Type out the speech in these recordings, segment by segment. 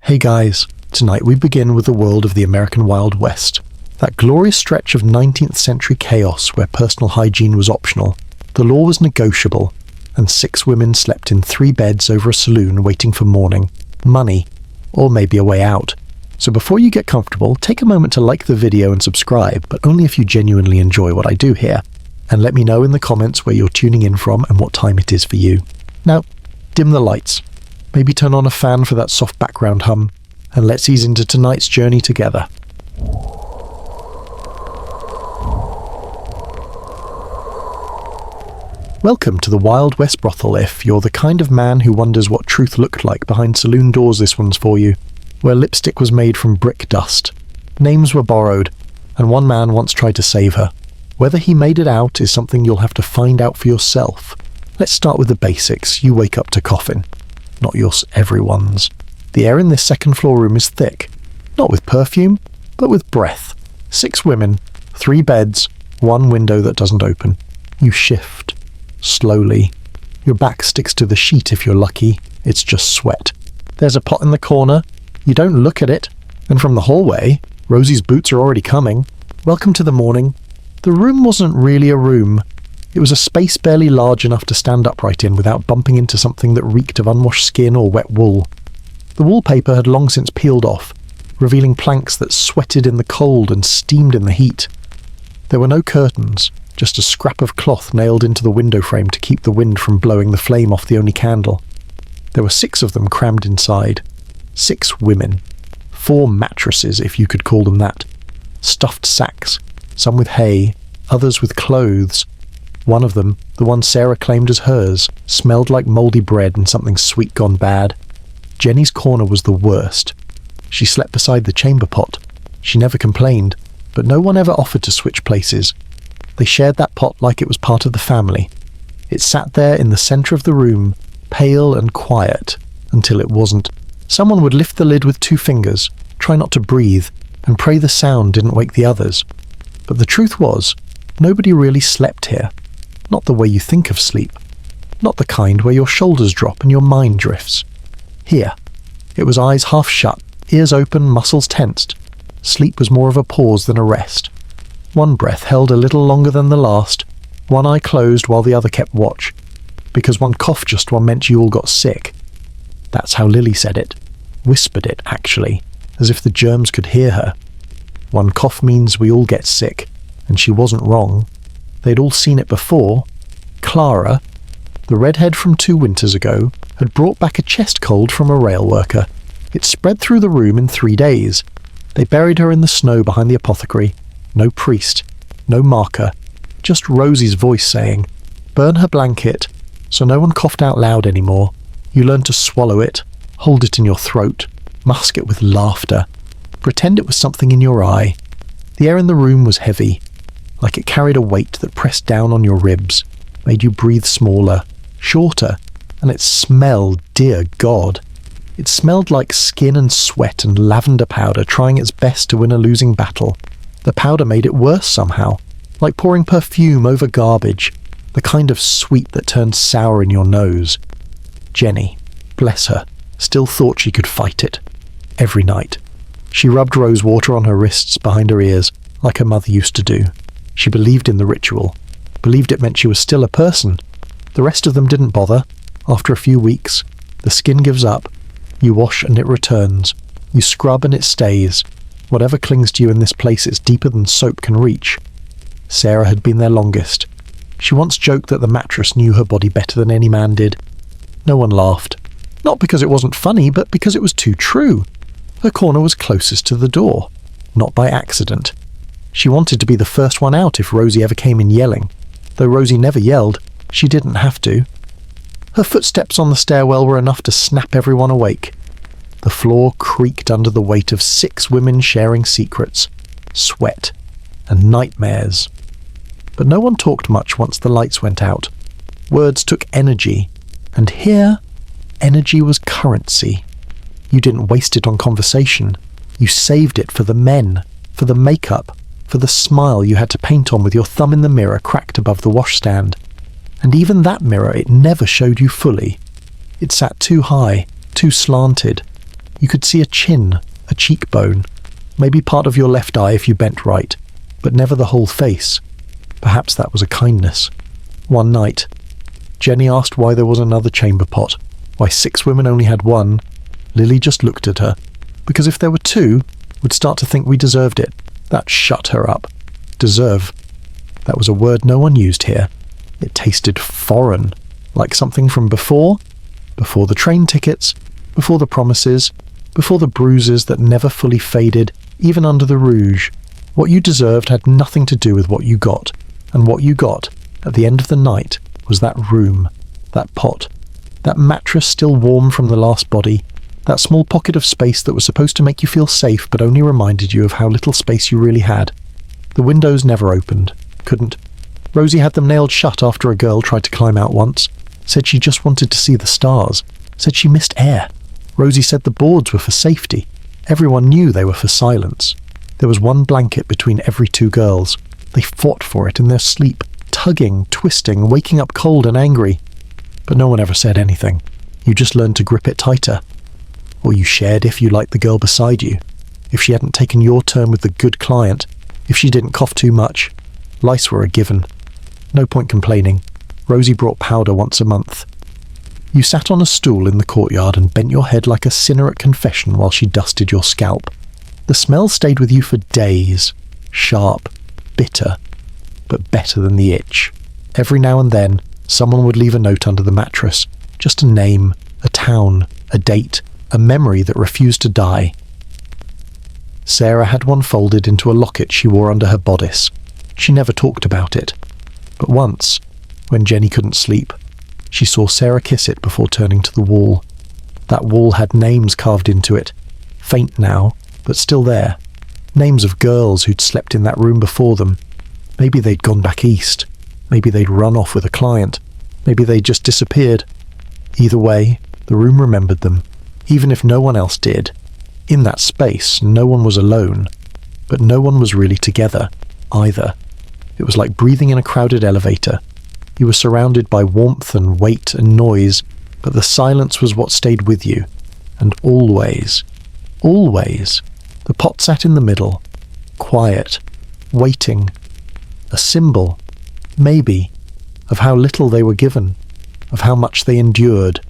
Hey guys, tonight we begin with the world of the American Wild West. That glorious stretch of 19th century chaos where personal hygiene was optional, the law was negotiable, and 6 women slept in 3 beds over a saloon waiting for morning, money, or maybe a way out. So before you get comfortable, take a moment to like the video and subscribe, but only if you genuinely enjoy what I do here. And let me know in the comments where you're tuning in from and what time it is for you. Now, dim the lights. Maybe turn on a fan for that soft background hum, and let's ease into tonight's journey together. Welcome to the Wild West Brothel. If you're the kind of man who wonders what truth looked like behind saloon doors, this one's for you. Where lipstick was made from brick dust, names were borrowed, and one man once tried to save her. Whether he made it out is something you'll have to find out for yourself. Let's start with the basics. You wake up to coffin. Not yours, everyone's. The air in this second floor room is thick. Not with perfume, but with breath. 6 women, 3 beds, 1 window that doesn't open. You shift. Slowly. Your back sticks to the sheet if you're lucky. It's just sweat. There's a pot in the corner. You don't look at it. And from the hallway, Rosie's boots are already coming. Welcome to the morning. The room wasn't really a room. It was a space barely large enough to stand upright in without bumping into something that reeked of unwashed skin or wet wool. The wallpaper had long since peeled off, revealing planks that sweated in the cold and steamed in the heat. There were no curtains, just a scrap of cloth nailed into the window frame to keep the wind from blowing the flame off the only candle. There were 6 of them crammed inside. 6 women. 4 mattresses, if you could call them that. Stuffed sacks, some with hay, others with clothes. One of them, the one Sarah claimed as hers, smelled like mouldy bread and something sweet gone bad. Jenny's corner was the worst. She slept beside the chamber pot. She never complained, but no one ever offered to switch places. They shared that pot like it was part of the family. It sat there in the centre of the room, pale and quiet, until it wasn't. Someone would lift the lid with 2 fingers, try not to breathe, and pray the sound didn't wake the others. But the truth was, nobody really slept here. Not the way you think of sleep. Not the kind where your shoulders drop and your mind drifts. Here, it was eyes half shut, ears open, muscles tensed. Sleep was more of a pause than a rest. One breath held a little longer than the last, one eye closed while the other kept watch, because one cough just one meant you all got sick. That's how Lily said it. Whispered it, actually, as if the germs could hear her. One cough means we all get sick, and she wasn't wrong. They'd all seen it before. Clara, the redhead from 2 winters ago, had brought back a chest cold from a rail worker. It spread through the room in 3 days. They buried her in the snow behind the apothecary. No priest, no marker, just Rosie's voice saying, "Burn her blanket," so no one coughed out loud anymore. You learned to swallow it, hold it in your throat, mask it with laughter, pretend it was something in your eye. The air in the room was heavy, like it carried a weight that pressed down on your ribs, made you breathe smaller, shorter, and it smelled, dear God. It smelled like skin and sweat and lavender powder trying its best to win a losing battle. The powder made it worse somehow, like pouring perfume over garbage, the kind of sweet that turned sour in your nose. Jenny, bless her, still thought she could fight it. Every night. She rubbed rose water on her wrists behind her ears, like her mother used to do. She believed in the ritual, believed it meant she was still a person. The rest of them didn't bother. After a few weeks, the skin gives up. You wash and it returns. You scrub and it stays. Whatever clings to you in this place is deeper than soap can reach. Sarah had been there longest. She once joked that the mattress knew her body better than any man did. No one laughed. Not because it wasn't funny, but because it was too true. Her corner was closest to the door. Not by accident. She wanted to be the first one out if Rosie ever came in yelling. Though Rosie never yelled, she didn't have to. Her footsteps on the stairwell were enough to snap everyone awake. The floor creaked under the weight of 6 women sharing secrets, sweat, and nightmares. But no one talked much once the lights went out. Words took energy, and here, energy was currency. You didn't waste it on conversation. You saved it for the men, for the makeup, for the smile you had to paint on with your thumb in the mirror cracked above the washstand. And even that mirror, it never showed you fully. It sat too high, too slanted. You could see a chin, a cheekbone, maybe part of your left eye if you bent right, but never the whole face. Perhaps that was a kindness. One night, Jenny asked why there was another chamber pot, why 6 women only had one. Lily just looked at her, because if there were 2, we'd start to think we deserved it. That shut her up. Deserve. That was a word no one used here. It tasted foreign, like something from before the train tickets, before the promises, before the bruises that never fully faded, even under the rouge. What you deserved had nothing to do with what you got, and what you got, at the end of the night, was that room, that pot, that mattress still warm from the last body, that small pocket of space that was supposed to make you feel safe but only reminded you of how little space you really had. The windows never opened. Couldn't. Rosie had them nailed shut after a girl tried to climb out once. Said she just wanted to see the stars. Said she missed air. Rosie said the boards were for safety. Everyone knew they were for silence. There was one blanket between every 2 girls. They fought for it in their sleep, tugging, twisting, waking up cold and angry. But no one ever said anything. You just learned to grip it tighter. Or you shared if you liked the girl beside you. If she hadn't taken your turn with the good client. If she didn't cough too much. Lice were a given. No point complaining. Rosie brought powder once a month. You sat on a stool in the courtyard and bent your head like a sinner at confession while she dusted your scalp. The smell stayed with you for days. Sharp, bitter, but better than the itch. Every now and then, someone would leave a note under the mattress. Just a name, a town, a date, a memory that refused to die. Sarah had one folded into a locket she wore under her bodice. She never talked about it. But once, when Jenny couldn't sleep, she saw Sarah kiss it before turning to the wall. That wall had names carved into it, faint now, but still there. Names of girls who'd slept in that room before them. Maybe they'd gone back east. Maybe they'd run off with a client. Maybe they'd just disappeared. Either way, the room remembered them, even if no one else did. In that space, no one was alone, but no one was really together, either. It was like breathing in a crowded elevator. You were surrounded by warmth and weight and noise, but the silence was what stayed with you. And always, the pot sat in the middle, quiet, waiting. A symbol, maybe, of how little they were given, of how much they endured.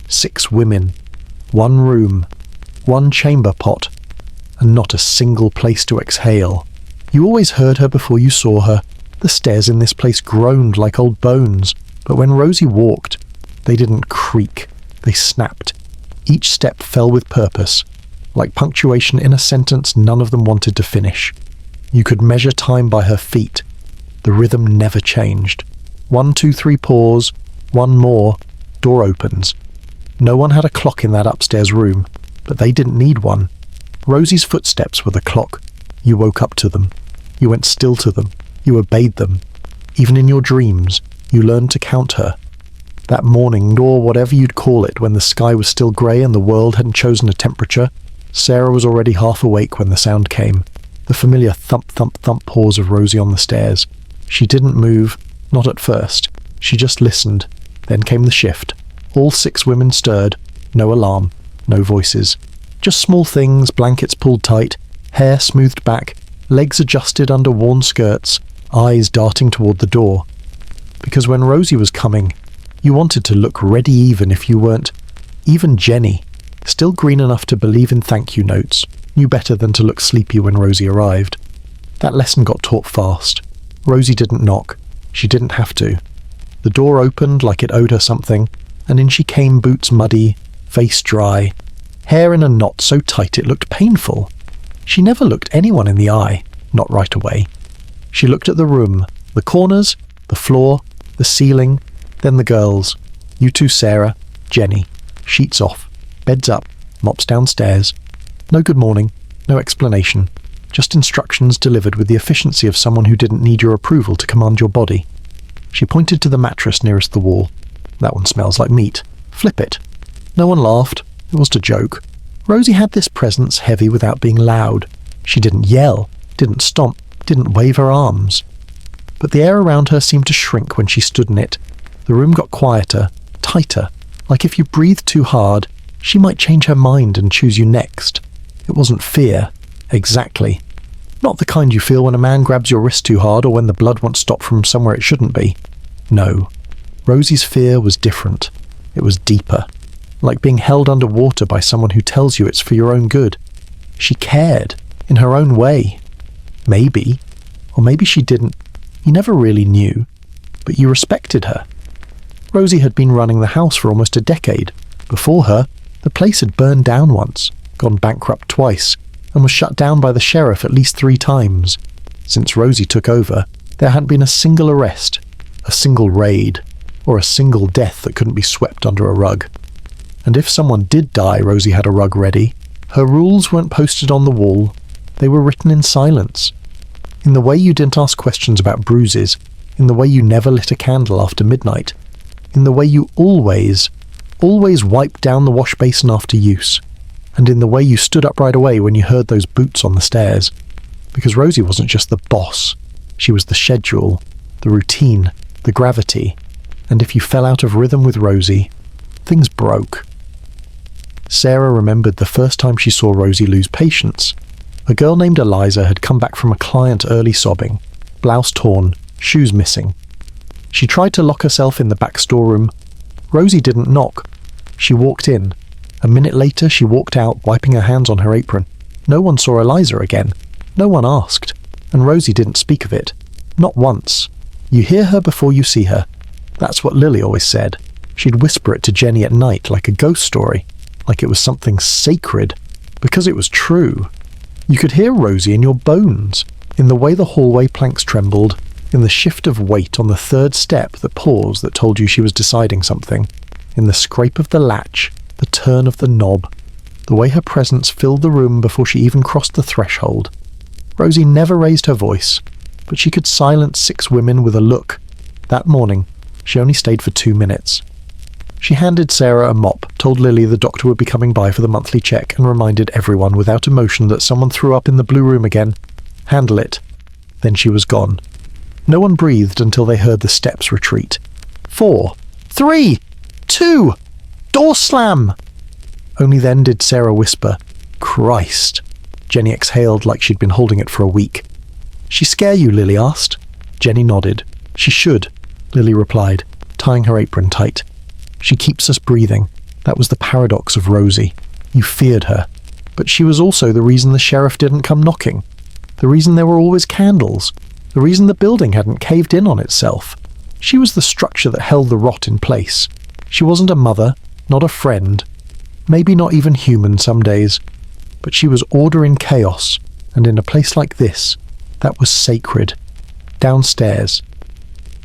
6 women, 1 room, 1 chamber pot, and not a single place to exhale. You always heard her before you saw her. The stairs in this place groaned like old bones, but when Rosie walked, they didn't creak, they snapped. Each step fell with purpose, like punctuation in a sentence none of them wanted to finish. You could measure time by her feet. The rhythm never changed. 1, 2, 3, pause. 1 more. Door opens. No one had a clock in that upstairs room, but they didn't need one. Rosie's footsteps were the clock. You woke up to them. You went still to them. You obeyed them. Even in your dreams, you learned to count her. That morning, or whatever you'd call it, when the sky was still grey and the world hadn't chosen a temperature, Sarah was already half awake when the sound came. The familiar thump, thump, thump pause of Rosie on the stairs. She didn't move, not at first. She just listened. Then came the shift. All 6 women stirred. No alarm. No voices. Just small things, blankets pulled tight, hair smoothed back, legs adjusted under worn skirts, eyes darting toward the door. Because when Rosie was coming, you wanted to look ready even if you weren't. Even Jenny, still green enough to believe in thank you notes, knew better than to look sleepy when Rosie arrived. That lesson got taught fast. Rosie didn't knock. She didn't have to. The door opened like it owed her something, and in she came, boots muddy, face dry, hair in a knot so tight it looked painful. She never looked anyone in the eye, not right away. She looked at the room, the corners, the floor, the ceiling, then the girls. You two, Sarah, Jenny. Sheets off, beds up, mops downstairs. No good morning, no explanation. Just instructions delivered with the efficiency of someone who didn't need your approval to command your body. She pointed to the mattress nearest the wall. That one smells like meat. Flip it. No one laughed. It was a joke. Rosie had this presence heavy without being loud. She didn't yell, didn't stomp, didn't wave her arms. But the air around her seemed to shrink when she stood in it. The room got quieter, tighter, like if you breathed too hard, She might change her mind and choose you next. It wasn't fear, exactly. Not the kind you feel when a man grabs your wrist too hard or when the blood won't stop from somewhere it shouldn't be. No. Rosie's fear was different. It was deeper. Like being held underwater by someone who tells you it's for your own good. She cared, in her own way. Maybe. Or maybe she didn't. You never really knew. But you respected her. Rosie had been running the house for almost a decade. Before her, the place had burned down once, gone bankrupt twice, and was shut down by the sheriff at least 3 times. Since Rosie took over, there hadn't been a single arrest, a single raid, or a single death that couldn't be swept under a rug. And if someone did die, Rosie had a rug ready. Her rules weren't posted on the wall. They were written in silence. In the way you didn't ask questions about bruises, in the way you never lit a candle after midnight, in the way you always wiped down the wash basin after use, and in the way you stood up right away when you heard those boots on the stairs. Because Rosie wasn't just the boss. She was the schedule, the routine, the gravity. And if you fell out of rhythm with Rosie, things broke. Sarah remembered the first time she saw Rosie lose patience. A girl named Eliza had come back from a client early sobbing, blouse torn, shoes missing. She tried to lock herself in the back storeroom. Rosie didn't knock. She walked in. A minute later she walked out, wiping her hands on her apron. No one saw Eliza again. No one asked. And Rosie didn't speak of it. Not once. You hear her before you see her. That's what Lily always said. She'd whisper it to Jenny at night like a ghost story, like it was something sacred, because it was true. You could hear Rosie in your bones, in the way the hallway planks trembled, in the shift of weight on the 3rd step, the pause that told you she was deciding something, in the scrape of the latch, the turn of the knob, the way her presence filled the room before she even crossed the threshold. Rosie never raised her voice, but she could silence 6 women with a look. That morning, she only stayed for 2 minutes. She handed Sarah a mop, told Lily the doctor would be coming by for the monthly check, and reminded everyone without emotion that someone threw up in the blue room again. Handle it. Then she was gone. No one breathed until they heard the steps retreat. 4, 3, 2, door slam! Only then did Sarah whisper, Christ. Jenny exhaled like she'd been holding it for a week. She scare you? Lily asked. Jenny nodded. She should, Lily replied, tying her apron tight. She keeps us breathing. That was the paradox of Rosie. You feared her. But she was also the reason the sheriff didn't come knocking. The reason there were always candles. The reason the building hadn't caved in on itself. She was the structure that held the rot in place. She wasn't a mother, not a friend. Maybe not even human some days. But she was order in chaos. And in a place like this, that was sacred. Downstairs.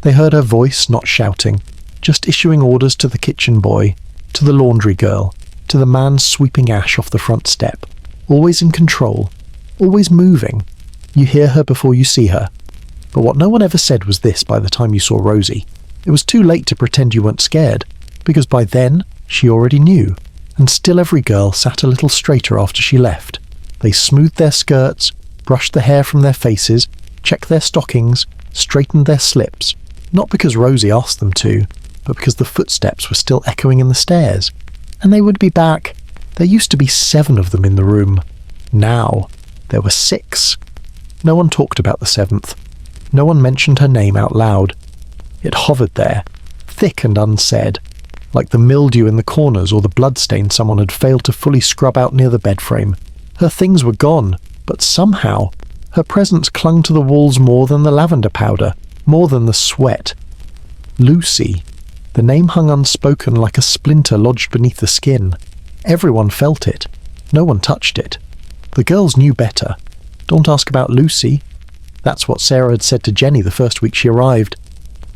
They heard her voice, not shouting, just issuing orders to the kitchen boy, to the laundry girl, to the man sweeping ash off the front step. Always in control, always moving. You hear her before you see her. But what no one ever said was this by the time you saw Rosie. It was too late to pretend you weren't scared, because by then she already knew. And still every girl sat a little straighter after she left. They smoothed their skirts, brushed the hair from their faces, checked their stockings, straightened their slips. Not because Rosie asked them to, but because the footsteps were still echoing in the stairs. And they would be back. There used to be 7 of them in the room. Now, there were 6. No one talked about the 7th. No one mentioned her name out loud. It hovered there, thick and unsaid, like the mildew in the corners or the bloodstain someone had failed to fully scrub out near the bed frame. Her things were gone, but somehow, her presence clung to the walls more than the lavender powder, more than the sweat. Lucy. The name hung unspoken like a splinter lodged beneath the skin. Everyone felt it. No one touched it. The girls knew better. Don't ask about Lucy. That's what Sarah had said to Jenny the first week she arrived.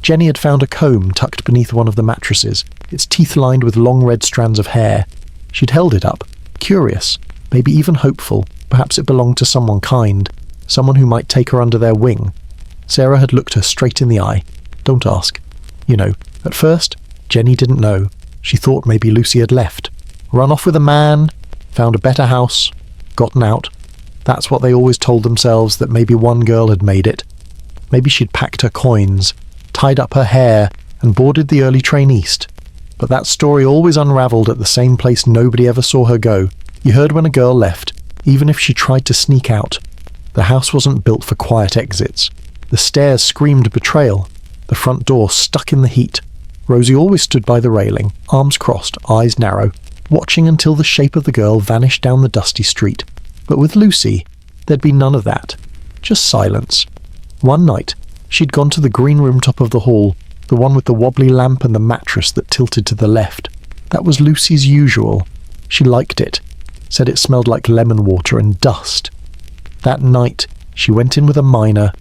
Jenny had found a comb tucked beneath one of the mattresses, its teeth lined with long red strands of hair. She'd held it up, curious, maybe even hopeful. Perhaps it belonged to someone kind, someone who might take her under their wing. Sarah had looked her straight in the eye. Don't ask. You know, at first, Jenny didn't know. She thought maybe Lucy had left. Run off with a man, found a better house, gotten out. That's what they always told themselves, that maybe one girl had made it. Maybe she'd packed her coins, tied up her hair, and boarded the early train east. But that story always unraveled at the same place nobody ever saw her go. You heard when a girl left, even if she tried to sneak out. The house wasn't built for quiet exits. The stairs screamed betrayal. The front door stuck in the heat. Rosie always stood by the railing, arms crossed, eyes narrow, watching until the shape of the girl vanished down the dusty street. But with Lucy, there'd be none of that. Just silence. One night, she'd gone to the green room top of the hall, the one with the wobbly lamp and the mattress that tilted to the left. That was Lucy's usual. She liked it. Said it smelled like lemon water and dust. That night, she went in with a miner.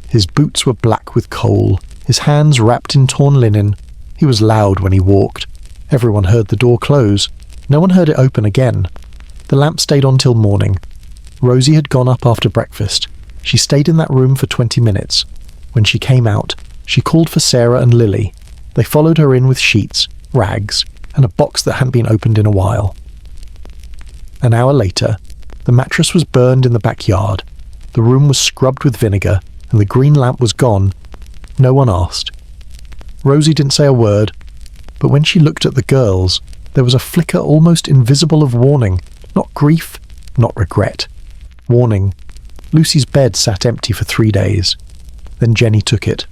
His boots were black with coal, his hands wrapped in torn linen. He was loud when he walked. Everyone heard the door close. No one heard it open again. The lamp stayed on till morning. Rosie had gone up after breakfast. She stayed in that room for 20 minutes. When she came out, she called for Sarah and Lily. They followed her in with sheets, rags, and a box that hadn't been opened in a while. An hour later, the mattress was burned in the backyard. The room was scrubbed with vinegar, and the green lamp was gone. No one asked. Rosie didn't say a word, but when she looked at the girls, there was a flicker almost invisible of warning. Not grief, not regret. Warning. Lucy's bed sat empty for 3 days. Then Jenny took it.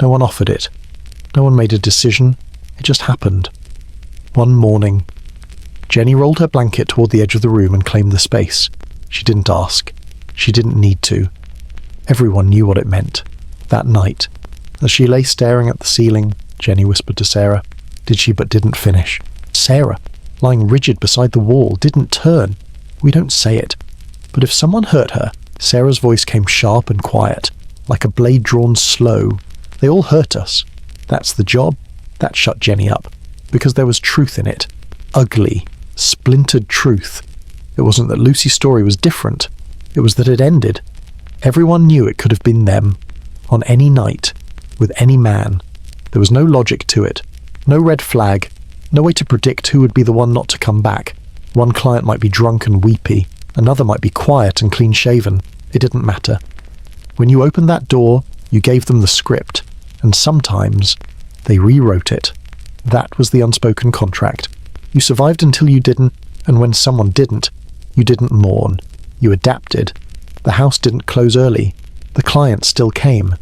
No one offered it. No one made a decision. It just happened. One morning, Jenny rolled her blanket toward the edge of the room and claimed the space. She didn't ask. She didn't need to. Everyone knew what it meant. That night, as she lay staring at the ceiling, Jenny whispered to Sarah. She didn't finish. Sarah, lying rigid beside the wall, didn't turn. We don't say it. But if someone hurt her, Sarah's voice came sharp and quiet, like a blade drawn slow. They all hurt us. That's the job. That shut Jenny up, because there was truth in it. Ugly, splintered truth. It wasn't that Lucy's story was different. It was that it ended. Everyone knew it could have been them, on any night, with any man. There was no logic to it, no red flag, no way to predict who would be the one not to come back. One client might be drunk and weepy, another might be quiet and clean-shaven. It didn't matter. When you opened that door, you gave them the script, and sometimes they rewrote it. That was the unspoken contract. You survived until you didn't, and when someone didn't, you didn't mourn. You adapted. The house didn't close early. The client still came.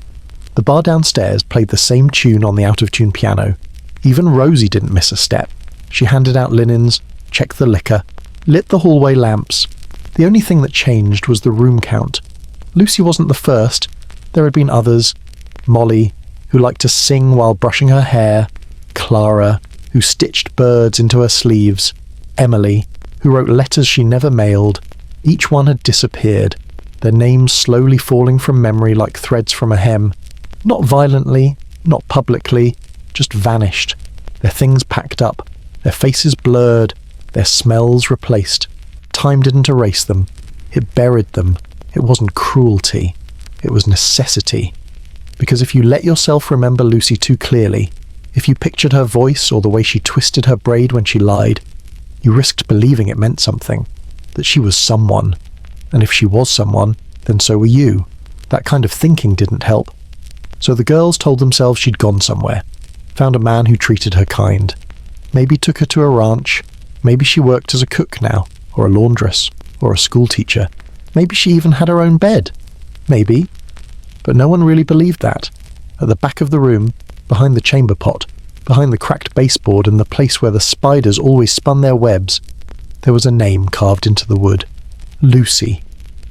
The bar downstairs played the same tune on the out-of-tune piano. Even Rosie didn't miss a step. She handed out linens, checked the liquor, lit the hallway lamps. The only thing that changed was the room count. Lucy wasn't the first. There had been others. Molly, who liked to sing while brushing her hair. Clara, who stitched birds into her sleeves. Emily, who wrote letters she never mailed. Each one had disappeared, their names slowly falling from memory like threads from a hem. Not violently, not publicly, just vanished. Their things packed up, their faces blurred, their smells replaced. Time didn't erase them. It buried them. It wasn't cruelty. It was necessity. Because if you let yourself remember Lucy too clearly, if you pictured her voice or the way she twisted her braid when she lied, you risked believing it meant something, that she was someone. And if she was someone, then so were you. That kind of thinking didn't help. So the girls told themselves she'd gone somewhere, found a man who treated her kind. Maybe took her to a ranch. Maybe she worked as a cook now, or a laundress, or a school teacher. Maybe she even had her own bed. Maybe. But no one really believed that. At the back of the room, behind the chamber pot, behind the cracked baseboard and the place where the spiders always spun their webs, there was a name carved into the wood. Lucy.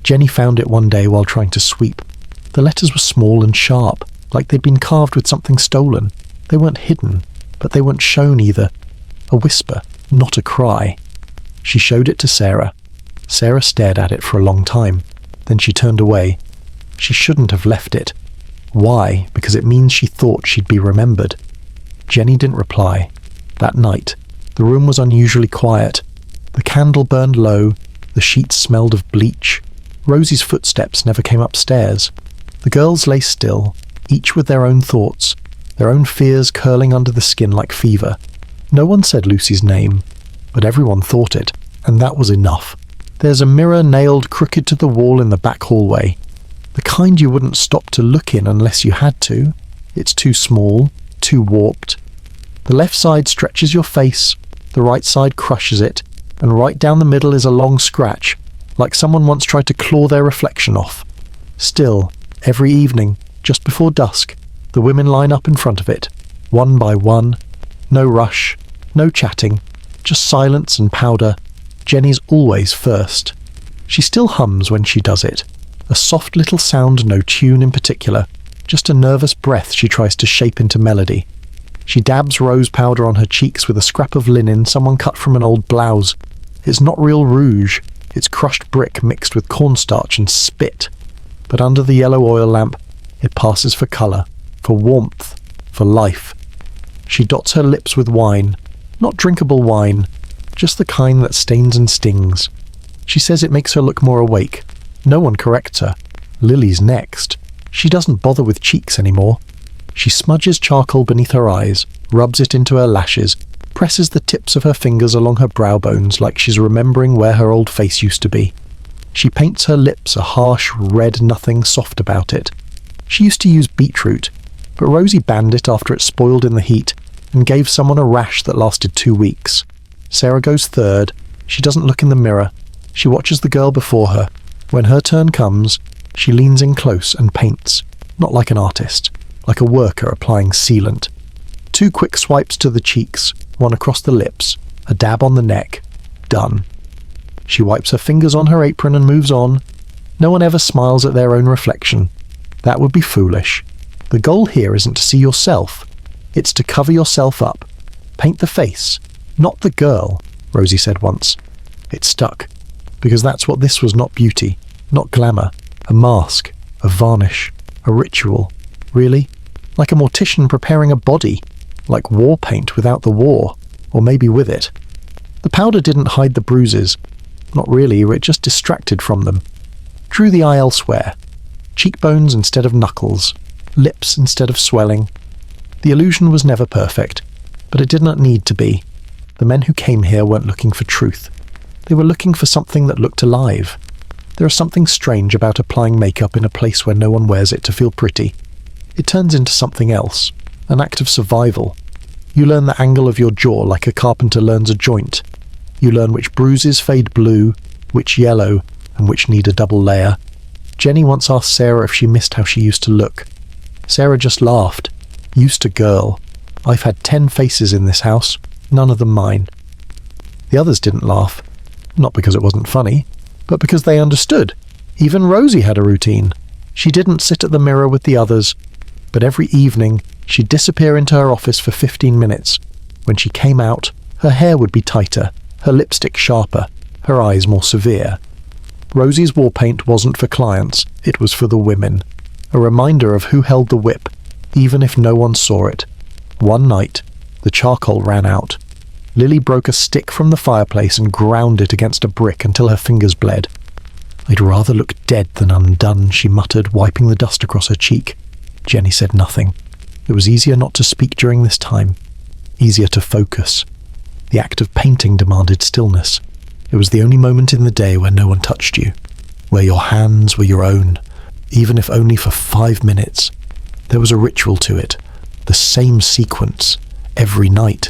Jenny found it one day while trying to sweep. The letters were small and sharp, like they'd been carved with something stolen. They weren't hidden, but they weren't shown either. A whisper, not a cry. She showed it to Sarah. Sarah stared at it for a long time. Then she turned away. She shouldn't have left it. Why? Because it means she thought she'd be remembered. Jenny didn't reply. That night, the room was unusually quiet. The candle burned low. The sheets smelled of bleach. Rosie's footsteps never came upstairs. The girls lay still, each with their own thoughts, their own fears curling under the skin like fever. No one said Lucy's name, but everyone thought it, and that was enough. There's a mirror nailed crooked to the wall in the back hallway. The kind you wouldn't stop to look in unless you had to. It's too small, too warped. The left side stretches your face, the right side crushes it, and right down the middle is a long scratch, like someone once tried to claw their reflection off. Still, every evening, just before dusk, the women line up in front of it, one by one. No rush, no chatting, just silence and powder. Jenny's always first. She still hums when she does it. A soft little sound, no tune in particular, just a nervous breath she tries to shape into melody. She dabs rose powder on her cheeks with a scrap of linen someone cut from an old blouse. It's not real rouge, it's crushed brick mixed with cornstarch and spit. But under the yellow oil lamp, it passes for colour, for warmth, for life. She dots her lips with wine, not drinkable wine, just the kind that stains and stings. She says it makes her look more awake. No one corrects her. Lily's next. She doesn't bother with cheeks anymore. She smudges charcoal beneath her eyes, rubs it into her lashes, presses the tips of her fingers along her brow bones like she's remembering where her old face used to be. She paints her lips a harsh red nothing soft about it. She used to use beetroot, but Rosie banned it after it spoiled in the heat and gave someone a rash that lasted 2 weeks. Sarah goes third. She doesn't look in the mirror. She watches the girl before her. When her turn comes, she leans in close and paints, not like an artist, like a worker applying sealant. 2 quick swipes to the cheeks, one across the lips, a dab on the neck. Done. She wipes her fingers on her apron and moves on. No one ever smiles at their own reflection. That would be foolish. The goal here isn't to see yourself. It's to cover yourself up. Paint the face, not the girl, Rosie said once. It stuck, because that's what this was, not beauty, not glamour, a mask, a varnish, a ritual. Really? Like a mortician preparing a body, like war paint without the war, or maybe with it. The powder didn't hide the bruises. Not really, it just distracted from them. Drew the eye elsewhere. Cheekbones instead of knuckles, lips instead of swelling. The illusion was never perfect, but it did not need to be. The men who came here weren't looking for truth. They were looking for something that looked alive. There is something strange about applying makeup in a place where no one wears it to feel pretty. It turns into something else, an act of survival. You learn the angle of your jaw like a carpenter learns a joint. You learn which bruises fade blue, which yellow, and which need a double layer. Jenny once asked Sarah if she missed how she used to look. Sarah just laughed. Used to girl. I've had 10 faces in this house, none of them mine. The others didn't laugh. Not because it wasn't funny, but because they understood. Even Rosie had a routine. She didn't sit at the mirror with the others, but every evening she'd disappear into her office for 15 minutes. When she came out, her hair would be tighter, her lipstick sharper, her eyes more severe. Rosie's war paint wasn't for clients, it was for the women. A reminder of who held the whip, even if no one saw it. One night, the charcoal ran out. Lily broke a stick from the fireplace and ground it against a brick until her fingers bled. I'd rather look dead than undone, she muttered, wiping the dust across her cheek. Jenny said nothing. It was easier not to speak during this time. Easier to focus. The act of painting demanded stillness. It was the only moment in the day where no one touched you, where your hands were your own, even if only for 5 minutes. There was a ritual to it, the same sequence, every night,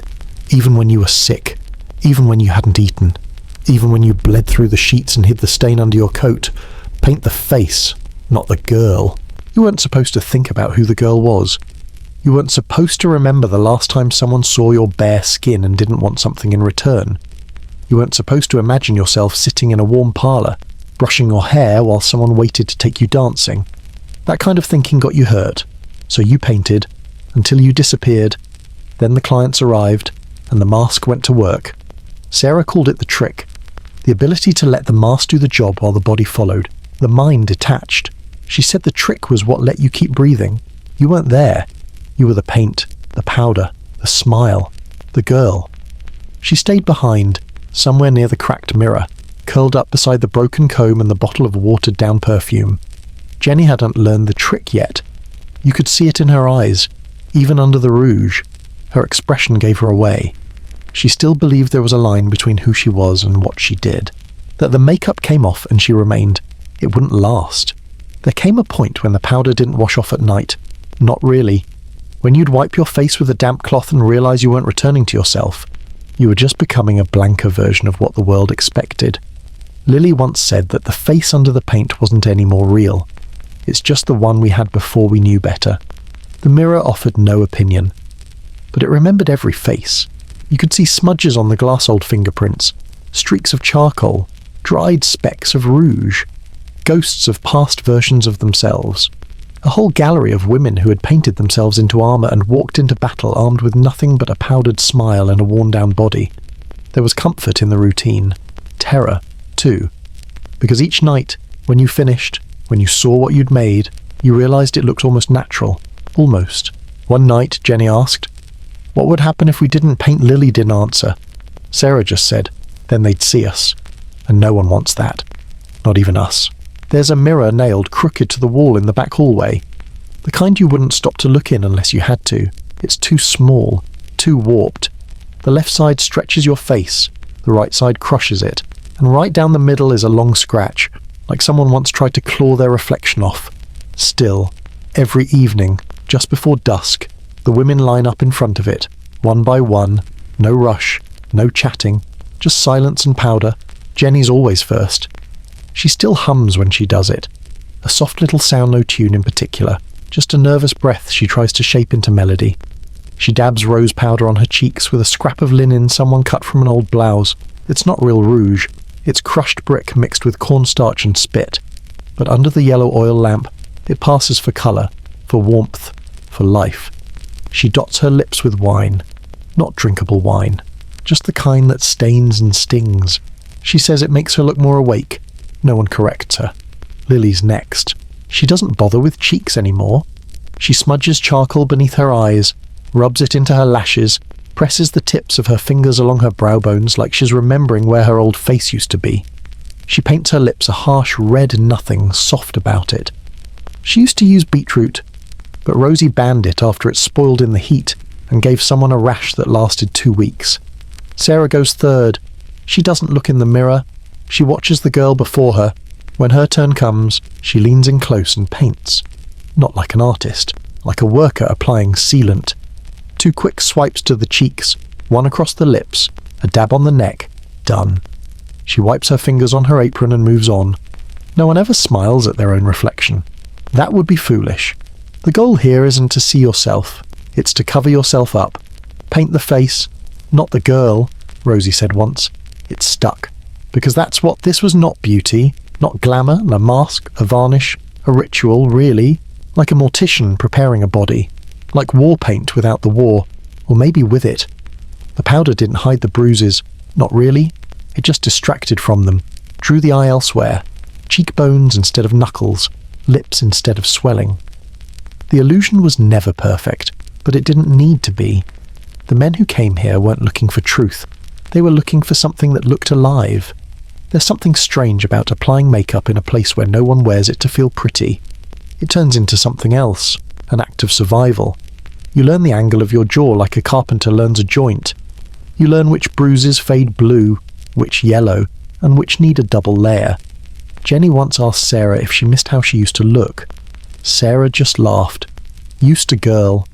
even when you were sick, even when you hadn't eaten, even when you bled through the sheets and hid the stain under your coat. Paint the face, not the girl. You weren't supposed to think about who the girl was. You weren't supposed to remember the last time someone saw your bare skin and didn't want something in return. You weren't supposed to imagine yourself sitting in a warm parlour, brushing your hair while someone waited to take you dancing. That kind of thinking got you hurt, so you painted, until you disappeared. Then the clients arrived, and the mask went to work. Sarah called it the trick. The ability to let the mask do the job while the body followed. The mind detached. She said the trick was what let you keep breathing. You weren't there. You were the paint, the powder, the smile, the girl. She stayed behind, somewhere near the cracked mirror, curled up beside the broken comb and the bottle of watered-down perfume. Jenny hadn't learned the trick yet. You could see it in her eyes, even under the rouge. Her expression gave her away. She still believed there was a line between who she was and what she did. That the makeup came off and she remained. It wouldn't last. There came a point when the powder didn't wash off at night. Not really. When you'd wipe your face with a damp cloth and realize you weren't returning to yourself, you were just becoming a blanker version of what the world expected. Lily once said that the face under the paint wasn't any more real. It's just the one we had before we knew better. The mirror offered no opinion, but it remembered every face. You could see smudges on the glass old fingerprints, streaks of charcoal, dried specks of rouge, ghosts of past versions of themselves. A whole gallery of women who had painted themselves into armour and walked into battle armed with nothing but a powdered smile and a worn-down body. There was comfort in the routine. Terror, too. Because each night, when you finished, when you saw what you'd made, you realised it looked almost natural. Almost. One night, Jenny asked, "What would happen if we didn't paint?" Lily didn't answer. Sarah just said, "Then they'd see us. And no one wants that. Not even us." There's a mirror nailed crooked to the wall in the back hallway. The kind you wouldn't stop to look in unless you had to. It's too small, too warped. The left side stretches your face, the right side crushes it, and right down the middle is a long scratch, like someone once tried to claw their reflection off. Still, every evening, just before dusk, the women line up in front of it, one by one, no rush, no chatting, just silence and powder. Jenny's always first. She still hums when she does it. A soft little sound, no tune in particular, just a nervous breath she tries to shape into melody. She dabs rose powder on her cheeks with a scrap of linen someone cut from an old blouse. It's not real rouge, it's crushed brick mixed with cornstarch and spit. But under the yellow oil lamp, it passes for colour, for warmth, for life. She dots her lips with wine. Not drinkable wine, just the kind that stains and stings. She says it makes her look more awake. No one corrects her. Lily's next. She doesn't bother with cheeks anymore. She smudges charcoal beneath her eyes, rubs it into her lashes, presses the tips of her fingers along her brow bones like she's remembering where her old face used to be. She paints her lips a harsh red nothing, soft about it. She used to use beetroot, but Rosie banned it after it spoiled in the heat and gave someone a rash that lasted 2 weeks. Sarah goes third. She doesn't look in the mirror. She watches the girl before her. When her turn comes, she leans in close and paints. Not like an artist, like a worker applying sealant. 2 quick swipes to the cheeks, one across the lips, a dab on the neck, done. She wipes her fingers on her apron and moves on. No one ever smiles at their own reflection. That would be foolish. The goal here isn't to see yourself, it's to cover yourself up. Paint the face, not the girl, Rosie said once. It stuck. Because that's what this was. Not beauty, not glamour, a mask, a varnish, a ritual, really. Like a mortician preparing a body. Like war paint without the war, or maybe with it. The powder didn't hide the bruises, not really. It just distracted from them, drew the eye elsewhere. Cheekbones instead of knuckles, lips instead of swelling. The illusion was never perfect, but it didn't need to be. The men who came here weren't looking for truth. They were looking for something that looked alive. There's something strange about applying makeup in a place where no one wears it to feel pretty. It turns into something else, an act of survival. You learn the angle of your jaw like a carpenter learns a joint. You learn which bruises fade blue, which yellow, and which need a double layer. Jenny once asked Sarah if she missed how she used to look. Sarah just laughed. Used to girl.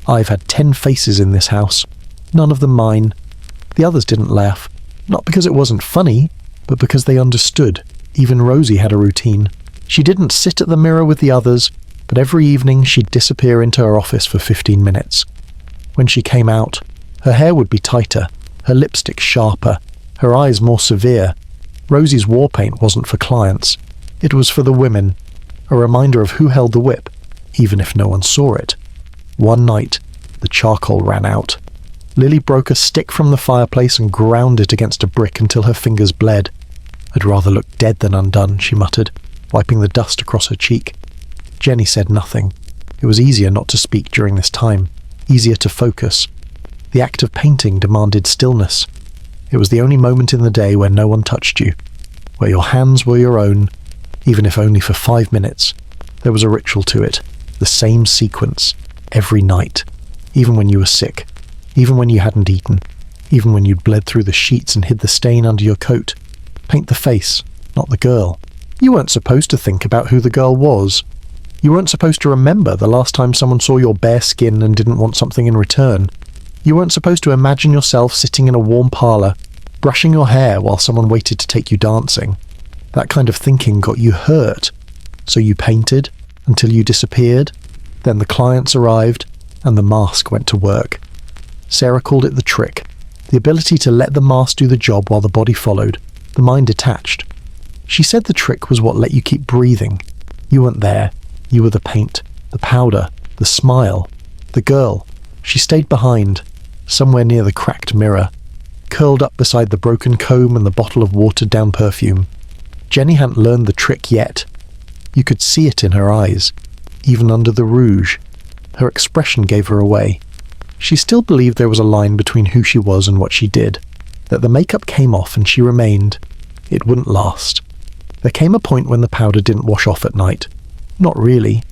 I've had 10 faces in this house. None of them mine. The others didn't laugh. Not because it wasn't funny, but because they understood. Even Rosie had a routine. She didn't sit at the mirror with the others, but every evening she'd disappear into her office for 15 minutes. When she came out, her hair would be tighter, her lipstick sharper, her eyes more severe. Rosie's war paint wasn't for clients. It was for the women, a reminder of who held the whip, even if no one saw it. One night, the charcoal ran out. Lily broke a stick from the fireplace and ground it against a brick until her fingers bled. "I'd rather look dead than undone," she muttered, wiping the dust across her cheek. Jenny said nothing. It was easier not to speak during this time, easier to focus. The act of painting demanded stillness. It was the only moment in the day where no one touched you, where your hands were your own, even if only for 5 minutes. There was a ritual to it, the same sequence, every night, even when you were sick, even when you hadn't eaten, even when you'd bled through the sheets and hid the stain under your coat. Paint the face, not the girl. You weren't supposed to think about who the girl was. You weren't supposed to remember the last time someone saw your bare skin and didn't want something in return. You weren't supposed to imagine yourself sitting in a warm parlour, brushing your hair while someone waited to take you dancing. That kind of thinking got you hurt. So you painted until you disappeared. Then the clients arrived and the mask went to work. Sarah called it the trick. The ability to let the mask do the job while the body followed, the mind detached. She said the trick was what let you keep breathing. You weren't there. You were the paint, the powder, the smile, the girl. She stayed behind, somewhere near the cracked mirror, curled up beside the broken comb and the bottle of watered-down perfume. Jenny hadn't learned the trick yet. You could see it in her eyes, even under the rouge. Her expression gave her away. She still believed there was a line between who she was and what she did, that the makeup came off and she remained. It wouldn't last. There came a point when the powder didn't wash off at night. Not really.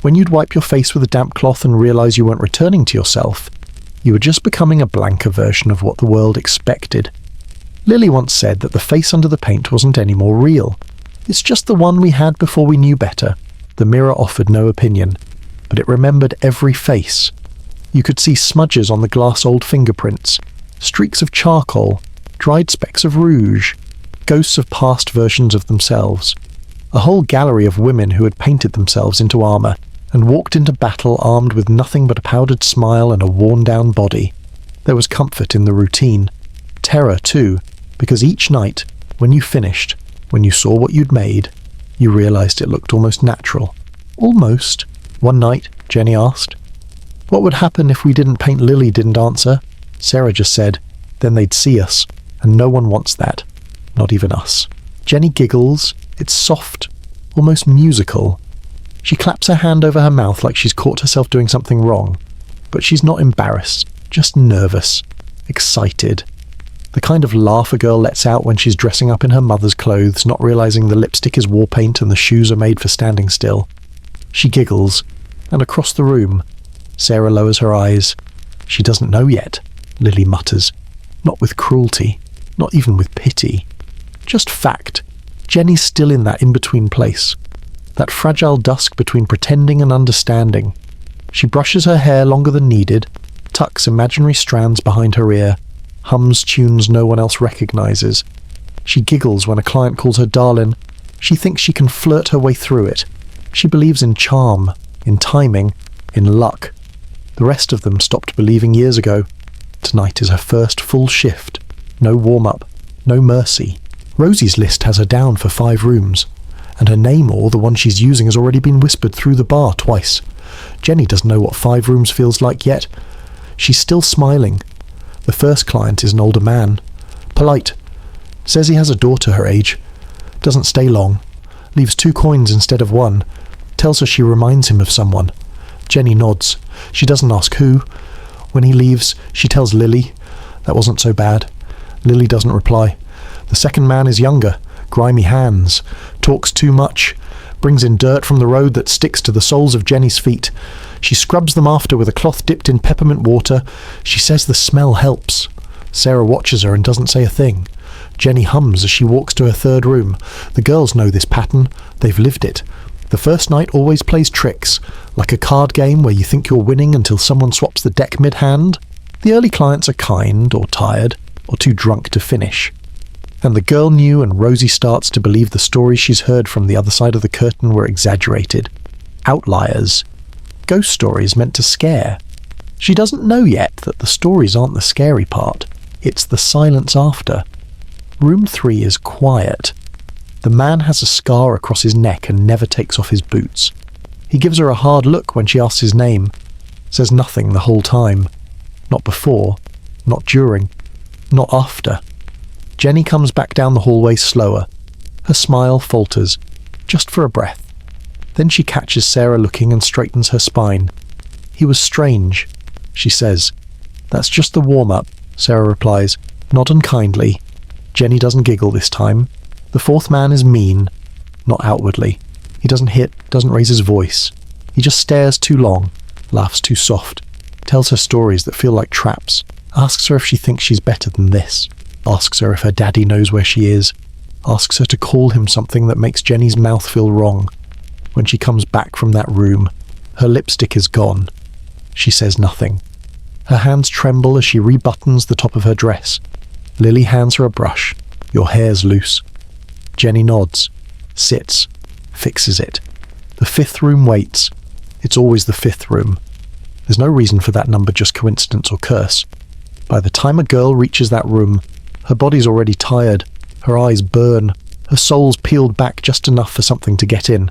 When you'd wipe your face with a damp cloth and realise you weren't returning to yourself, you were just becoming a blanker version of what the world expected. Lily once said that the face under the paint wasn't any more real. It's just the one we had before we knew better. The mirror offered no opinion, but it remembered every face. You could see smudges on the glass old fingerprints, streaks of charcoal, dried specks of rouge, ghosts of past versions of themselves. A whole gallery of women who had painted themselves into armour and walked into battle armed with nothing but a powdered smile and a worn-down body. There was comfort in the routine. Terror, too, because each night, when you finished, when you saw what you'd made, you realised it looked almost natural. Almost. One night, Jenny asked. What would happen if we didn't paint? Lily didn't answer. Sarah just said, then they'd see us, and no one wants that. Not even us. Jenny giggles. It's soft, almost musical. She claps her hand over her mouth like she's caught herself doing something wrong. But she's not embarrassed, just nervous, excited. The kind of laugh a girl lets out when she's dressing up in her mother's clothes, not realising the lipstick is war paint and the shoes are made for standing still. She giggles, and across the room, Sarah lowers her eyes. She doesn't know yet, Lily mutters. Not with cruelty, not even with pity. Just fact. Jenny's still in that in-between place. That fragile dusk between pretending and understanding. She brushes her hair longer than needed, tucks imaginary strands behind her ear, hums tunes no one else recognises. She giggles when a client calls her darling. She thinks she can flirt her way through it. She believes in charm, in timing, in luck. The rest of them stopped believing years ago. Tonight is her first full shift. No warm-up, no mercy. Rosie's list has her down for 5 rooms, and her name, or the one she's using, has already been whispered through the bar twice. Jenny doesn't know what 5 rooms feels like yet. She's still smiling. The first client is an older man. Polite. Says he has a daughter her age. Doesn't stay long. Leaves 2 coins instead of 1. Tells her she reminds him of someone. Jenny nods. She doesn't ask who. When he leaves, she tells Lily. That wasn't so bad. Lily doesn't reply. The second man is younger. Grimy hands. Talks too much. Brings in dirt from the road that sticks to the soles of Jenny's feet. She scrubs them after with a cloth dipped in peppermint water. She says the smell helps. Sarah watches her and doesn't say a thing. Jenny hums as she walks to her 3rd room. The girls know this pattern. They've lived it. The first night always plays tricks, like a card game where you think you're winning until someone swaps the deck mid-hand. The early clients are kind, or tired, or too drunk to finish. And the girl knew, and Rosie starts to believe the stories she's heard from the other side of the curtain were exaggerated. Outliers. Ghost stories meant to scare. She doesn't know yet that the stories aren't the scary part. It's the silence after. Room 3 is quiet. The man has a scar across his neck and never takes off his boots. He gives her a hard look when she asks his name. Says nothing the whole time. Not before. Not during. Not after. Jenny comes back down the hallway slower. Her smile falters, just for a breath. Then she catches Sarah looking and straightens her spine. He was strange, she says. That's just the warm-up, Sarah replies, not unkindly. Jenny doesn't giggle this time. The 4th man is mean, not outwardly. He doesn't hit, doesn't raise his voice. He just stares too long, laughs too soft, tells her stories that feel like traps, asks her if she thinks she's better than this, asks her if her daddy knows where she is, asks her to call him something that makes Jenny's mouth feel wrong. when she comes back from that room, her lipstick is gone. She says nothing. Her hands tremble as she rebuttons the top of her dress. Lily hands her a brush. Your hair's loose. Jenny nods, sits, fixes it. The 5th room waits. It's always the 5th room. There's no reason for that number, just coincidence or curse. By the time a girl reaches that room, her body's already tired, her eyes burn, her soul's peeled back just enough for something to get in.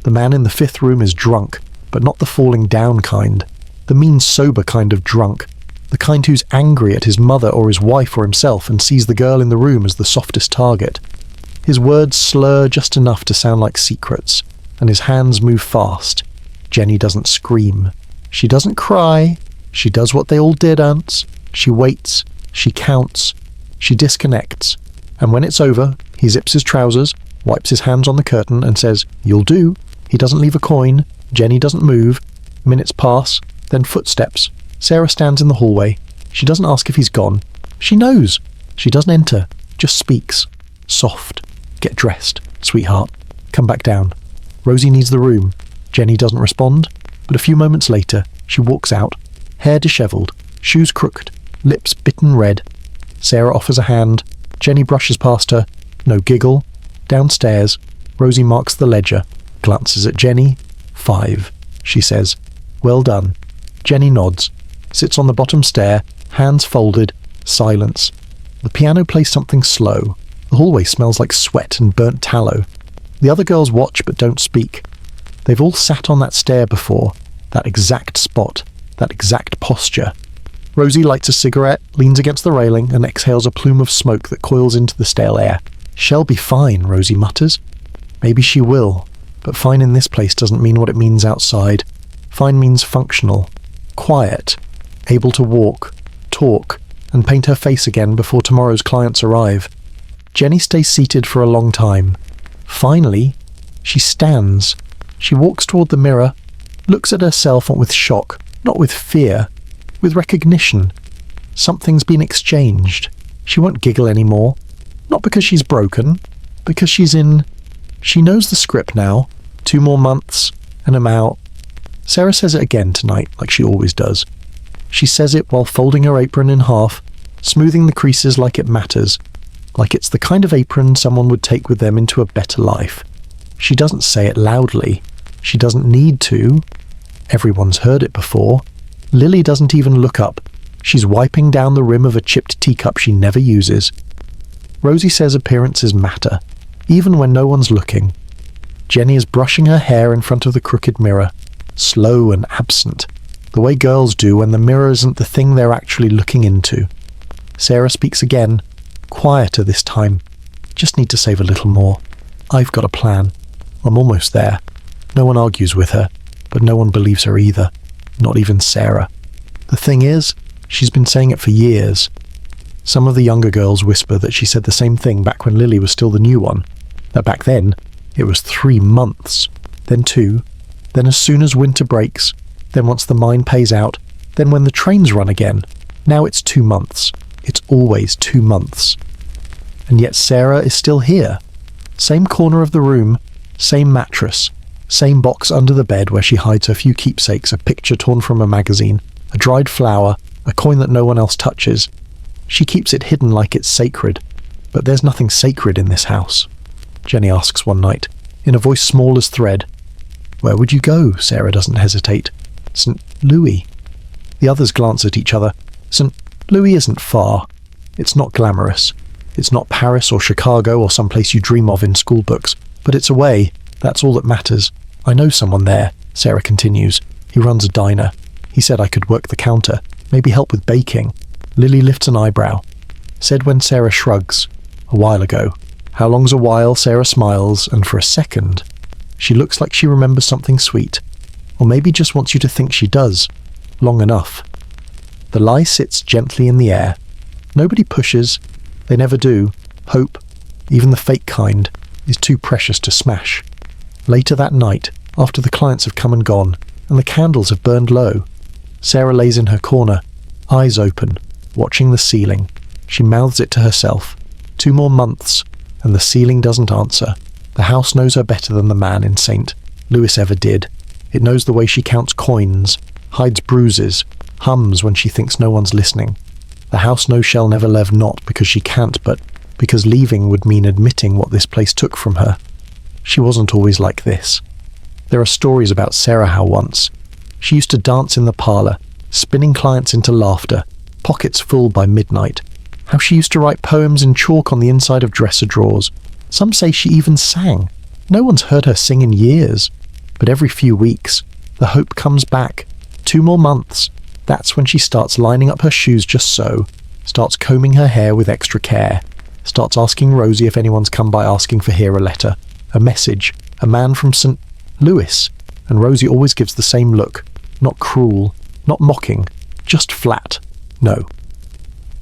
The man in the 5th room is drunk, but not the falling down kind. The mean sober kind of drunk. The kind who's angry at his mother or his wife or himself and sees the girl in the room as the softest target. His words slur just enough to sound like secrets, and his hands move fast. Jenny doesn't scream. She doesn't cry. She does what they all did, ants. She waits. She counts. She disconnects. And when it's over, he zips his trousers, wipes his hands on the curtain and says, "You'll do." He doesn't leave a coin. Jenny doesn't move. Minutes pass, then footsteps. Sarah stands in the hallway. She doesn't ask if he's gone. She knows. She doesn't enter, just speaks. Soft. Get dressed, sweetheart. Come back down. Rosie needs the room. Jenny doesn't respond, but a few moments later, she walks out, hair dishevelled, shoes crooked, lips bitten red. Sarah offers a hand. Jenny brushes past her. No giggle. Downstairs, Rosie marks the ledger, glances at Jenny. 5, she says. Well done. Jenny nods, sits on the bottom stair, hands folded, silence. The piano plays something slow. The hallway smells like sweat and burnt tallow. The other girls watch but don't speak. They've all sat on that stair before, that exact spot, that exact posture. Rosie lights a cigarette, leans against the railing, and exhales a plume of smoke that coils into the stale air. She'll be fine, Rosie mutters. Maybe she will, but fine in this place doesn't mean what it means outside. Fine means functional, quiet, able to walk, talk, and paint her face again before tomorrow's clients arrive. Jenny stays seated for a long time. Finally, she stands. She walks toward the mirror, looks at herself with shock, not with fear, with recognition. Something's been exchanged. She won't giggle anymore. Not because she's broken, because she's in... She knows the script now. 2 more months, and I'm out. Sarah says it again tonight, like she always does. She says it while folding her apron in half, smoothing the creases like it matters, like it's the kind of apron someone would take with them into a better life. She doesn't say it loudly. She doesn't need to. Everyone's heard it before. Lily doesn't even look up. She's wiping down the rim of a chipped teacup she never uses. Rosie says appearances matter, even when no one's looking. Jenny is brushing her hair in front of the crooked mirror, slow and absent, the way girls do when the mirror isn't the thing they're actually looking into. Sarah speaks again, quieter this time. Just need to save a little more. I've got a plan. I'm almost there. No one argues with her, but no one believes her either. Not even Sarah. The thing is, she's been saying it for years. Some of the younger girls whisper that she said the same thing back when Lily was still the new one. That back then, it was 3 months, then 2, then as soon as winter breaks, then once the mine pays out, then when the trains run again. Now it's 2 months. It's always 2 months. And yet Sarah is still here. Same corner of the room, same mattress, same box under the bed where she hides her few keepsakes, a picture torn from a magazine, a dried flower, a coin that no one else touches. She keeps it hidden like it's sacred, but there's nothing sacred in this house. Jenny asks one night, in a voice small as thread. Where would you go? Sarah doesn't hesitate. St. Louis. The others glance at each other. St. Louis isn't far. It's not glamorous. It's not Paris or Chicago or someplace you dream of in school books, but it's away. That's all that matters. I know someone there, Sarah continues. He runs a diner. He said I could work the counter, maybe help with baking. Lily lifts an eyebrow. Said when Sarah shrugs. A while ago. How long's a while? Sarah smiles, and for a second, she looks like she remembers something sweet. Or maybe just wants you to think she does. Long enough. The lie sits gently in the air. Nobody pushes. They never do. Hope, even the fake kind, is too precious to smash. Later that night, after the clients have come and gone, and the candles have burned low, Sarah lays in her corner, eyes open, watching the ceiling. She mouths it to herself. 2 more months, and the ceiling doesn't answer. The house knows her better than the man in St. Lewis ever did. It knows the way she counts coins, hides bruises, hums when she thinks no one's listening. The house knows she'll never leave, not because she can't, but because leaving would mean admitting what this place took from her. She wasn't always like this. There are stories about Sarah how once she used to dance in the parlour, spinning clients into laughter, pockets full by midnight. How she used to write poems in chalk on the inside of dresser drawers. Some say she even sang. No one's heard her sing in years. But every few weeks, the hope comes back. 2 more months. That's when she starts lining up her shoes just so, starts combing her hair with extra care, starts asking Rosie if anyone's come by asking for here a letter, a message, a man from St. Louis. And Rosie always gives the same look. Not cruel, not mocking, just flat. No.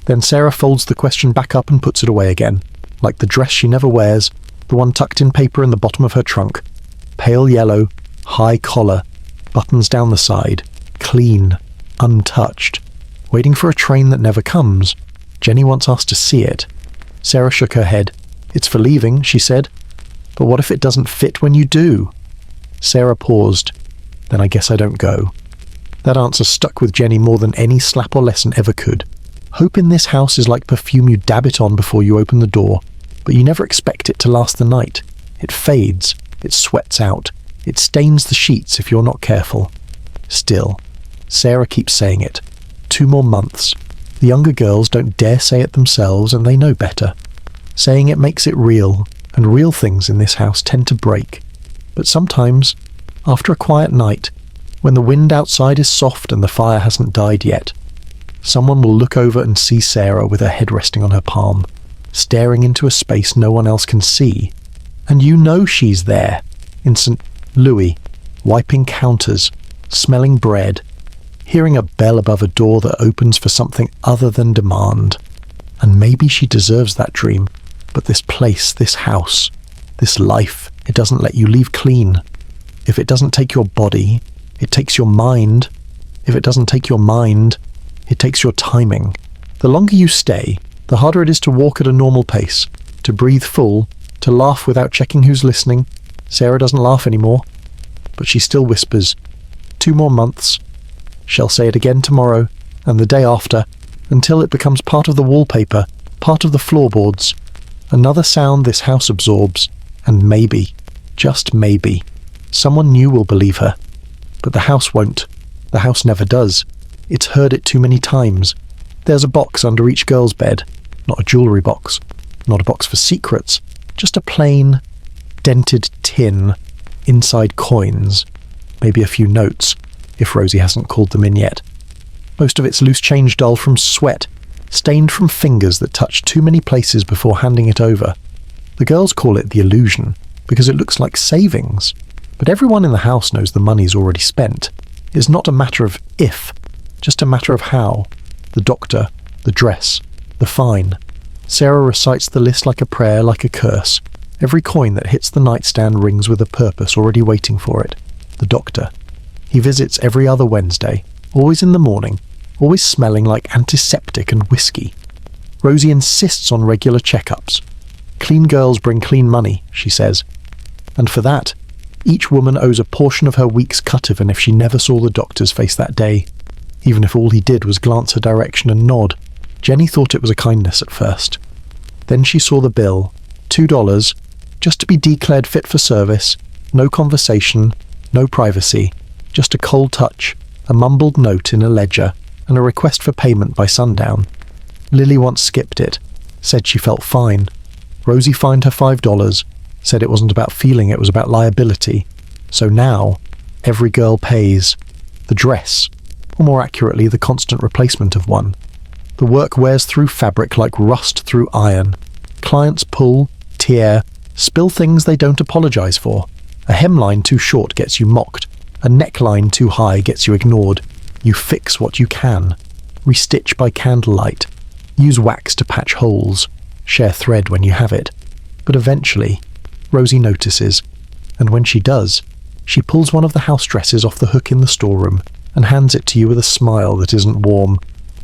Then Sarah folds the question back up and puts it away again, like the dress she never wears, the one tucked in paper in the bottom of her trunk. Pale yellow, high collar, buttons down the side, clean, untouched, waiting for a train that never comes. Jenny wants us to see it. Sarah shook her head. It's for leaving, she said. But what if it doesn't fit when you do? Sarah paused. Then I guess I don't go. That answer stuck with Jenny more than any slap or lesson ever could. Hope in this house is like perfume you dab it on before you open the door, but you never expect it to last the night. It fades, it sweats out, it stains the sheets if you're not careful. Still, Sarah keeps saying it. 2 more months. The younger girls don't dare say it themselves, and they know better. Saying it makes it real, and real things in this house tend to break. But sometimes, after a quiet night, when the wind outside is soft and the fire hasn't died yet, someone will look over and see Sarah with her head resting on her palm, staring into a space no one else can see. And you know she's there, in St. Louis, wiping counters, smelling bread, hearing a bell above a door that opens for something other than demand. And maybe she deserves that dream, but this place, this house, this life, it doesn't let you leave clean. If it doesn't take your body, it takes your mind. If it doesn't take your mind, it takes your timing. The longer you stay, the harder it is to walk at a normal pace, to breathe full, to laugh without checking who's listening. Sarah doesn't laugh anymore, but she still whispers, 2 more months. She'll say it again tomorrow, and the day after, until it becomes part of the wallpaper, part of the floorboards. Another sound this house absorbs, and maybe, just maybe, someone new will believe her. But the house won't. The house never does. It's heard it too many times. There's a box under each girl's bed. Not a jewellery box. Not a box for secrets. Just a plain, dented tin. Inside coins. Maybe a few notes, if Rosie hasn't called them in yet. Most of it's loose change dull from sweat, stained from fingers that touched too many places before handing it over. The girls call it the illusion, because it looks like savings. But everyone in the house knows the money's already spent. It's not a matter of if, just a matter of how. The doctor, the dress, the fine. Sarah recites the list like a prayer, like a curse. Every coin that hits the nightstand rings with a purpose already waiting for it. The doctor. He visits every other Wednesday, always in the morning, always smelling like antiseptic and whiskey. Rosie insists on regular checkups. Clean girls bring clean money, she says. And for that, each woman owes a portion of her week's cut even if she never saw the doctor's face that day, even if all he did was glance her direction and nod. Jenny thought it was a kindness at first. Then she saw the bill, $2, just to be declared fit for service, no conversation, no privacy, just a cold touch, a mumbled note in a ledger, and a request for payment by sundown. Lily once skipped it, said she felt fine. Rosie fined her $5, said it wasn't about feeling, it was about liability. So now, every girl pays. The dress, or more accurately, the constant replacement of one. The work wears through fabric like rust through iron. Clients pull, tear, spill things they don't apologize for. A hemline too short gets you mocked. A neckline too high gets you ignored. You fix what you can. Restitch by candlelight. Use wax to patch holes. Share thread when you have it. But eventually, Rosie notices, and when she does, she pulls one of the house dresses off the hook in the storeroom and hands it to you with a smile that isn't warm.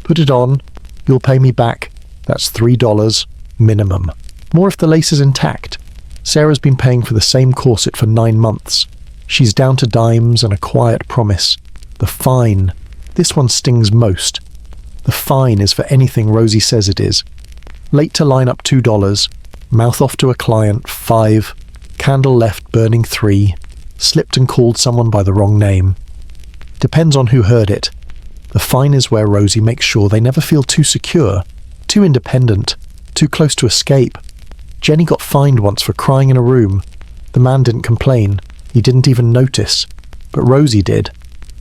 Put it on. You'll pay me back. That's $3, minimum. More if the lace is intact. Sarah's been paying for the same corset for 9 months. She's down to dimes and a quiet promise. The fine. This one stings most. The fine is for anything Rosie says it is. Late to line up $2. Mouth off to a client, $5. Candle left burning, $3. Slipped and called someone by the wrong name. Depends on who heard it. The fine is where Rosie makes sure they never feel too secure, too independent, too close to escape. Jenny got fined once for crying in a room. The man didn't complain. He didn't even notice. But Rosie did.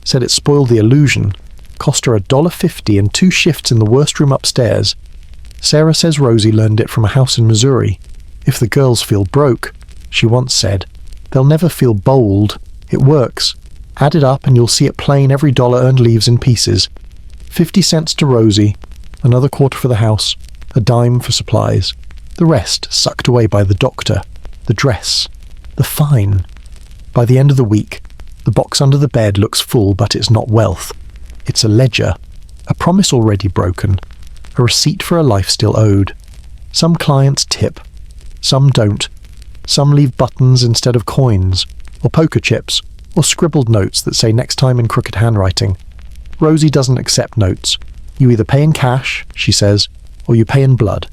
Said it spoiled the illusion. Cost her $1.50 and 2 shifts in the worst room upstairs. Sarah says Rosie learned it from a house in Missouri. If the girls feel broke, she once said, they'll never feel bold. It works. Add it up and you'll see it plain every dollar earned leaves in pieces. 50 cents to Rosie, another quarter for the house, a dime for supplies. The rest sucked away by the doctor, the dress, the fine. By the end of the week, the box under the bed looks full, but it's not wealth. It's a ledger, a promise already broken, a receipt for a life still owed. Some clients tip, some don't. Some leave buttons instead of coins, or poker chips, or scribbled notes that say next time in crooked handwriting. Rosie doesn't accept notes. You either pay in cash, she says, or you pay in blood.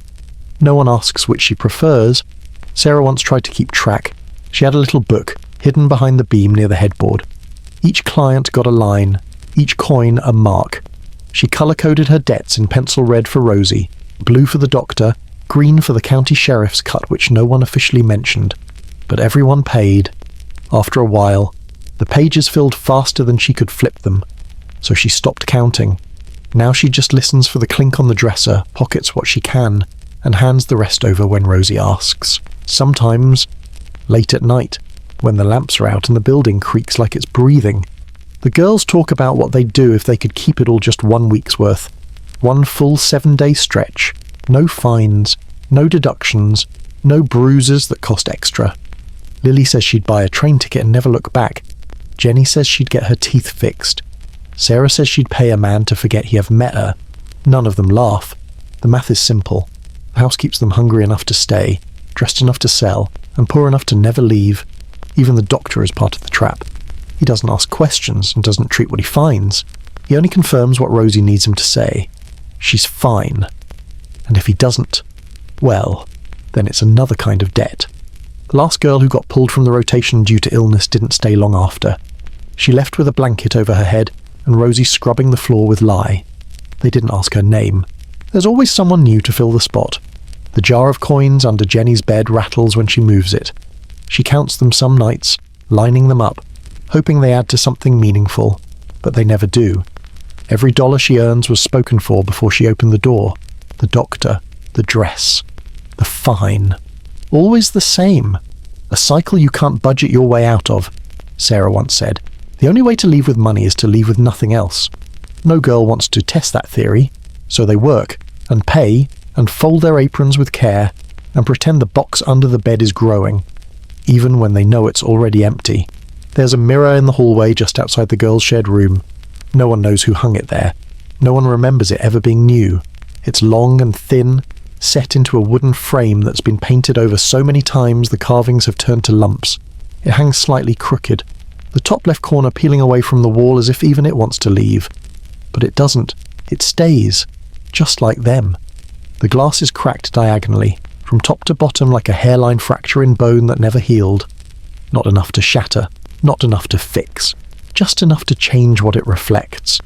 No one asks which she prefers. Sarah once tried to keep track. She had a little book hidden behind the beam near the headboard. Each client got a line, each coin a mark. She colour-coded her debts in pencil red for Rosie, blue for the doctor, green for the county sheriff's cut which no one officially mentioned. But everyone paid. After a while, the pages filled faster than she could flip them, so she stopped counting. Now she just listens for the clink on the dresser, pockets what she can, and hands the rest over when Rosie asks. Sometimes, late at night, when the lamps are out and the building creaks like it's breathing. The girls talk about what they'd do if they could keep it all just 1 week's worth. 1 full 7-day stretch. No fines, no deductions, no bruises that cost extra. Lily says she'd buy a train ticket and never look back. Jenny says she'd get her teeth fixed. Sarah says she'd pay a man to forget he ever met her. None of them laugh. The math is simple. The house keeps them hungry enough to stay, dressed enough to sell, and poor enough to never leave. Even the doctor is part of the trap. He doesn't ask questions and doesn't treat what he finds. He only confirms what Rosie needs him to say. She's fine. And if he doesn't, well, then it's another kind of debt. The last girl who got pulled from the rotation due to illness didn't stay long after. She left with a blanket over her head and Rosie scrubbing the floor with lye. They didn't ask her name. There's always someone new to fill the spot. The jar of coins under Jenny's bed rattles when she moves it. She counts them some nights, lining them up, hoping they add to something meaningful, but they never do. Every dollar she earns was spoken for before she opened the door. The doctor, the dress, the fine. Always the same. A cycle you can't budget your way out of, Sarah once said. The only way to leave with money is to leave with nothing else. No girl wants to test that theory, so they work, and pay, and fold their aprons with care, and pretend the box under the bed is growing, even when they know it's already empty. There's a mirror in the hallway just outside the girls' shared room. No one knows who hung it there. No one remembers it ever being new. It's long and thin, set into a wooden frame that's been painted over so many times the carvings have turned to lumps. It hangs slightly crooked, the top left corner peeling away from the wall as if even it wants to leave. But it doesn't. It stays, just like them. The glass is cracked diagonally, from top to bottom like a hairline fracture in bone that never healed. Not enough to shatter, not enough to fix, just enough to change what it reflects.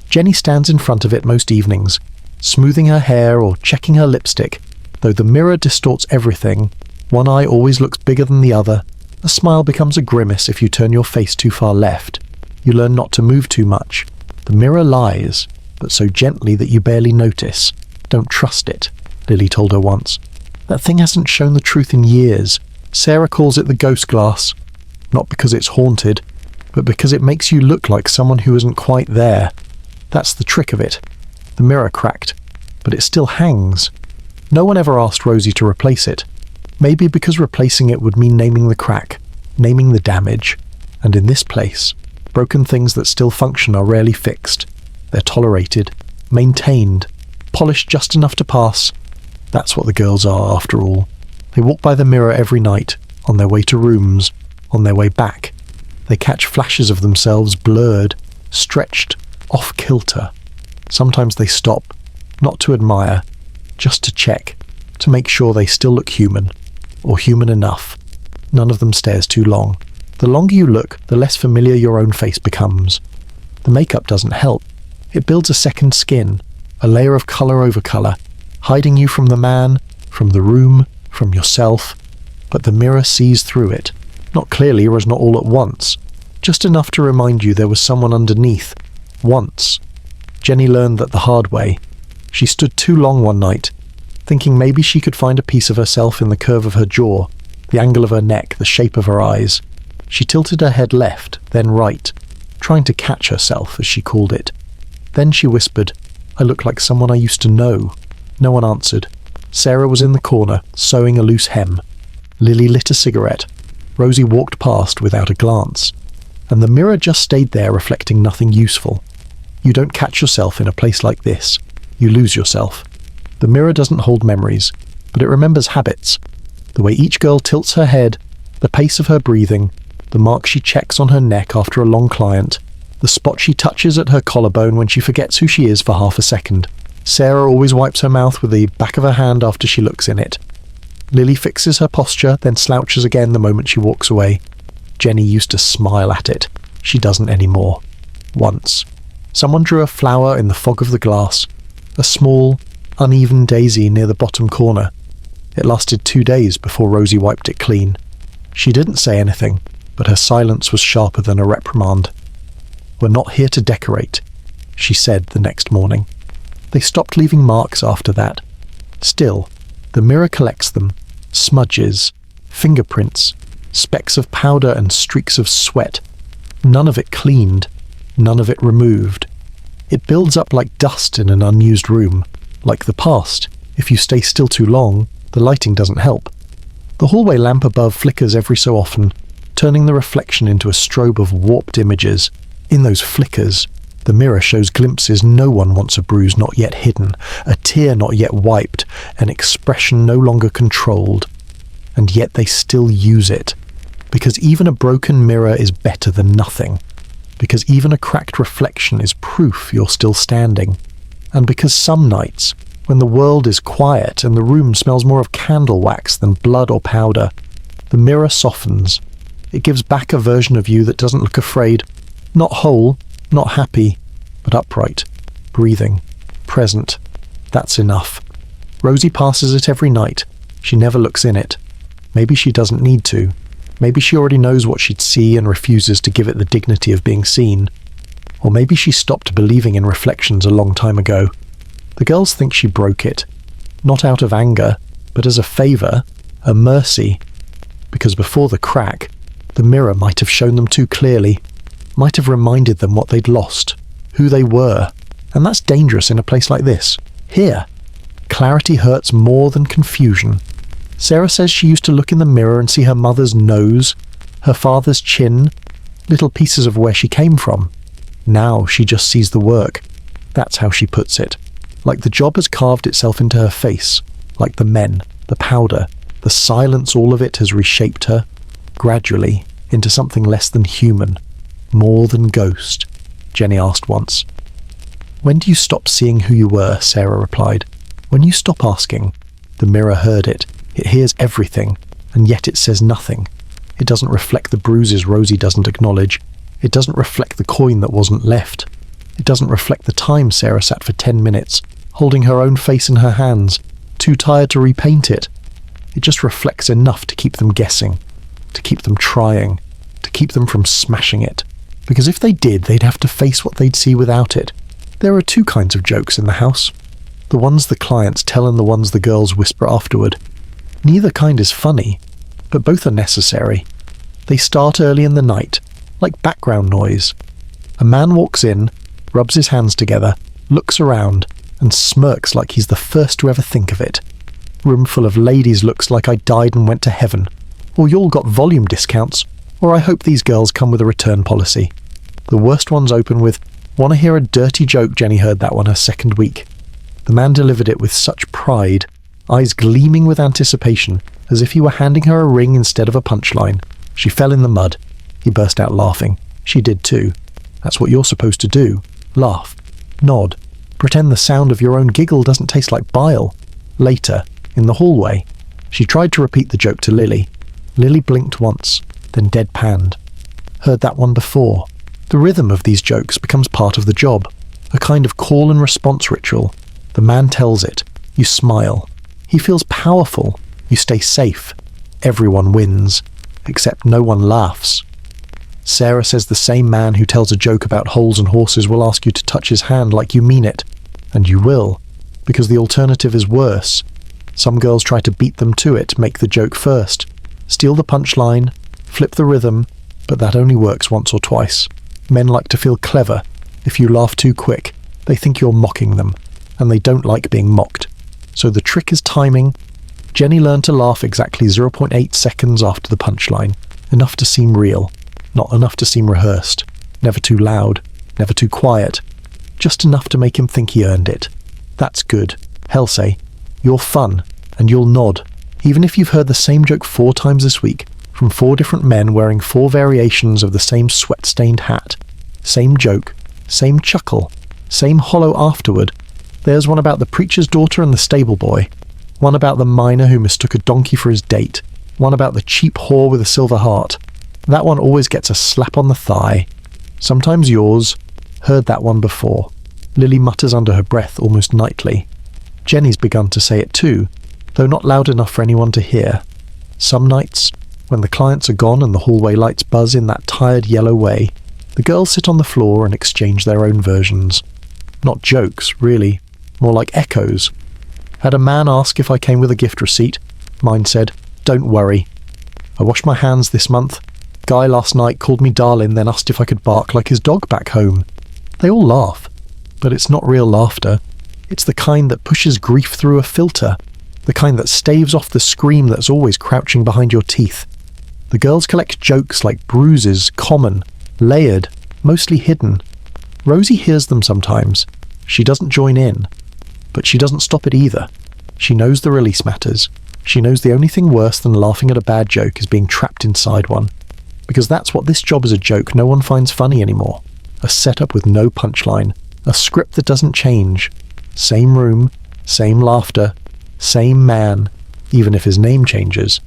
Jenny stands in front of it most evenings, smoothing her hair or checking her lipstick. Though the mirror distorts everything, one eye always looks bigger than the other. A smile becomes a grimace if you turn your face too far left. You learn not to move too much. The mirror lies, but so gently that you barely notice. Don't trust it, Lily told her once. That thing hasn't shown the truth in years. Sarah calls it the ghost glass. Not because it's haunted, but because it makes you look like someone who isn't quite there. That's the trick of it. The mirror cracked, but it still hangs. No one ever asked Rosie to replace it. Maybe because replacing it would mean naming the crack, naming the damage. And in this place, broken things that still function are rarely fixed. They're tolerated, maintained, polished just enough to pass. That's what the girls are, after all. They walk by the mirror every night, on their way to rooms, on their way back. They catch flashes of themselves blurred, stretched, off-kilter. Sometimes they stop, not to admire, just to check, to make sure they still look human, or human enough. None of them stares too long. The longer you look, the less familiar your own face becomes. The makeup doesn't help. It builds a second skin, a layer of colour over colour, hiding you from the man, from the room, from yourself. But the mirror sees through it. Not clearly or as not all at once. Just enough to remind you there was someone underneath. Once. Jenny learned that the hard way. She stood too long one night, thinking maybe she could find a piece of herself in the curve of her jaw, the angle of her neck, the shape of her eyes. She tilted her head left, then right, trying to catch herself, as she called it. Then she whispered, "I look like someone I used to know." No one answered. Sarah was in the corner, sewing a loose hem. Lily lit a cigarette. Rosie walked past without a glance. And the mirror just stayed there, reflecting nothing useful. You don't catch yourself in a place like this. You lose yourself. The mirror doesn't hold memories, but it remembers habits. The way each girl tilts her head, the pace of her breathing, the mark she checks on her neck after a long client, the spot she touches at her collarbone when she forgets who she is for half a second. Sarah always wipes her mouth with the back of her hand after she looks in it. Lily fixes her posture, then slouches again the moment she walks away. Jenny used to smile at it. She doesn't anymore. Once. Someone drew a flower in the fog of the glass, a small, uneven daisy near the bottom corner. It lasted 2 days before Rosie wiped it clean. She didn't say anything, but her silence was sharper than a reprimand. "We're not here to decorate," she said the next morning. They stopped leaving marks after that. Still, the mirror collects them, smudges, fingerprints, specks of powder and streaks of sweat. None of it cleaned, none of it removed. It builds up like dust in an unused room. Like the past, if you stay still too long, the lighting doesn't help. The hallway lamp above flickers every so often, turning the reflection into a strobe of warped images. In those flickers, the mirror shows glimpses no one wants: a bruise not yet hidden, a tear not yet wiped, an expression no longer controlled. And yet they still use it. Because even a broken mirror is better than nothing. Because even a cracked reflection is proof you're still standing. And because some nights, when the world is quiet and the room smells more of candle wax than blood or powder, the mirror softens. It gives back a version of you that doesn't look afraid, not whole, not happy, but upright, breathing, present. That's enough. Rosie passes it every night. She never looks in it. Maybe she doesn't need to. Maybe she already knows what she'd see and refuses to give it the dignity of being seen. Or maybe she stopped believing in reflections a long time ago. The girls think she broke it. Not out of anger, but as a favour, a mercy. Because before the crack, the mirror might have shown them too clearly, might have reminded them what they'd lost, who they were. And that's dangerous in a place like this. Here, clarity hurts more than confusion. Sarah says she used to look in the mirror and see her mother's nose, her father's chin, little pieces of where she came from. Now she just sees the work. That's how she puts it. Like the job has carved itself into her face, like the men, the powder, the silence, all of it has reshaped her, gradually, into something less than human, more than ghost, Jenny asked once. "When do you stop seeing who you were?" Sarah replied. "When you stop asking." The mirror heard it. It hears everything, and yet it says nothing. It doesn't reflect the bruises Rosie doesn't acknowledge. It doesn't reflect the coin that wasn't left. It doesn't reflect the time Sarah sat for 10 minutes, holding her own face in her hands, too tired to repaint it. It just reflects enough to keep them guessing, to keep them trying, to keep them from smashing it. Because if they did, they'd have to face what they'd see without it. There are 2 kinds of jokes in the house. The ones the clients tell and the ones the girls whisper afterward. Neither kind is funny, but both are necessary. They start early in the night, like background noise. A man walks in, rubs his hands together, looks around, and smirks like he's the first to ever think of it. Room full of ladies looks like I died and went to heaven. Or y'all got volume discounts, or I hope these girls come with a return policy. The worst ones open with, "Wanna hear a dirty joke?" Jenny heard that one her second week. The man delivered it with such pride, eyes gleaming with anticipation, as if he were handing her a ring instead of a punchline. She fell in the mud. He burst out laughing. She did too. That's what you're supposed to do. Laugh. Nod. Pretend the sound of your own giggle doesn't taste like bile. Later, in the hallway, she tried to repeat the joke to Lily. Lily blinked once, then deadpanned. Heard that one before. The rhythm of these jokes becomes part of the job. A kind of call and response ritual. The man tells it. You smile. He feels powerful. You stay safe. Everyone wins. Except no one laughs. Sarah says the same man who tells a joke about holes and horses will ask you to touch his hand like you mean it. And you will. Because the alternative is worse. Some girls try to beat them to it, make the joke first. Steal the punchline. Flip the rhythm. But that only works once or twice. Men like to feel clever. If you laugh too quick, they think you're mocking them. And they don't like being mocked. So the trick is timing. Jenny learned to laugh exactly 0.8 seconds after the punchline. Enough to seem real. Not enough to seem rehearsed. Never too loud. Never too quiet. Just enough to make him think he earned it. That's good. Hell say. You're fun. And you'll nod. Even if you've heard the same joke 4 times this week, from 4 different men wearing 4 variations of the same sweat-stained hat. Same joke. Same chuckle. Same hollow afterward. There's one about the preacher's daughter and the stable boy. One about the miner who mistook a donkey for his date. One about the cheap whore with a silver heart. That one always gets a slap on the thigh. Sometimes yours. Heard that one before. Lily mutters under her breath almost nightly. Jenny's begun to say it too, though not loud enough for anyone to hear. Some nights, when the clients are gone and the hallway lights buzz in that tired yellow way, the girls sit on the floor and exchange their own versions. Not jokes, really. More like echoes. Had a man ask if I came with a gift receipt. Mine said, "Don't worry. I washed my hands this month. Guy last night called me darling, then asked if I could bark like his dog back home." They all laugh. But it's not real laughter. It's the kind that pushes grief through a filter. The kind that staves off the scream that's always crouching behind your teeth. The girls collect jokes like bruises, common, layered, mostly hidden. Rosie hears them sometimes. She doesn't join in. But she doesn't stop it either. She knows the release matters. She knows the only thing worse than laughing at a bad joke is being trapped inside one. Because that's what this job as a joke no one finds funny anymore. A setup with no punchline. A script that doesn't change. Same room, same laughter, same man, even if his name changes.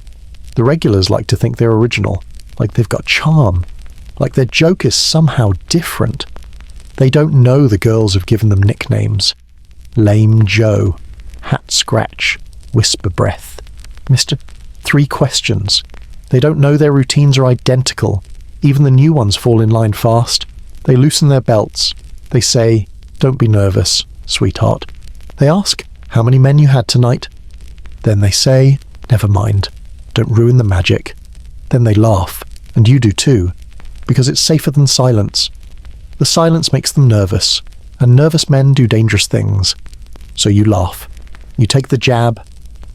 The regulars like to think they're original, like they've got charm, like their joke is somehow different. They don't know the girls have given them nicknames. Lame Joe, Hat Scratch, Whisper Breath, Mr. 3 Questions. They don't know their routines are identical. Even the new ones fall in line fast. They loosen their belts. They say, "Don't be nervous, sweetheart." They ask how many men you had tonight. Then they say, "Never mind. Don't ruin the magic." Then they laugh, and you do too, because it's safer than silence. The silence makes them nervous, and nervous men do dangerous things. So you laugh. You take the jab.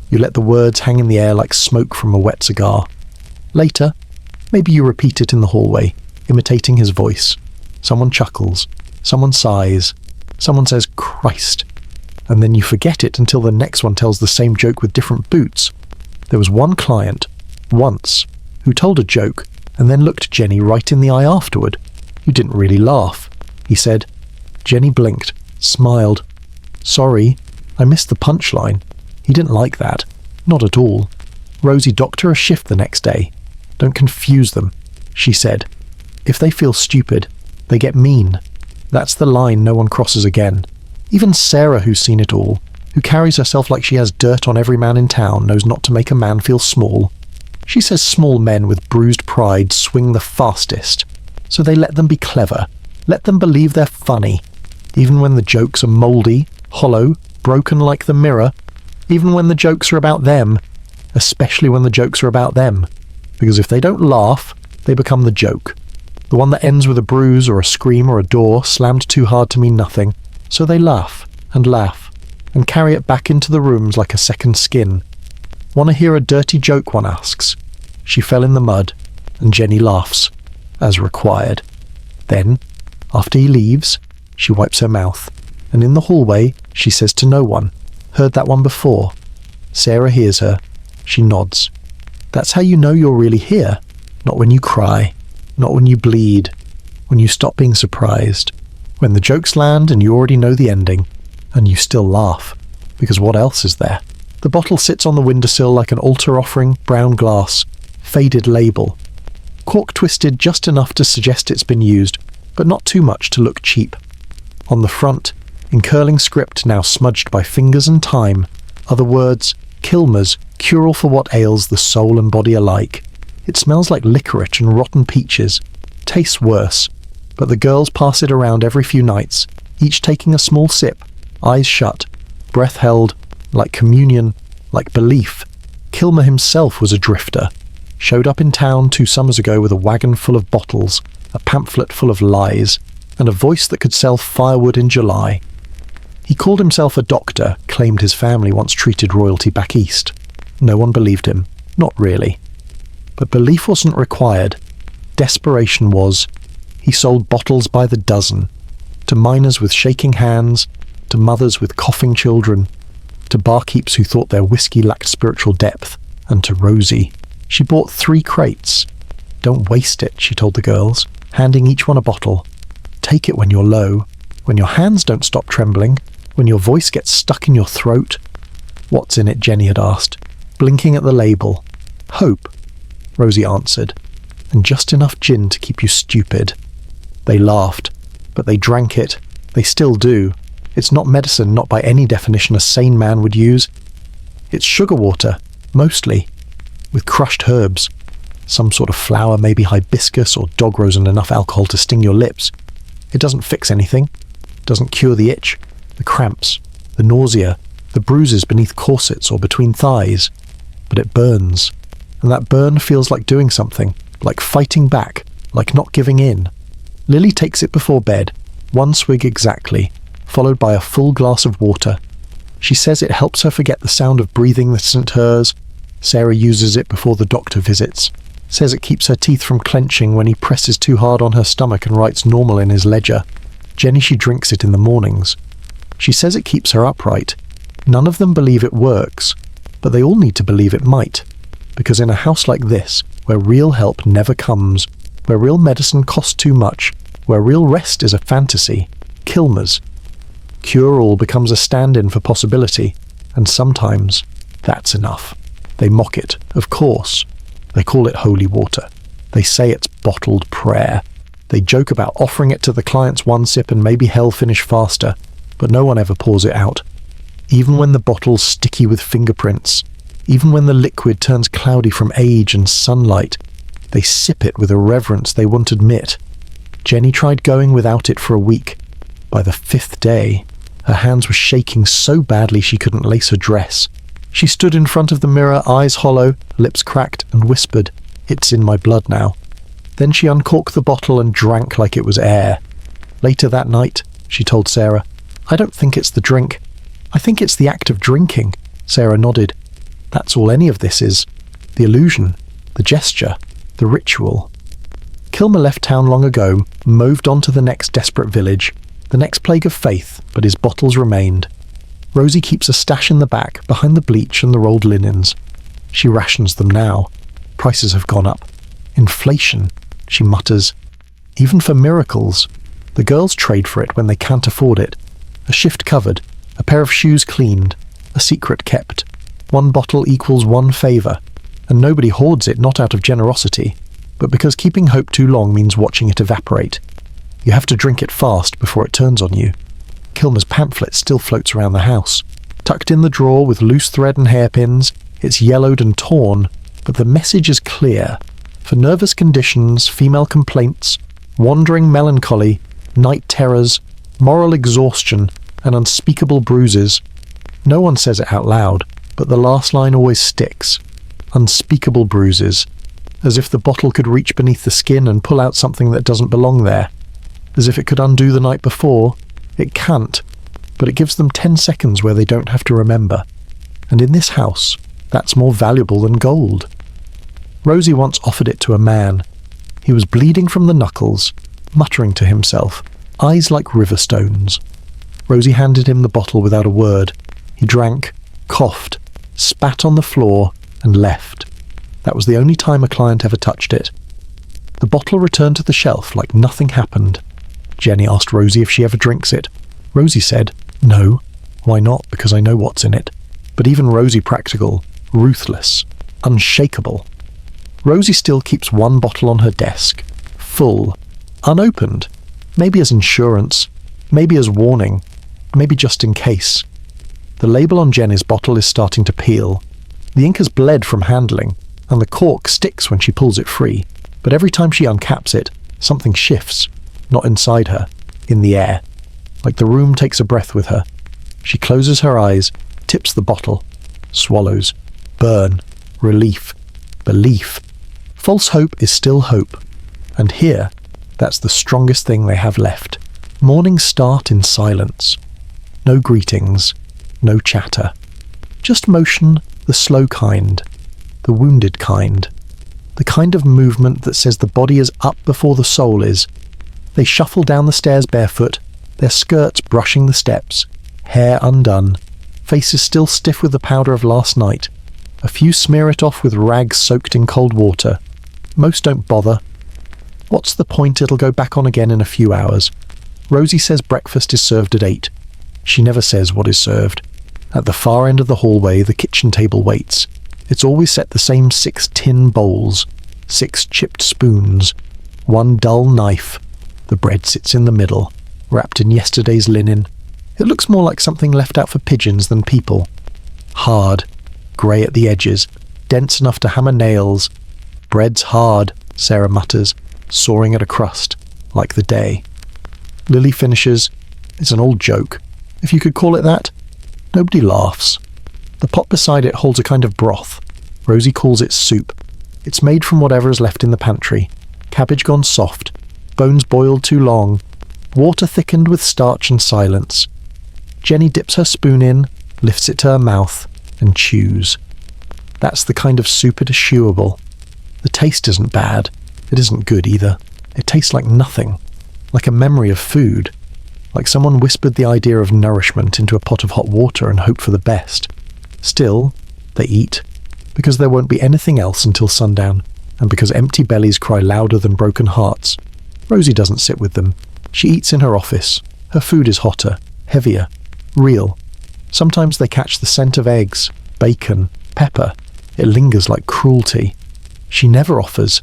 You let the words hang in the air like smoke from a wet cigar. Later, maybe you repeat it in the hallway, imitating his voice. Someone chuckles. Someone sighs. Someone says, "Christ." And then you forget it until the next one tells the same joke with different boots. There was one client, once, who told a joke and then looked Jenny right in the eye afterward. You didn't really laugh. He said. Jenny blinked, smiled. "Sorry, I missed the punchline." He didn't like that. Not at all. Rosie docked her a shift the next day. "Don't confuse them," she said. "If they feel stupid, they get mean. That's the line no one crosses again. Even Sarah, who's seen it all, who carries herself like she has dirt on every man in town, knows not to make a man feel small. She says small men with bruised pride swing the fastest, so they let them be clever, let them believe they're funny, even when the jokes are mouldy, hollow, broken like the mirror, even when the jokes are about them, especially when the jokes are about them. Because if they don't laugh, they become the joke. The one that ends with a bruise or a scream or a door slammed too hard to mean nothing. So they laugh, and carry it back into the rooms like a second skin. "Want to hear a dirty joke?" one asks. She fell in the mud, and Jenny laughs, as required. Then, after he leaves, she wipes her mouth, and in the hallway, she says to no one, "Heard that one before." Sarah hears her. She nods. That's how you know you're really here, not when you cry. Not when you bleed, when you stop being surprised, when the jokes land and you already know the ending, and you still laugh, because what else is there? The bottle sits on the windowsill like an altar offering, brown glass, faded label. Cork twisted just enough to suggest it's been used, but not too much to look cheap. On the front, in curling script now smudged by fingers and time, are the words, Kilmer's, cure-all for what ails the soul and body alike. It smells like licorice and rotten peaches. Tastes worse, but the girls pass it around every few nights, each taking a small sip, eyes shut, breath held, like communion, like belief. Kilmer himself was a drifter. Showed up in town 2 summers ago with a wagon full of bottles, a pamphlet full of lies, and a voice that could sell firewood in July. He called himself a doctor, claimed his family once treated royalty back east. No one believed him. Not really. But belief wasn't required. Desperation was. He sold bottles by the dozen. To miners with shaking hands, to mothers with coughing children, to barkeeps who thought their whiskey lacked spiritual depth, and to Rosie. She bought 3 crates. Don't waste it, she told the girls, handing each one a bottle. Take it when you're low, when your hands don't stop trembling, when your voice gets stuck in your throat. What's in it, Jenny had asked, blinking at the label. Hope, Rosie answered, and just enough gin to keep you stupid. They laughed, but they drank it. They still do. It's not medicine, not by any definition a sane man would use. It's sugar water, mostly, with crushed herbs. Some sort of flower, maybe hibiscus or dog rose, and enough alcohol to sting your lips. It doesn't fix anything. It doesn't cure the itch, the cramps, the nausea, the bruises beneath corsets or between thighs. But it burns. And that burn feels like doing something, like fighting back, like not giving in. Lily takes it before bed, 1 swig exactly, followed by a full glass of water. She says it helps her forget the sound of breathing that isn't hers. Sarah uses it before the doctor visits. Says it keeps her teeth from clenching when he presses too hard on her stomach and writes normal in his ledger. Jenny, she drinks it in the mornings. She says it keeps her upright. None of them believe it works, but they all need to believe it might. Because in a house like this, where real help never comes, where real medicine costs too much, where real rest is a fantasy, Kilmer's, cure-all becomes a stand-in for possibility, and sometimes that's enough. They mock it, of course. They call it holy water. They say it's bottled prayer. They joke about offering it to the clients 1 sip and maybe hell finish faster, but no one ever pours it out. Even when the bottle's sticky with fingerprints, even when the liquid turns cloudy from age and sunlight, they sip it with a reverence they won't admit. Jenny tried going without it for a week. By the 5th day, her hands were shaking so badly she couldn't lace her dress. She stood in front of the mirror, eyes hollow, lips cracked, and whispered, "It's in my blood now." Then she uncorked the bottle and drank like it was air. Later that night, she told Sarah, "I don't think it's the drink. I think it's the act of drinking." Sarah nodded. That's all any of this is. The illusion, the gesture, the ritual. Kilmer left town long ago, moved on to the next desperate village, the next plague of faith, but his bottles remained. Rosie keeps a stash in the back, behind the bleach and the rolled linens. She rations them now. Prices have gone up. Inflation, she mutters. Even for miracles. The girls trade for it when they can't afford it. A shift covered, a pair of shoes cleaned, a secret kept. 1 bottle equals 1 favour, and nobody hoards it not out of generosity, but because keeping hope too long means watching it evaporate. You have to drink it fast before it turns on you. Kilmer's pamphlet still floats around the house. Tucked in the drawer with loose thread and hairpins, it's yellowed and torn, but the message is clear. For nervous conditions, female complaints, wandering melancholy, night terrors, moral exhaustion, and unspeakable bruises. No one says it out loud, but the last line always sticks. Unspeakable bruises. As if the bottle could reach beneath the skin and pull out something that doesn't belong there. As if it could undo the night before. It can't, but it gives them 10 seconds where they don't have to remember. And in this house, that's more valuable than gold. Rosie once offered it to a man. He was bleeding from the knuckles, muttering to himself, eyes like river stones. Rosie handed him the bottle without a word. He drank, coughed, spat on the floor, and left. That was the only time a client ever touched it. The bottle returned to the shelf like nothing happened. Jenny asked Rosie if she ever drinks it. Rosie said, "No." Why not? Because I know what's in it. But even Rosie practical, ruthless, unshakable. Rosie still keeps one bottle on her desk, full, unopened, maybe as insurance, maybe as warning, maybe just in case. The label on Jenny's bottle is starting to peel. The ink has bled from handling, and the cork sticks when she pulls it free, but every time she uncaps it, something shifts, not inside her, in the air, like the room takes a breath with her. She closes her eyes, tips the bottle, swallows, burn, relief, belief. False hope is still hope, and here, that's the strongest thing they have left. Mornings start in silence. No greetings, no chatter. Just motion, the slow kind, the wounded kind. The kind of movement that says the body is up before the soul is. They shuffle down the stairs barefoot, their skirts brushing the steps, hair undone, faces still stiff with the powder of last night. A few smear it off with rags soaked in cold water. Most don't bother. What's the point? It'll go back on again in a few hours. Rosie says breakfast is served at 8. She never says what is served. At the far end of the hallway, the kitchen table waits. It's always set the same 6 tin bowls, 6 chipped spoons, 1 dull knife. The bread sits in the middle, wrapped in yesterday's linen. It looks more like something left out for pigeons than people. Hard, grey at the edges, dense enough to hammer nails. Bread's hard, Sarah mutters, sawing at a crust, like the day. Lily finishes. It's an old joke, if you could call it that. Nobody laughs. The pot beside it holds a kind of broth. Rosie calls it soup. It's made from whatever is left in the pantry. Cabbage gone soft, bones boiled too long, water thickened with starch and silence. Jenny dips her spoon in, lifts it to her mouth, and chews. That's the kind of soup it is chewable. The taste isn't bad. It isn't good either. It tastes like nothing. Like a memory of food. Like someone whispered the idea of nourishment into a pot of hot water and hoped for the best. Still, they eat, because there won't be anything else until sundown, and because empty bellies cry louder than broken hearts. Rosie doesn't sit with them. She eats in her office. Her food is hotter, heavier, real. Sometimes they catch the scent of eggs, bacon, pepper. It lingers like cruelty. She never offers.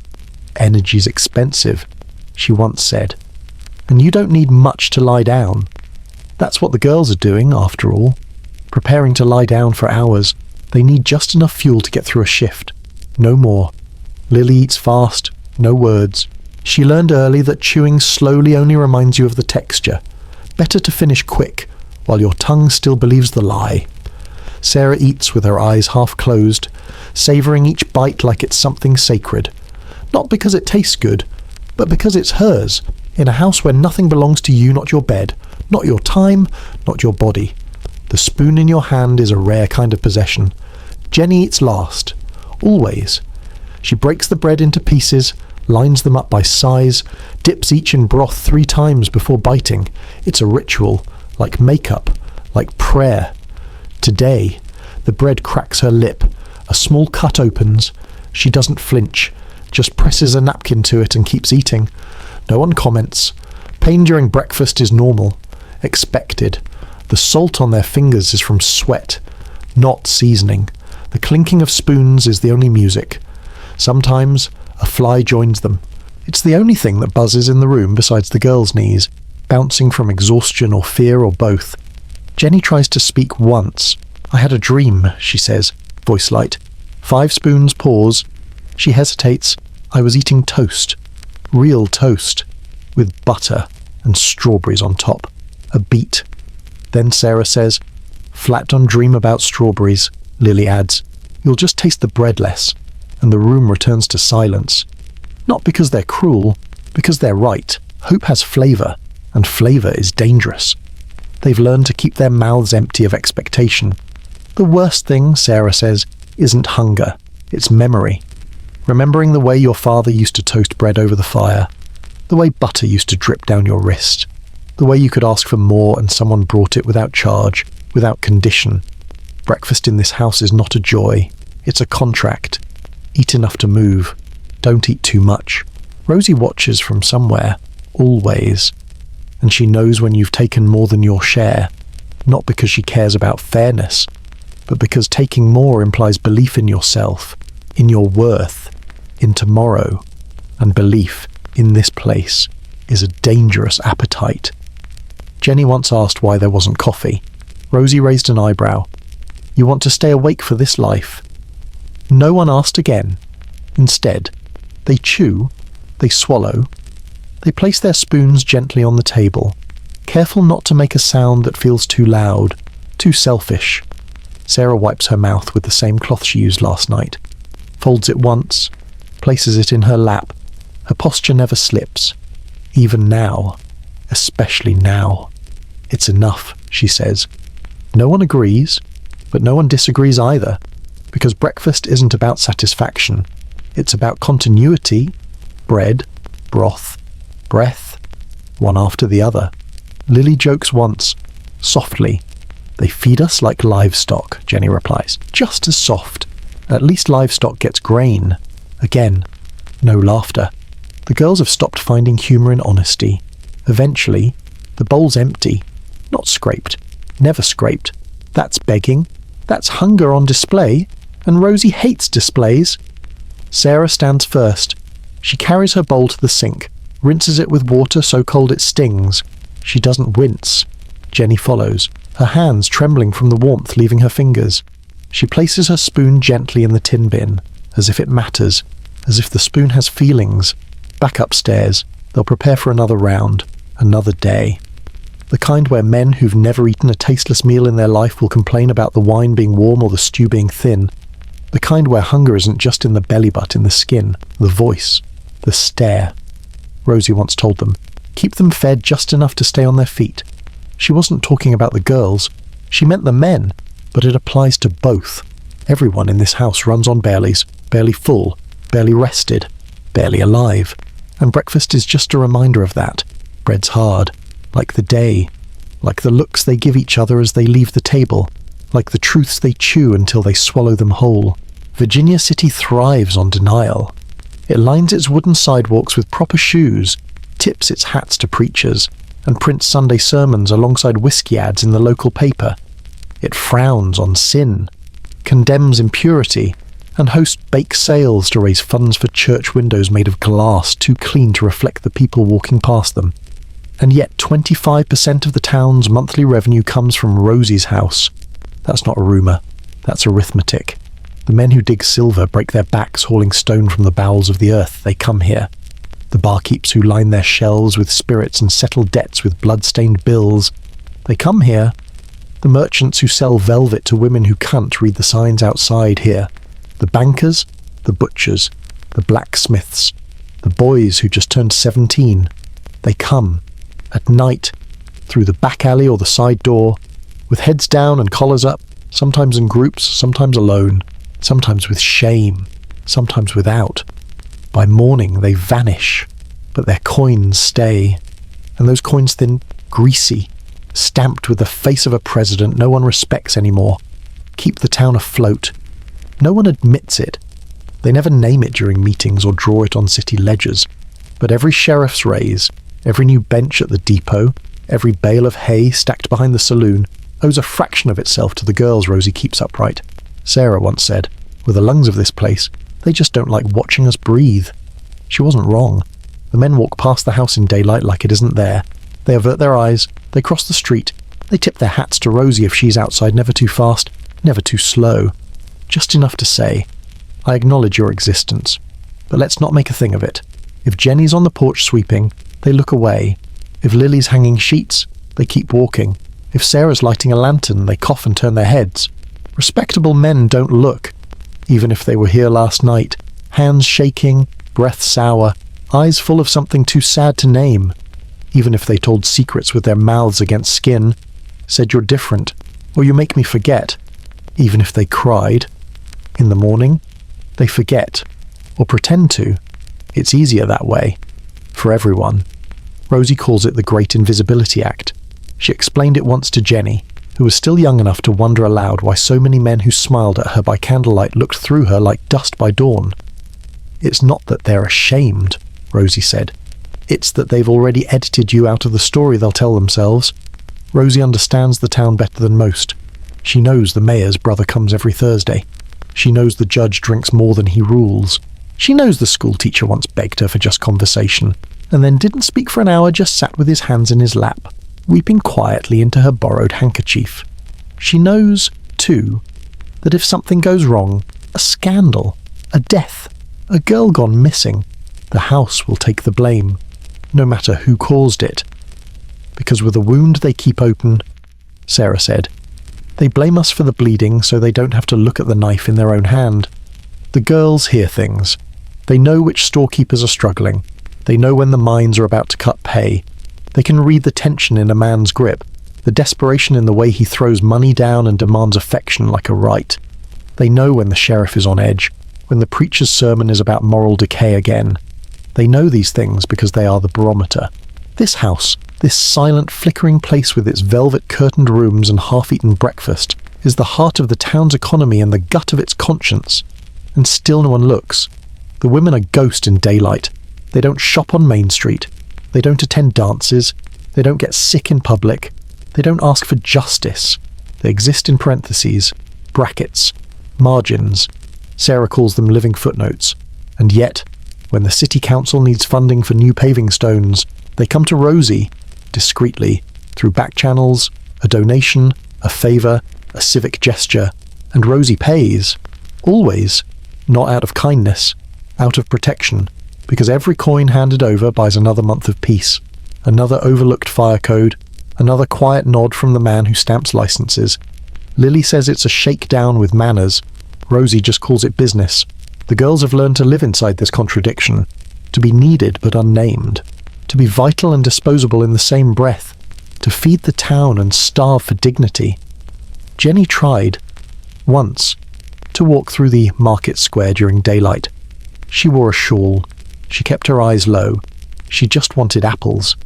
"Energy's expensive," she once said. And you don't need much to lie down. That's what the girls are doing, after all. Preparing to lie down for hours. They need just enough fuel to get through a shift. No more. Lily eats fast, no words. She learned early that chewing slowly only reminds you of the texture. Better to finish quick, while your tongue still believes the lie. Sarah eats with her eyes half closed, savouring each bite like it's something sacred. Not because it tastes good, but because it's hers, in a house where nothing belongs to you, not your bed, not your time, not your body. The spoon in your hand is a rare kind of possession. Jenny eats last, always. She breaks the bread into pieces, lines them up by size, dips each in broth 3 times before biting. It's a ritual, like makeup, like prayer. Today, the bread cracks her lip. A small cut opens. She doesn't flinch, just presses a napkin to it and keeps eating. No one comments. Pain during breakfast is normal, expected. The salt on their fingers is from sweat, not seasoning. The clinking of spoons is the only music. Sometimes a fly joins them. It's the only thing that buzzes in the room besides the girls' knees, bouncing from exhaustion or fear or both. Jenny tries to speak once. "I had a dream," she says, voice light. 5 spoons pause. She hesitates. "I was eating toast. Real toast. With butter and strawberries on top. A beet." Then Sarah says, "Flat don't dream about strawberries," Lily adds. "You'll just taste the bread less." And the room returns to silence. Not because they're cruel, because they're right. Hope has flavour, and flavour is dangerous. They've learned to keep their mouths empty of expectation. The worst thing, Sarah says, isn't hunger, it's memory. Remembering the way your father used to toast bread over the fire, the way butter used to drip down your wrist, the way you could ask for more and someone brought it without charge, without condition. Breakfast in this house is not a joy, it's a contract. Eat enough to move. Don't eat too much. Rosie watches from somewhere, always, and she knows when you've taken more than your share, not because she cares about fairness, but because taking more implies belief in yourself, in your worth, in tomorrow, and belief in this place is a dangerous appetite. Jenny once asked why there wasn't coffee. Rosie raised an eyebrow. You want to stay awake for this life? No one asked again. Instead, they chew, they swallow, they place their spoons gently on the table, careful not to make a sound that feels too loud, too selfish. Sarah wipes her mouth with the same cloth she used last night, folds it once, places it in her lap. Her posture never slips, even now, especially now. It's enough, she says. No one agrees, but no one disagrees either, because breakfast isn't about satisfaction. It's about continuity, bread, broth, breath, one after the other. Lily jokes once, softly. They feed us like livestock, Jenny replies. Just as soft. At least livestock gets grain. Again, no laughter. The girls have stopped finding humour in honesty. Eventually, the bowl's empty. Not scraped. Never scraped. That's begging. That's hunger on display. And Rosie hates displays. Sarah stands first. She carries her bowl to the sink, rinses it with water so cold it stings. She doesn't wince. Jenny follows, her hands trembling from the warmth leaving her fingers. She places her spoon gently in the tin bin, as if it matters, as if the spoon has feelings. Back upstairs, they'll prepare for another round, another day. The kind where men who've never eaten a tasteless meal in their life will complain about the wine being warm or the stew being thin. The kind where hunger isn't just in the belly but in the skin, the voice, the stare. Rosie once told them, keep them fed just enough to stay on their feet. She wasn't talking about the girls, she meant the men, but it applies to both. Everyone in this house runs on barley's, barely full, barely rested, barely alive. And breakfast is just a reminder of that. Bread's hard, like the day, like the looks they give each other as they leave the table, like the truths they chew until they swallow them whole. Virginia City thrives on denial. It lines its wooden sidewalks with proper shoes, tips its hats to preachers, and prints Sunday sermons alongside whiskey ads in the local paper. It frowns on sin, condemns impurity, and hosts bake sales to raise funds for church windows made of glass too clean to reflect the people walking past them. And yet 25% of the town's monthly revenue comes from Rosie's house. That's not a rumour, that's arithmetic. The men who dig silver break their backs hauling stone from the bowels of the earth. They come here. The barkeeps who line their shelves with spirits and settle debts with blood-stained bills. They come here. The merchants who sell velvet to women who can't read the signs outside here. The bankers, the butchers, the blacksmiths, the boys who just turned 17. They come, at night, through the back alley or the side door, with heads down and collars up, sometimes in groups, sometimes alone, sometimes with shame, sometimes without. By morning they vanish, but their coins stay, and those coins thin, greasy, stamped with the face of a president no one respects anymore, keep the town afloat. No one admits it. They never name it during meetings or draw it on city ledgers, but every sheriff's raise, every new bench at the depot, every bale of hay stacked behind the saloon owes a fraction of itself to the girls Rosie keeps upright. Sarah once said, with the lungs of this place, they just don't like watching us breathe. She wasn't wrong. The men walk past the house in daylight like it isn't there. They avert their eyes, they cross the street, they tip their hats to Rosie if she's outside, never too fast, never too slow. Just enough to say, I acknowledge your existence, but let's not make a thing of it. If Jenny's on the porch sweeping, they look away. If Lily's hanging sheets, they keep walking. If Sarah's lighting a lantern, they cough and turn their heads. Respectable men don't look, even if they were here last night, hands shaking, breath sour, eyes full of something too sad to name. Even if they told secrets with their mouths against skin, said you're different, or you make me forget. Even if they cried. In the morning, they forget, or pretend to. It's easier that way, for everyone. Rosie calls it the Great Invisibility Act. She explained it once to Jenny, who was still young enough to wonder aloud why so many men who smiled at her by candlelight looked through her like dust by dawn. It's not that they're ashamed, Rosie said. "It's that they've already edited you out of the story they'll tell themselves." Rosie understands the town better than most. She knows the mayor's brother comes every Thursday. She knows the judge drinks more than he rules. She knows the school teacher once begged her for just conversation, and then didn't speak for an hour, just sat with his hands in his lap, weeping quietly into her borrowed handkerchief. She knows, too, that if something goes wrong, a scandal, a death, a girl gone missing, the house will take the blame, no matter who caused it. Because with a wound they keep open, Sarah said, they blame us for the bleeding so they don't have to look at the knife in their own hand. The girls hear things. They know which storekeepers are struggling. They know when the mines are about to cut pay. They can read the tension in a man's grip, the desperation in the way he throws money down and demands affection like a right. They know when the sheriff is on edge, when the preacher's sermon is about moral decay again. They know these things because they are the barometer. This house, this silent, flickering place with its velvet-curtained rooms and half-eaten breakfast, is the heart of the town's economy and the gut of its conscience. And still no one looks. The women are ghost in daylight. They don't shop on Main Street. They don't attend dances. They don't get sick in public. They don't ask for justice. They exist in parentheses, brackets, margins. Sarah calls them living footnotes. And yet, when the city council needs funding for new paving stones, they come to Rosie, discreetly, through back channels, a donation, a favour, a civic gesture, and Rosie pays. Always. Not out of kindness, out of protection, because every coin handed over buys another month of peace, another overlooked fire code, another quiet nod from the man who stamps licenses. Lily says it's a shakedown with manners. Rosie just calls it business. The girls have learned to live inside this contradiction, to be needed but unnamed, to be vital and disposable in the same breath, to feed the town and starve for dignity. Jenny tried, once, to walk through the market square during daylight. She wore a shawl. She kept her eyes low. She just wanted apples.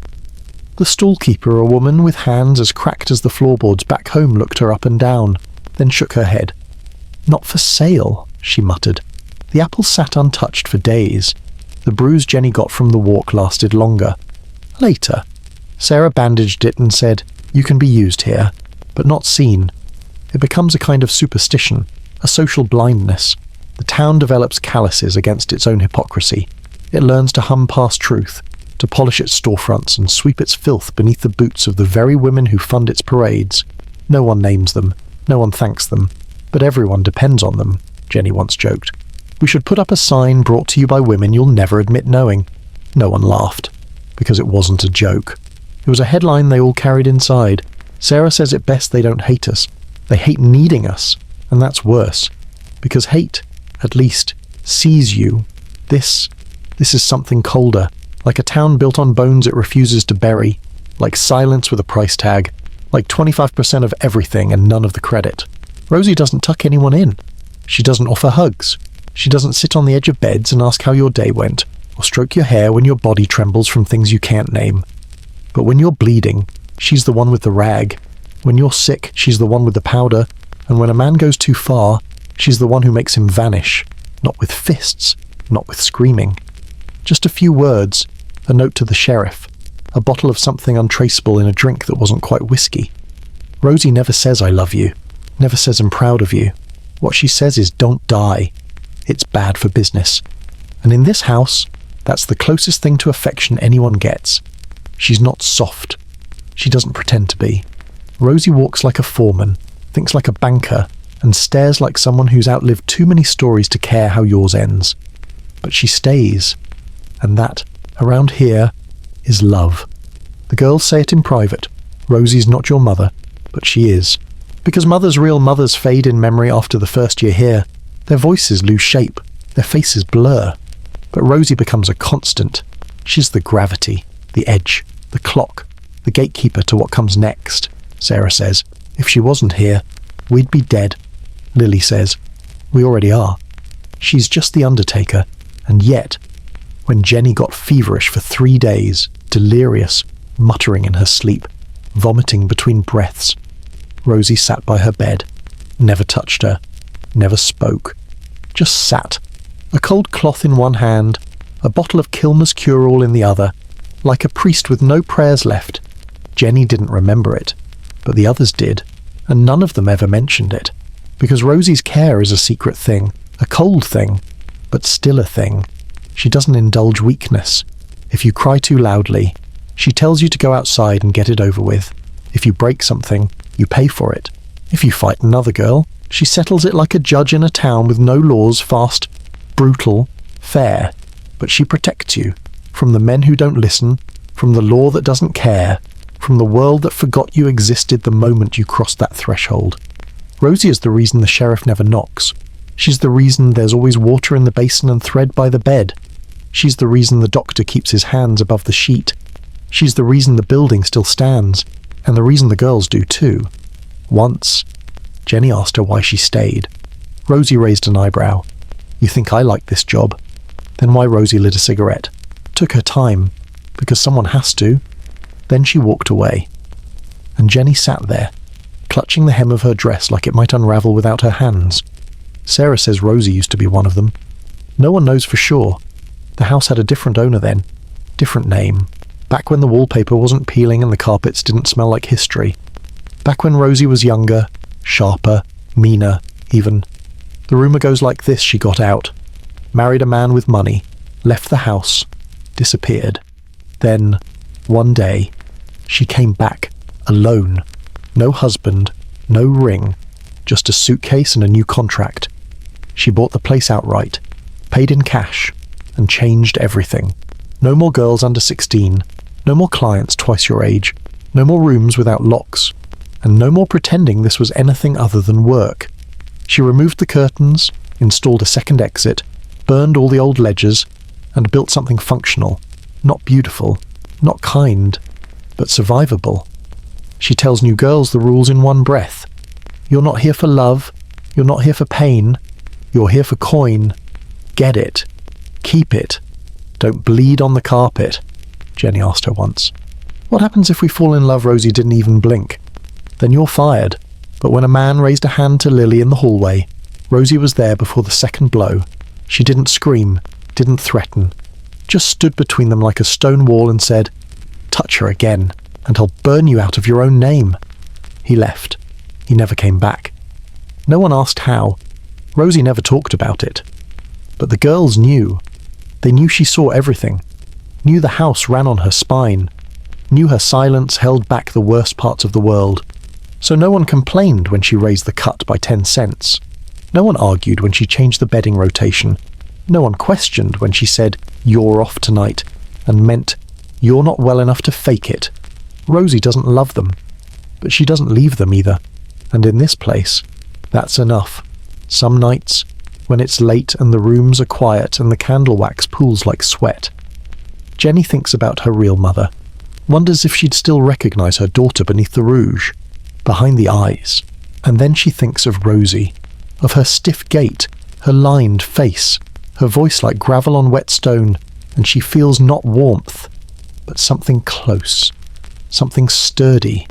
The stallkeeper, a woman with hands as cracked as the floorboards back home, looked her up and down, then shook her head. "Not for sale," she muttered. The apples sat untouched for days. The bruise Jenny got from the walk lasted longer. Later, Sarah bandaged it and said, "You can be used here, but not seen." It becomes a kind of superstition, a social blindness. The town develops calluses against its own hypocrisy. It learns to hum past truth, to polish its storefronts and sweep its filth beneath the boots of the very women who fund its parades. No one names them, no one thanks them, but everyone depends on them, Jenny once joked. "We should put up a sign brought to you by women you'll never admit knowing." No one laughed, because it wasn't a joke. It was a headline they all carried inside. Sarah says it best they don't hate us. They hate needing us, and that's worse. Because hate, at least, sees you. This is something colder, like a town built on bones it refuses to bury, like silence with a price tag, like 25% of everything and none of the credit. Rosie doesn't tuck anyone in. She doesn't offer hugs. She doesn't sit on the edge of beds and ask how your day went, or stroke your hair when your body trembles from things you can't name. But when you're bleeding, she's the one with the rag. When you're sick, she's the one with the powder. And when a man goes too far, she's the one who makes him vanish. Not with fists, not with screaming. Just a few words, a note to the sheriff, a bottle of something untraceable in a drink that wasn't quite whiskey. Rosie never says "I love you," never says "I'm proud of you." What she says is "don't die." It's bad for business. And in this house, that's the closest thing to affection anyone gets. She's not soft. She doesn't pretend to be. Rosie walks like a foreman, thinks like a banker, and stares like someone who's outlived too many stories to care how yours ends. But she stays. And that, around here, is love. The girls say it in private. Rosie's not your mother, but she is. Because real mothers fade in memory after the first year here. Their voices lose shape, their faces blur. But Rosie becomes a constant. She's the gravity, the edge, the clock, the gatekeeper to what comes next, Sarah says. If she wasn't here, we'd be dead. Lily says, we already are. She's just the undertaker, and yet, when Jenny got feverish for 3 days, delirious, muttering in her sleep, vomiting between breaths, Rosie sat by her bed, never touched her, never spoke, just sat, a cold cloth in one hand, a bottle of Kilmer's cure-all in the other, like a priest with no prayers left. Jenny didn't remember it, but the others did, and none of them ever mentioned it, because Rosie's care is a secret thing, a cold thing, but still a thing. She doesn't indulge weakness. If you cry too loudly, she tells you to go outside and get it over with. If you break something, you pay for it. If you fight another girl, she settles it like a judge in a town with no laws, fast, brutal, fair. But she protects you from the men who don't listen, from the law that doesn't care, from the world that forgot you existed the moment you crossed that threshold. Rosie is the reason the sheriff never knocks. She's the reason there's always water in the basin and thread by the bed. She's the reason the doctor keeps his hands above the sheet. She's the reason the building still stands, and the reason the girls do too. Once, Jenny asked her why she stayed. Rosie raised an eyebrow. You think I like this job? Then why Rosie lit a cigarette. Took her time, because someone has to. Then she walked away. And Jenny sat there, clutching the hem of her dress like it might unravel without her hands. Sarah says Rosie used to be one of them. No one knows for sure. The house had a different owner then, different name. Back when the wallpaper wasn't peeling and the carpets didn't smell like history. Back when Rosie was younger, sharper, meaner, even. The rumour goes like this: she got out, married a man with money, left the house, disappeared. Then, one day, she came back, alone. No husband, no ring, just a suitcase and a new contract. She bought the place outright, paid in cash, and changed everything. No more girls under 16, no more clients twice your age, no more rooms without locks, and no more pretending this was anything other than work. She removed the curtains, installed a second exit, burned all the old ledgers, and built something functional, not beautiful, not kind, but survivable. She tells new girls the rules in one breath. You're not here for love, you're not here for pain, you're here for coin. Get it. Keep it. Don't bleed on the carpet, Jenny asked her once. What happens if we fall in love? Rosie didn't even blink. Then you're fired. But when a man raised a hand to Lily in the hallway, Rosie was there before the second blow. She didn't scream, didn't threaten, just stood between them like a stone wall and said, "Touch her again, and I'll burn you out of your own name." He left. He never came back. No one asked how. Rosie never talked about it. But the girls knew. They knew she saw everything, knew the house ran on her spine, knew her silence held back the worst parts of the world. So no one complained when she raised the cut by 10 cents. No one argued when she changed the bedding rotation. No one questioned when she said, "You're off tonight," and meant, "You're not well enough to fake it." Rosie doesn't love them, but she doesn't leave them either. And in this place, that's enough. Some nights, when it's late and the rooms are quiet and the candle wax pools like sweat. Jenny thinks about her real mother, wonders if she'd still recognize her daughter beneath the rouge, behind the eyes. And then she thinks of Rosie, of her stiff gait, her lined face, her voice like gravel on wet stone, and she feels not warmth, but something close, something sturdy,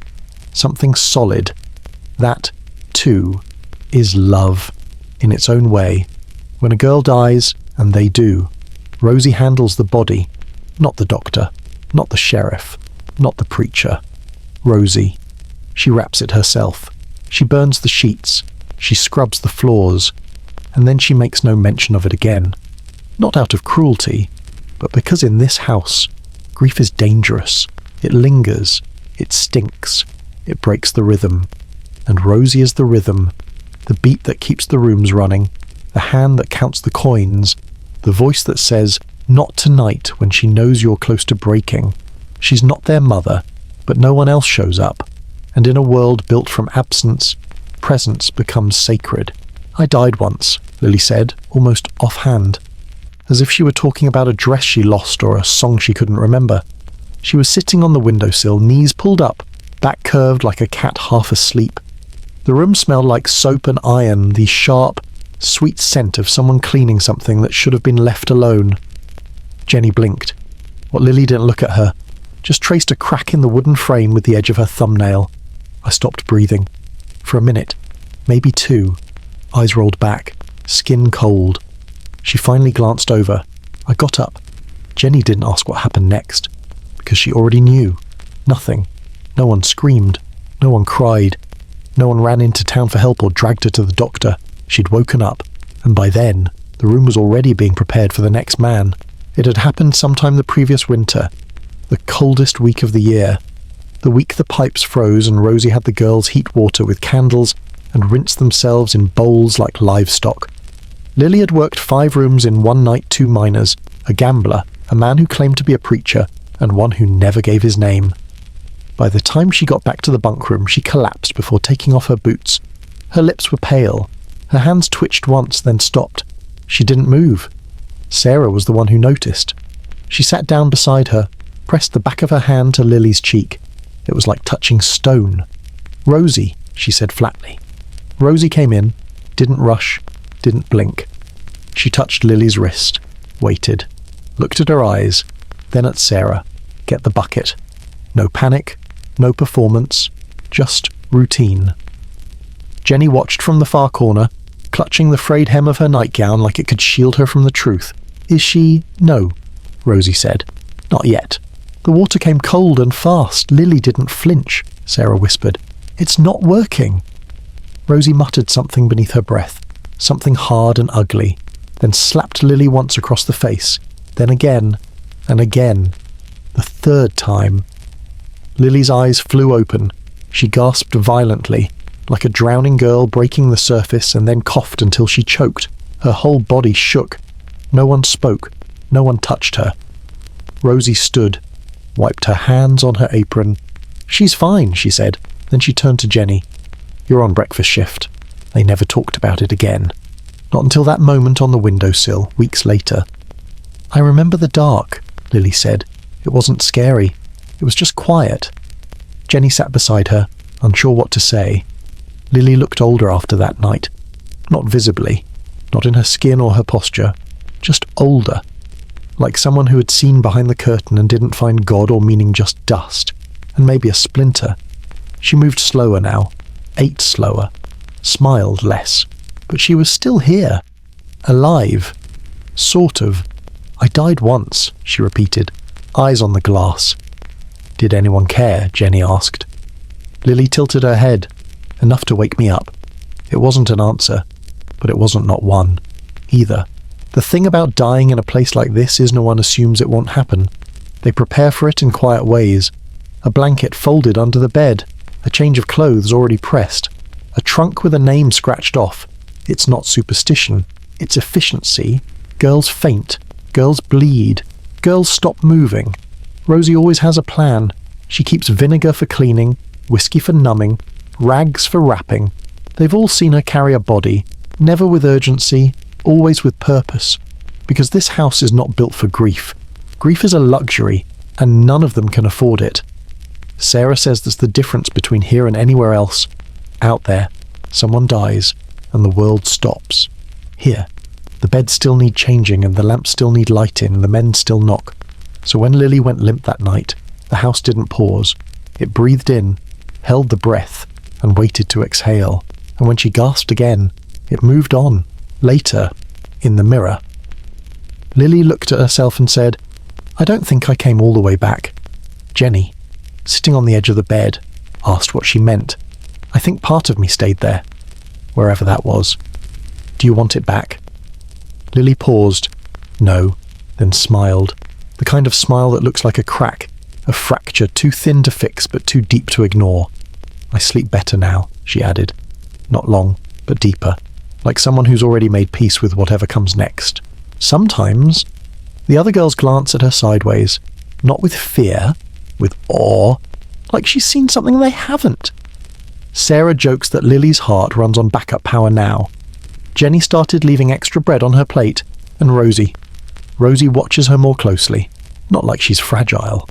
something solid. That, too, is love, in its own way. When a girl dies, and they do, Rosie handles the body, not the doctor, not the sheriff, not the preacher. Rosie. She wraps it herself. She burns the sheets. She scrubs the floors. And then she makes no mention of it again. Not out of cruelty, but because in this house, grief is dangerous. It lingers. It stinks. It breaks the rhythm. And Rosie is the rhythm, the beat that keeps the rooms running, the hand that counts the coins, the voice that says, "Not tonight," when she knows you're close to breaking. She's not their mother, but no one else shows up. And in a world built from absence, presence becomes sacred. "I died once," Lily said, almost offhand, as if she were talking about a dress she lost or a song she couldn't remember. She was sitting on the windowsill, knees pulled up, back curved like a cat half asleep. The room smelled like soap and iron, the sharp, sweet scent of someone cleaning something that should have been left alone. Jenny blinked. What Lily didn't look at her, just traced a crack in the wooden frame with the edge of her thumbnail. I stopped breathing. For a minute, maybe two. Eyes rolled back, skin cold. She finally glanced over. I got up, Jenny didn't ask what happened next, because she already knew. Nothing. No one screamed. No one cried. No one ran into town for help or dragged her to the doctor. She'd woken up, and by then, the room was already being prepared for the next man. It had happened sometime the previous winter, the coldest week of the year. The week the pipes froze and Rosie had the girls heat water with candles and rinse themselves in bowls like livestock. Lily had worked 5 rooms in one night, 2 minors, a gambler, a man who claimed to be a preacher, and one who never gave his name. By the time she got back to the bunk room, she collapsed before taking off her boots. Her lips were pale. Her hands twitched once, then stopped. She didn't move. Sarah was the one who noticed. She sat down beside her, pressed the back of her hand to Lily's cheek. It was like touching stone. "Rosie," she said flatly. Rosie came in, didn't rush, didn't blink. She touched Lily's wrist, waited, looked at her eyes, then at Sarah. Get the bucket. No panic, no performance, just routine. Jenny watched from the far corner, clutching the frayed hem of her nightgown like it could shield her from the truth. "Is she—" "No," Rosie said. "Not yet." "The water came cold and fast. Lily didn't flinch," Sarah whispered. "It's not working." Rosie muttered something beneath her breath, something hard and ugly, then slapped Lily once across the face, then again, and again. The 3rd time. Lily's eyes flew open. She gasped violently, like a drowning girl breaking the surface, and then coughed until she choked. Her whole body shook. No one spoke. No one touched her. Rosie stood, wiped her hands on her apron. "She's fine," she said. Then she turned to Jenny. "You're on breakfast shift." They never talked about it again. Not until that moment on the windowsill, weeks later. "I remember the dark," Lily said. "It wasn't scary. It was just quiet." Jenny sat beside her, unsure what to say. Lily looked older after that night. Not visibly, not in her skin or her posture, just older. Like someone who had seen behind the curtain and didn't find God or meaning, just dust, and maybe a splinter. She moved slower now, ate slower, smiled less, but she was still here, alive, sort of. "I died once," she repeated, eyes on the glass. "Did anyone care?" Jenny asked. Lily tilted her head, enough to wake me up. It wasn't an answer, but it wasn't not one, either. The thing about dying in a place like this is no one assumes it won't happen. They prepare for it in quiet ways. A blanket folded under the bed, a change of clothes already pressed, a trunk with a name scratched off. It's not superstition, it's efficiency. Girls faint, girls bleed, girls stop moving. Rosie always has a plan. She keeps vinegar for cleaning, whiskey for numbing, rags for wrapping. They've all seen her carry a body, never with urgency, always with purpose. Because this house is not built for grief. Grief is a luxury, and none of them can afford it. Sarah says there's the difference between here and anywhere else. Out there, someone dies, and the world stops. Here, the beds still need changing, and the lamps still need lighting, and the men still knock. So when Lily went limp that night, the house didn't pause. It breathed in, held the breath, and waited to exhale. And when she gasped again, it moved on, later, in the mirror. Lily looked at herself and said, "I don't think I came all the way back." Jenny, sitting on the edge of the bed, asked what she meant. "I think part of me stayed there, wherever that was. Do you want it back?" Lily paused. No, then smiled. The kind of smile that looks like a crack, a fracture too thin to fix but too deep to ignore. "I sleep better now," she added. Not long, but deeper, like someone who's already made peace with whatever comes next. Sometimes, the other girls glance at her sideways, not with fear, with awe, like she's seen something they haven't. Sarah jokes that Lily's heart runs on backup power now. Jenny started leaving extra bread on her plate, and Rosie watches her more closely, not like she's fragile,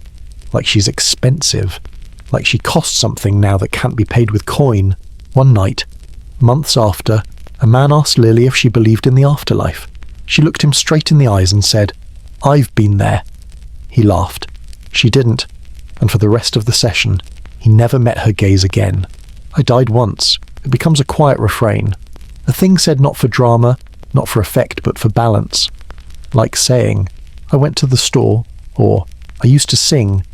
like she's expensive, like she costs something now that can't be paid with coin. One night, months after, a man asked Lily if she believed in the afterlife. She looked him straight in the eyes and said, "I've been there." He laughed. She didn't, and for the rest of the session, he never met her gaze again. "I died once." It becomes a quiet refrain, a thing said not for drama, not for effect, but for balance. Like saying, I went to the store, or I used to sing.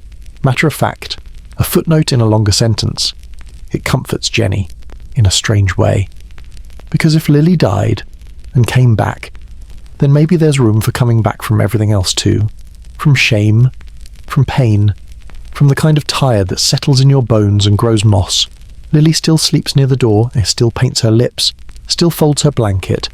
Matter of fact, a footnote in a longer sentence. It comforts Jenny, in a strange way. Because if Lily died, and came back, then maybe there's room for coming back from everything else too. From shame, from pain, from the kind of tired that settles in your bones and grows moss. Lily still sleeps near the door, still paints her lips, still folds her blanket.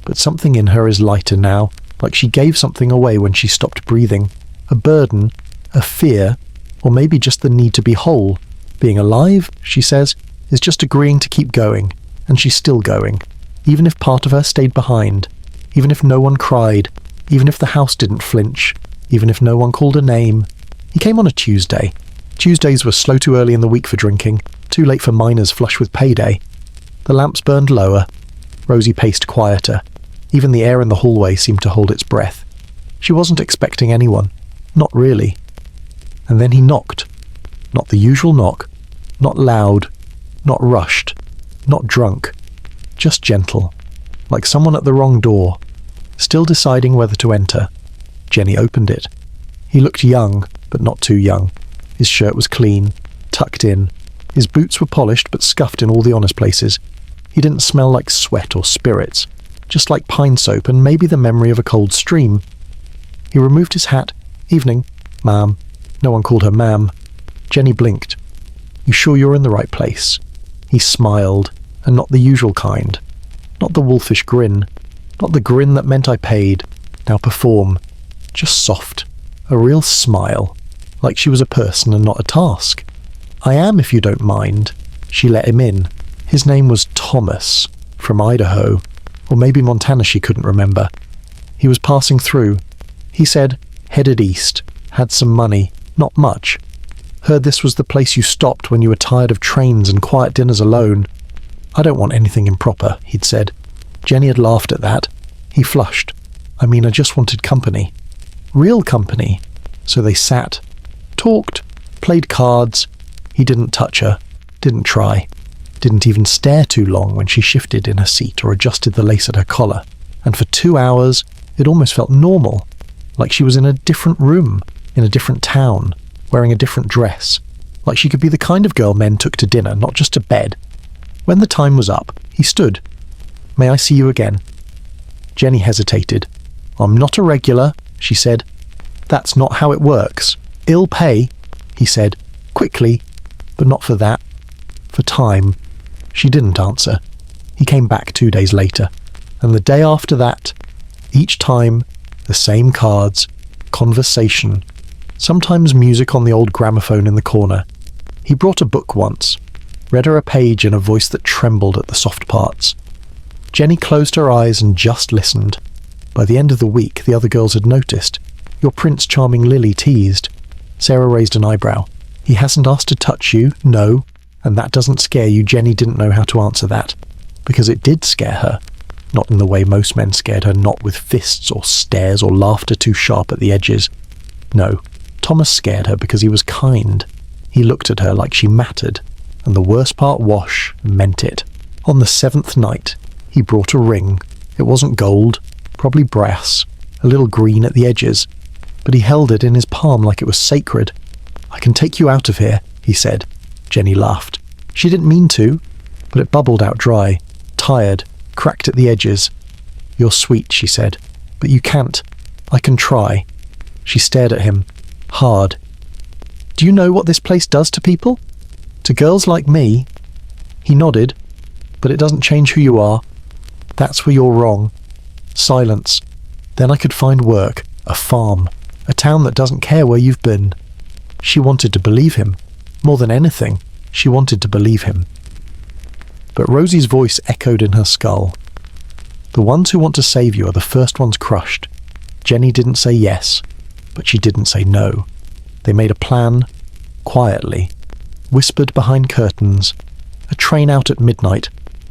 But something in her is lighter now, like she gave something away when she stopped breathing. A burden, a fear, or maybe just the need to be whole. Being alive, she says, is just agreeing to keep going, and she's still going. Even if part of her stayed behind, even if no one cried, even if the house didn't flinch, even if no one called her name. He came on a Tuesday. Tuesdays were slow too early in the week for drinking, too late for miners flush with payday. The lamps burned lower. Rosie paced quieter. Even the air in the hallway seemed to hold its breath. She wasn't expecting anyone. Not really. And then he knocked. Not the usual knock. Not loud. Not rushed. Not drunk. Just gentle. Like someone at the wrong door. Still deciding whether to enter. Jenny opened it. He looked young, but not too young. His shirt was clean, tucked in. His boots were polished but scuffed in all the honest places. He didn't smell like sweat or spirits, just like pine soap and maybe the memory of a cold stream. He removed his hat. Evening, ma'am. No one called her ma'am. Jenny blinked. You sure you're in the right place? He smiled, and not the usual kind. Not the wolfish grin. Not the grin that meant I paid. Now perform. Just soft. A real smile. Like she was a person and not a task. I am, if you don't mind. She let him in. His name was Thomas, from Idaho. Or maybe Montana, she couldn't remember. He was passing through. He said, headed east. Had some money. Not much. Heard this was the place you stopped when you were tired of trains and quiet dinners alone. I don't want anything improper, he'd said. Jenny had laughed at that. He flushed. I mean, I just wanted company. Real company. So they sat, talked, played cards. He didn't touch her, didn't try, didn't even stare too long when she shifted in her seat or adjusted the lace at her collar. And for 2 hours, it almost felt normal, like she was in a different room, in a different town, wearing a different dress, like she could be the kind of girl men took to dinner, not just to bed. When the time was up, he stood. May I see you again? Jenny hesitated. I'm not a regular, she said. That's not how it works. Ill pay, he said, quickly, but not for that. For time. She didn't answer. He came back 2 days later, and the day after that, each time, the same cards, conversation, sometimes music on the old gramophone in the corner. He brought a book once, read her a page in a voice that trembled at the soft parts. Jenny closed her eyes and just listened. By the end of the week, the other girls had noticed. Your Prince Charming Lily teased. Sarah raised an eyebrow. He hasn't asked to touch you, no, and that doesn't scare you. Jenny didn't know how to answer that, because it did scare her. Not in the way most men scared her, not with fists or stares or laughter too sharp at the edges. No, Thomas scared her because he was kind. He looked at her like she mattered, and the worst part, Wash, meant it. On the 7th night, he brought a ring. It wasn't gold, probably brass, a little green at the edges, but he held it in his palm like it was sacred. I can take you out of here, he said. Jenny laughed. She didn't mean to, but it bubbled out dry, tired, cracked at the edges. You're sweet, she said, but you can't. I can try. She stared at him, hard. Do you know what this place does to people? To girls like me? He nodded. But it doesn't change who you are. That's where you're wrong. Silence. Then I could find work, a farm, a town that doesn't care where you've been. She wanted to believe him. More than anything, she wanted to believe him. But Rosie's voice echoed in her skull. The ones who want to save you are the first ones crushed. Jenny didn't say yes, but she didn't say no. They made a plan, quietly, whispered behind curtains, a train out at midnight,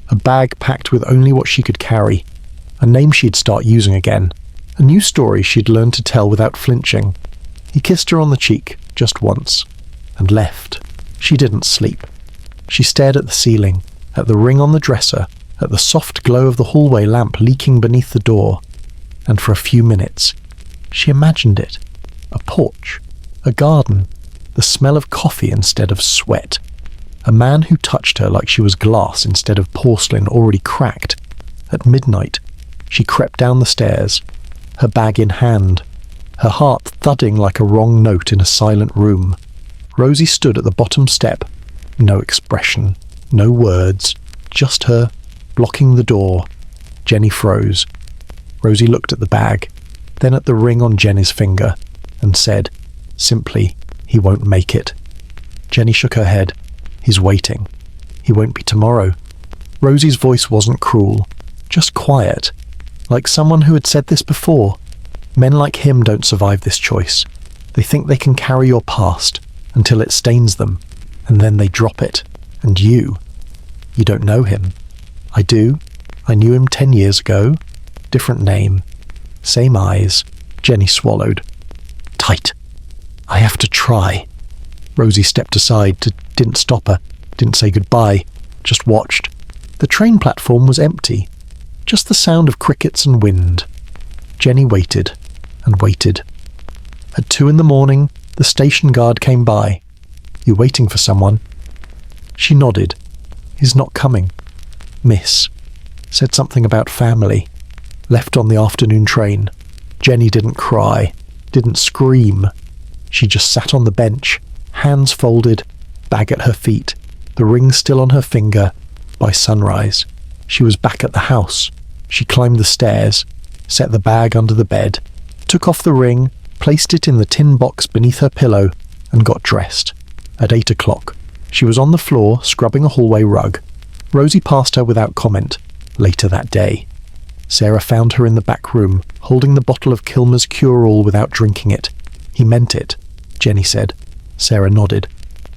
a bag packed with only what she could carry, a name she'd start using again, a new story she'd learned to tell without flinching. He kissed her on the cheek, just once, and left. She didn't sleep. She stared at the ceiling, at the ring on the dresser, at the soft glow of the hallway lamp leaking beneath the door, and for a few minutes, She imagined it. A porch. A garden. The smell of coffee instead of sweat. A man who touched her like she was glass instead of porcelain already cracked. At midnight, she crept down the stairs, her bag in hand, her heart thudding like a wrong note in a silent room. Rosie stood at the bottom step. No expression, no words, just her, blocking the door. Jenny froze. Rosie looked at the bag, then at the ring on Jenny's finger, and said, simply, "He won't make it." Jenny shook her head. "He's waiting. He won't be tomorrow." Rosie's voice wasn't cruel, just quiet, like someone who had said this before. Men like him don't survive this choice. They think they can carry your past until it stains them, and then they drop it. And you don't know him. I do. I knew him 10 years ago. Different name. Same eyes. Jenny swallowed. Tight. I have to try. Rosie stepped aside, didn't stop her, didn't say goodbye, just watched. The train platform was empty. Just the sound of crickets and wind. Jenny waited and waited. At 2 a.m, the station guard came by. "You waiting for someone?" She nodded. "He's not coming." Miss. Said something about family. Left on the afternoon train. Jenny didn't cry, didn't scream. She just sat on the bench, hands folded, bag at her feet, the ring still on her finger. By sunrise, she was back at the house. She climbed the stairs, set the bag under the bed, took off the ring, placed it in the tin box beneath her pillow, and got dressed. At 8 o'clock, she was on the floor scrubbing a hallway rug. Rosie passed her without comment. Later that day, Sarah found her in the back room, holding the bottle of Kilmer's cure-all without drinking it. "He meant it," Jenny said. Sarah nodded.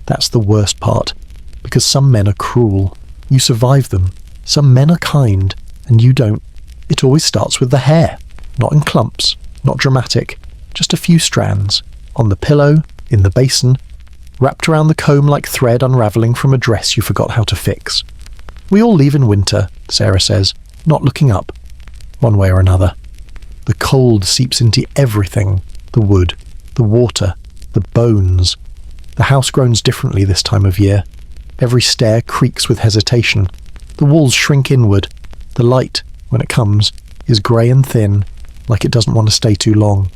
"That's the worst part, because some men are cruel. You survive them. Some men are kind, and you don't. It always starts with the hair. Not in clumps, not dramatic, just a few strands. On the pillow, in the basin, wrapped around the comb like thread unravelling from a dress you forgot how to fix. We all leave in winter," Sarah says, not looking up. One way or another. The cold seeps into everything. The wood, the water, the bones. The house groans differently this time of year. Every stair creaks with hesitation. The walls shrink inward. The light, when it comes, is grey and thin, like it doesn't want to stay too long.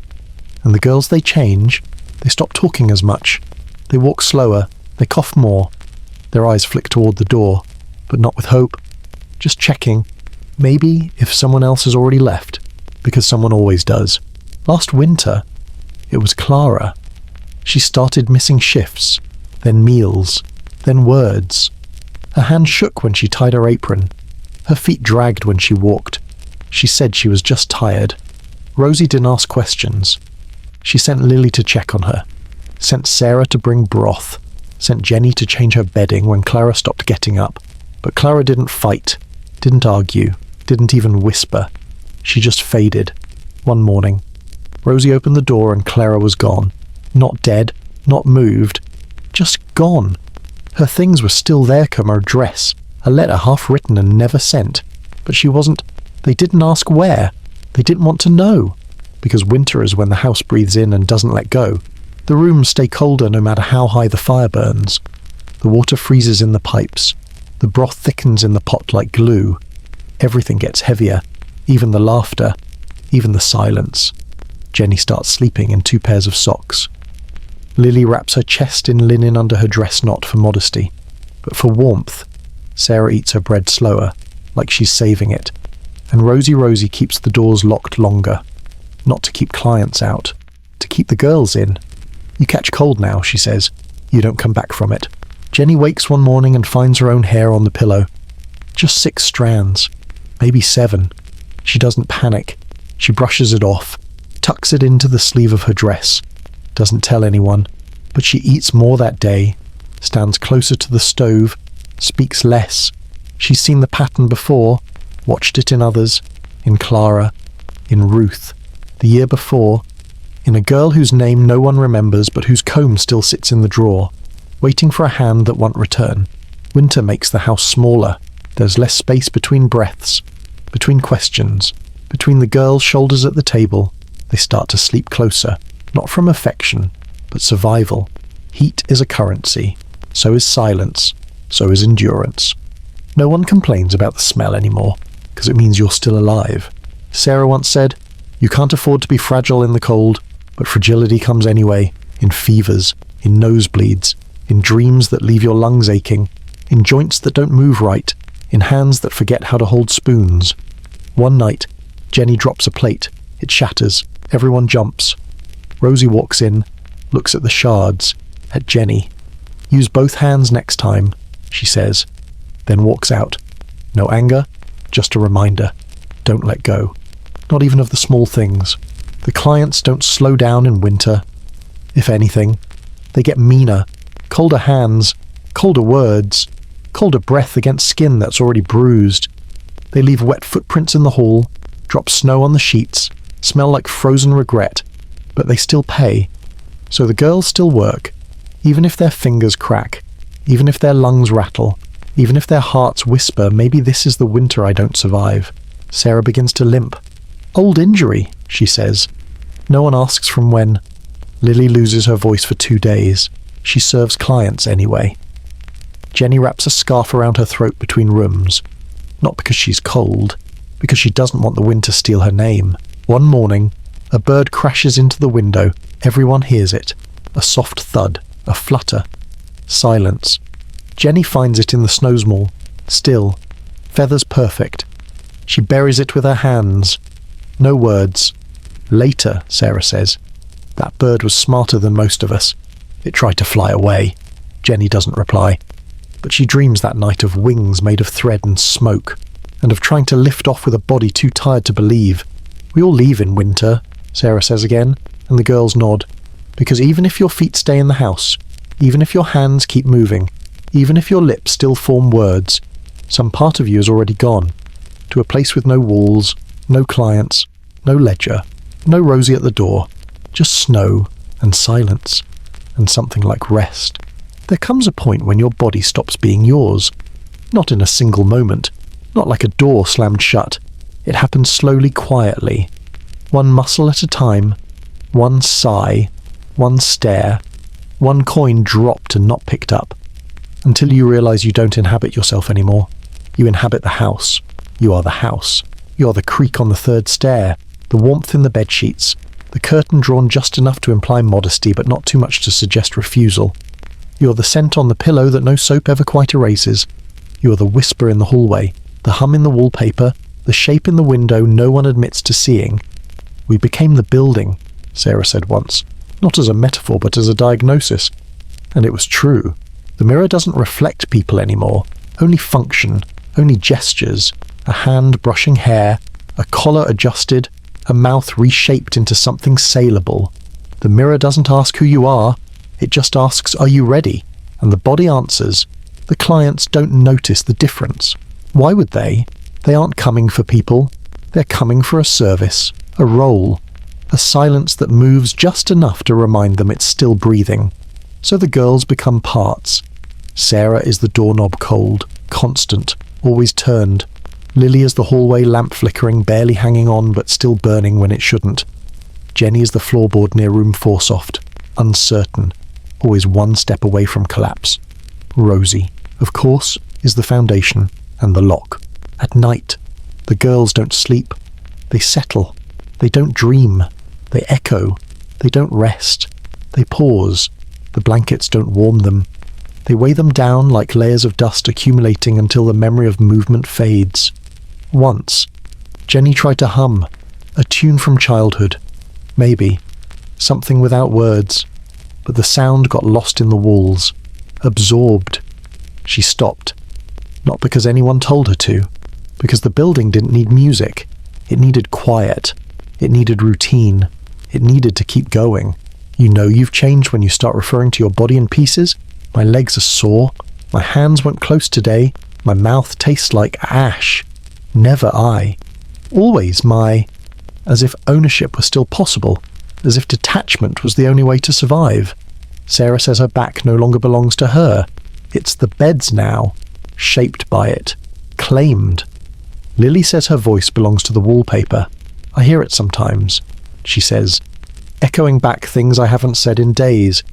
And the girls, they change. They stop talking as much. They walk slower. They cough more. Their eyes flick toward the door, but not with hope. Just checking. Maybe if someone else has already left, because someone always does. Last winter, it was Clara. She started missing shifts, then meals, then words. Her hand shook when she tied her apron. Her feet dragged when she walked. She said she was just tired. Rosie didn't ask questions. She sent Lily to check on her, sent Sarah to bring broth, sent Jenny to change her bedding when Clara stopped getting up. But Clara didn't fight, didn't argue, didn't even whisper. She just faded. One morning, Rosie opened the door and Clara was gone. Not dead, not moved, just gone. Her things were still there, come her dress, a letter half written and never sent. But she wasn't. They didn't ask where. They didn't want to know. Because winter is when the house breathes in and doesn't let go. The rooms stay colder no matter how high the fire burns. The water freezes in the pipes. The broth thickens in the pot like glue. Everything gets heavier, even the laughter, even the silence. Jenny starts sleeping in 2 pairs of socks. Lily wraps her chest in linen under her dress knot for modesty. But for warmth, Sarah eats her bread slower, like she's saving it. And Rosie keeps the doors locked longer. Not to keep clients out, to keep the girls in. "You catch cold now," she says. "You don't come back from it." Jenny wakes one morning and finds her own hair on the pillow. Just 6 strands, maybe 7. She doesn't panic. She brushes it off, tucks it into the sleeve of her dress. Doesn't tell anyone, but she eats more that day, stands closer to the stove, speaks less. She's seen the pattern before, watched it in others, in Clara, in Ruth, the year before, in a girl whose name no one remembers but whose comb still sits in the drawer, waiting for a hand that won't return. Winter makes the house smaller. There's less space between breaths, between questions, between the girls' shoulders at the table. They start to sleep closer, not from affection, but survival. Heat is a currency. So is silence. So is endurance. No one complains about the smell anymore, because it means you're still alive. Sarah once said, "You can't afford to be fragile in the cold, but fragility comes anyway, in fevers, in nosebleeds, in dreams that leave your lungs aching, in joints that don't move right, in hands that forget how to hold spoons." One night, Jenny drops a plate. It shatters. Everyone jumps. Rosie walks in, looks at the shards, at Jenny. "Use both hands next time," she says, then walks out. No anger, just a reminder. Don't let go. Not even of the small things. The clients don't slow down in winter. If anything, they get meaner, colder hands, colder words, colder breath against skin that's already bruised. They leave wet footprints in the hall, drop snow on the sheets, smell like frozen regret, but they still pay. So the girls still work, even if their fingers crack, even if their lungs rattle, even if their hearts whisper, "Maybe this is the winter I don't survive." Sarah begins to limp. "Old injury," she says. No one asks from when. Lily loses her voice for 2 days. She serves clients anyway. Jenny wraps a scarf around her throat between rooms. Not because she's cold, because she doesn't want the wind to steal her name. One morning, a bird crashes into the window. Everyone hears it. A soft thud, a flutter. Silence. Jenny finds it in the snowsmall. Still. Feathers perfect. She buries it with her hands. No words. Later, Sarah says. That bird was smarter than most of us. It tried to fly away. Jenny doesn't reply. But she dreams that night of wings made of thread and smoke, and of trying to lift off with a body too tired to believe. "We all leave in winter," Sarah says again, and the girls nod. "Because even if your feet stay in the house, even if your hands keep moving, even if your lips still form words, some part of you is already gone, to a place with no walls, no clients, no ledger, no Rosie at the door, just snow and silence, and something like rest. There comes a point when your body stops being yours. Not in a single moment, not like a door slammed shut. It happens slowly, quietly. One muscle at a time, one sigh, one stare, one coin dropped and not picked up, until you realize you don't inhabit yourself anymore. You inhabit the house. You are the house. You are the creak on the third stair, the warmth in the bedsheets, the curtain drawn just enough to imply modesty but not too much to suggest refusal. You are the scent on the pillow that no soap ever quite erases. You are the whisper in the hallway, the hum in the wallpaper, the shape in the window no one admits to seeing. "We became the building," Sarah said once, not as a metaphor but as a diagnosis. And it was true. The mirror doesn't reflect people anymore, only function, only gestures, a hand brushing hair, a collar adjusted, a mouth reshaped into something saleable. The mirror doesn't ask who you are, it just asks, "Are you ready?" And the body answers. The clients don't notice the difference. Why would they? They aren't coming for people. They're coming for a service, a role, a silence that moves just enough to remind them it's still breathing. So the girls become parts. Sarah is the doorknob cold, constant, always turned. Lily is the hallway lamp flickering, barely hanging on but still burning when it shouldn't. Jenny is the floorboard near room 4 soft, uncertain, always one step away from collapse. Rosie, of course, is the foundation and the lock. At night, the girls don't sleep. They settle. They don't dream. They echo. They don't rest. They pause. The blankets don't warm them. They weigh them down like layers of dust accumulating until the memory of movement fades. Once, Jenny tried to hum, a tune from childhood. Maybe. Something without words. But the sound got lost in the walls. Absorbed. She stopped. Not because anyone told her to. Because the building didn't need music. It needed quiet. It needed routine. It needed to keep going. You know you've changed when you start referring to your body in pieces. My legs are sore. My hands went close today. My mouth tastes like ash. Never I. Always my. As if ownership was still possible. As if detachment was the only way to survive. Sarah says her back no longer belongs to her. It's the bed's now. Shaped by it. Claimed. Lily says her voice belongs to the wallpaper. I hear it sometimes. she says, echoing back things I haven't said in days.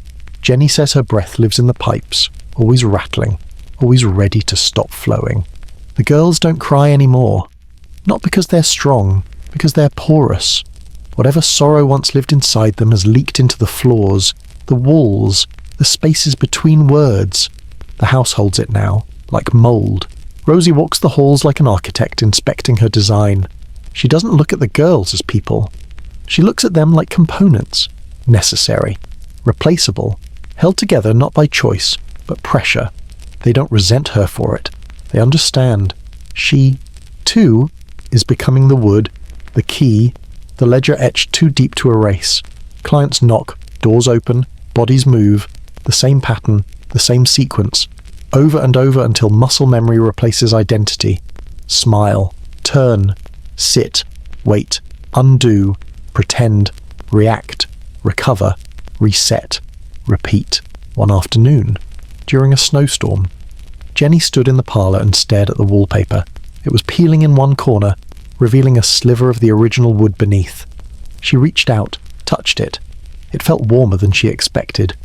Jenny says her breath lives in the pipes, always rattling, always ready to stop flowing. The girls don't cry anymore. Not because they're strong, because they're porous. Whatever sorrow once lived inside them has leaked into the floors, the walls, the spaces between words. The house holds it now, like mould. Rosie walks the halls like an architect inspecting her design. She doesn't look at the girls as people. She looks at them like components, necessary, replaceable, held together not by choice, but pressure. They don't resent her for it. They understand. She, too, is becoming the wood, the key, the ledger etched too deep to erase. Clients knock, doors open, bodies move, the same pattern, the same sequence, over and over until muscle memory replaces identity. Smile, turn, sit, wait, undo, pretend, react, recover, reset, repeat. One afternoon, during a snowstorm, Jenny stood in the parlour and stared at the wallpaper. It was peeling in one corner, revealing a sliver of the original wood beneath. She reached out, touched it. It felt warmer than she expected.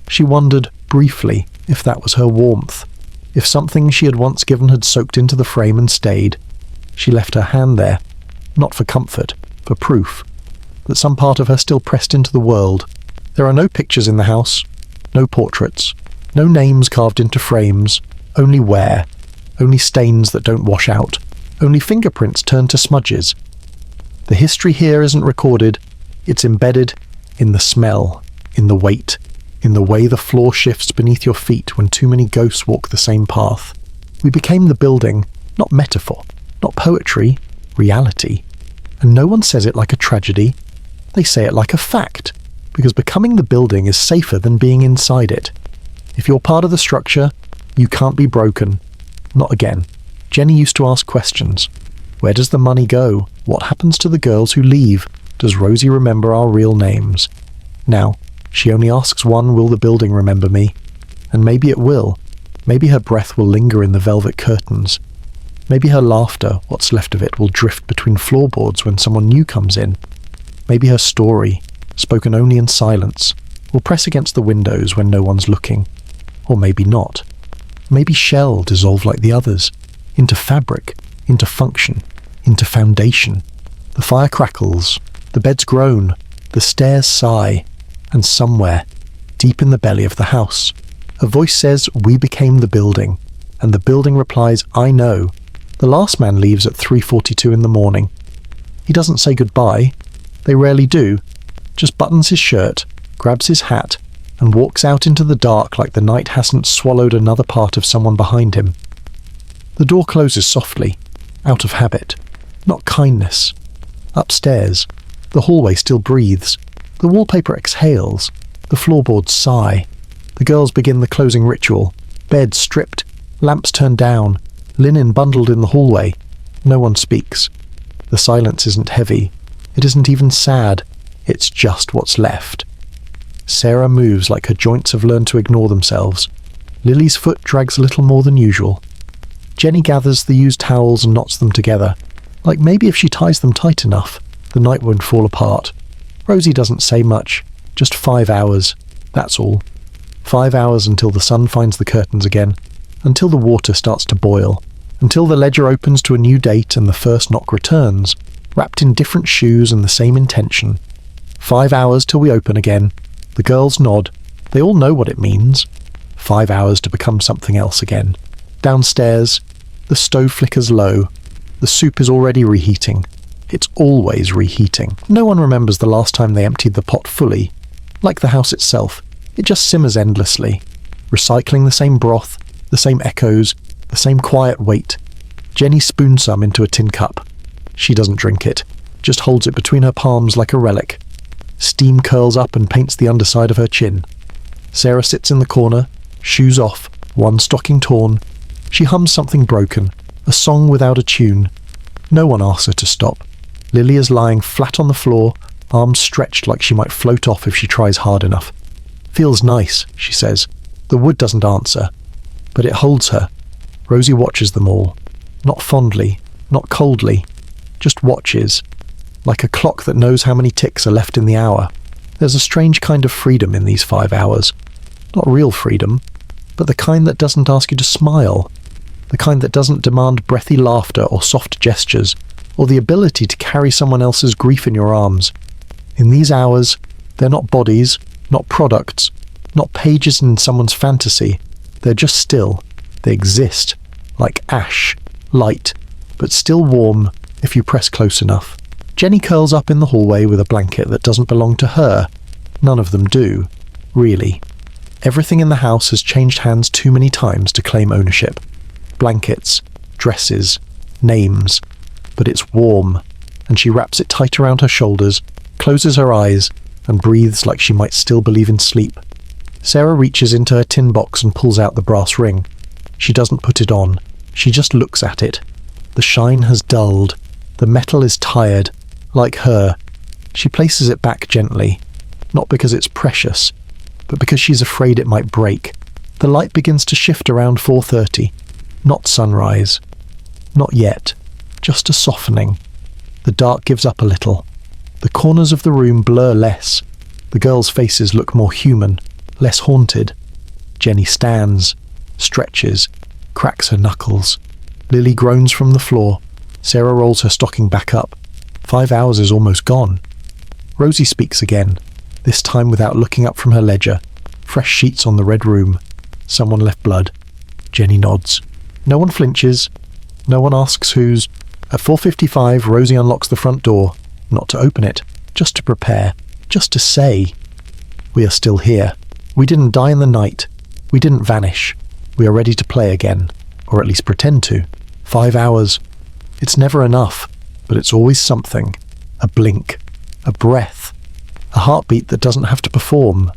She wondered, briefly, if that was her warmth, if something she had once given had soaked into the frame and stayed. She left her hand there, not for comfort, for proof, that some part of her still pressed into the world. There are no pictures in the house, no portraits, no names carved into frames, only wear, only stains that don't wash out, only fingerprints turned to smudges. The history here isn't recorded, it's embedded in the smell, in the weight, in the way the floor shifts beneath your feet when too many ghosts walk the same path. We became the building, not metaphor, not poetry, reality. And no one says it like a tragedy, they say it like a fact, because becoming the building is safer than being inside it. If you're part of the structure, you can't be broken. Not again. Jenny used to ask questions. Where does the money go? What happens to the girls who leave? Does Rosie remember our real names? Now, she only asks one, will the building remember me? And maybe it will. Maybe her breath will linger in the velvet curtains. Maybe her laughter, what's left of it, will drift between floorboards when someone new comes in. Maybe her story, spoken only in silence, will press against the windows when no one's looking. Or maybe not. Maybe shell dissolve like the others, into fabric, into function, into foundation. The fire crackles, the beds groan, the stairs sigh, and somewhere, deep in the belly of the house, a voice says, we became the building, and the building replies, I know. The last man leaves at 3:42 in the morning. He doesn't say goodbye. They rarely do. Just buttons his shirt, grabs his hat, and walks out into the dark like the night hasn't swallowed another part of someone behind him. The door closes softly, out of habit, not kindness. Upstairs, the hallway still breathes. The wallpaper exhales. The floorboards sigh. The girls begin the closing ritual. Beds stripped, lamps turned down, linen bundled in the hallway. No one speaks. The silence isn't heavy. It isn't even sad. It's just what's left. Sarah moves like her joints have learned to ignore themselves. Lily's foot drags a little more than usual. Jenny gathers the used towels and knots them together. Like maybe if she ties them tight enough, the night won't fall apart. Rosie doesn't say much. Just 5 hours. That's all. 5 hours until the sun finds the curtains again. Until the water starts to boil. Until the ledger opens to a new date and the first knock returns, wrapped in different shoes and the same intention. 5 hours till we open again. The girls nod. They all know what it means. 5 hours to become something else again. Downstairs, the stove flickers low. The soup is already reheating. It's always reheating. No one remembers the last time they emptied the pot fully. Like the house itself, it just simmers endlessly. Recycling the same broth, the same echoes, the same quiet weight. Jenny spoons some into a tin cup. She doesn't drink it, just holds it between her palms like a relic. Steam curls up and paints the underside of her chin. Sarah sits in the corner, shoes off, one stocking torn. She hums something broken, a song without a tune. No one asks her to stop. Lily is lying flat on the floor, arms stretched like she might float off if she tries hard enough. Feels nice, she says. The wood doesn't answer, but it holds her. Rosie watches them all. Not fondly, not coldly, just watches. like a clock that knows how many ticks are left in the hour. There's a strange kind of freedom in these 5 hours. Not real freedom, but the kind that doesn't ask you to smile, the kind that doesn't demand breathy laughter or soft gestures, or the ability to carry someone else's grief in your arms. In these hours, they're not bodies, not products, not pages in someone's fantasy. They're just still. They exist, like ash, light, but still warm if you press close enough. Jenny curls up in the hallway with a blanket that doesn't belong to her. None of them do, really. Everything in the house has changed hands too many times to claim ownership. Blankets, dresses, names. But it's warm, and she wraps it tight around her shoulders, closes her eyes, and breathes like she might still believe in sleep. Sarah reaches into her tin box and pulls out the brass ring. She doesn't put it on. She just looks at it. The shine has dulled. The metal is tired. Like her. She places it back gently. Not because it's precious, but because she's afraid it might break. The light begins to shift around 4:30. Not sunrise. Not yet. Just a softening. The dark gives up a little. The corners of the room blur less. The girls' faces look more human, less haunted. Jenny stands, stretches, cracks her knuckles. Lily groans from the floor. Sarah rolls her stocking back up. 5 hours is almost gone. Rosie speaks again, this time without looking up from her ledger. Fresh sheets on the red room. Someone left blood. Jenny nods. No one flinches. No one asks whose. At 4:55, Rosie unlocks the front door, not to open it, just to prepare, just to say, we are still here. We didn't die in the night. We didn't vanish. We are ready to play again, or at least pretend to. 5 hours. It's never enough, but it's always something. A blink, a breath, a heartbeat that doesn't have to perform.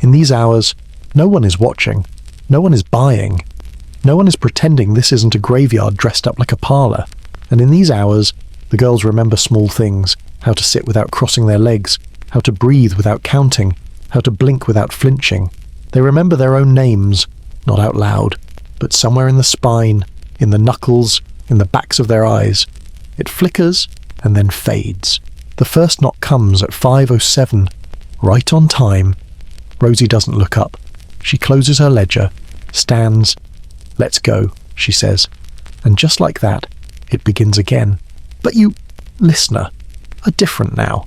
In these hours, no one is watching. No one is buying. No one is pretending this isn't a graveyard dressed up like a parlour. And in these hours, the girls remember small things, how to sit without crossing their legs, how to breathe without counting, how to blink without flinching. They remember their own names, not out loud, but somewhere in the spine, in the knuckles, in the backs of their eyes. It flickers and then fades. The first knock comes at 5:07, right on time. Rosie doesn't look up. She closes her ledger, stands. "Let's go," she says. And just like that, it begins again. But you, listener, are different now.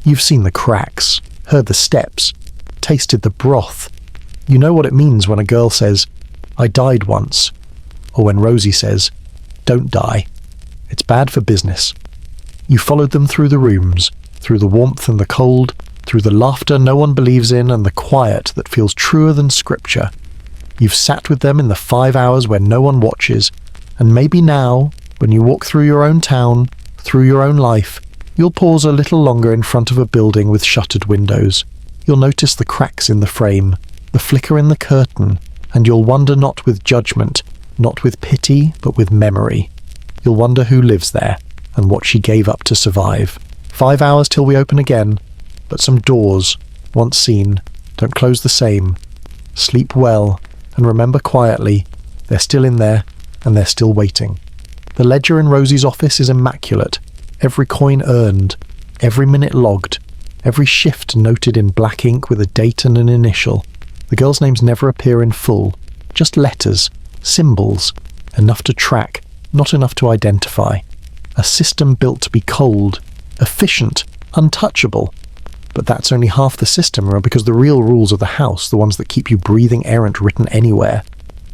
You've seen the cracks, heard the steps, tasted the broth. You know what it means when a girl says, "I died once," or when Rosie says, "Don't die." It's bad for business. You followed them through the rooms, through the warmth and the cold, through the laughter no one believes in and the quiet that feels truer than scripture. You've sat with them in the 5 hours when no one watches, and maybe now, when you walk through your own town, through your own life, you'll pause a little longer in front of a building with shuttered windows. You'll notice the cracks in the frame, the flicker in the curtain, and you'll wonder not with judgment, not with pity, but with memory. You'll wonder who lives there, and what she gave up to survive. 5 hours till we open again, but some doors, once seen, don't close the same. Sleep well, and remember quietly, they're still in there, and they're still waiting. The ledger in Rosie's office is immaculate, every coin earned, every minute logged, every shift noted in black ink with a date and an initial. The girls' names never appear in full, just letters, symbols, enough to track, not enough to identify. A system built to be cold, efficient, untouchable. But that's only half the system, because the real rules of the house, the ones that keep you breathing, aren't written anywhere.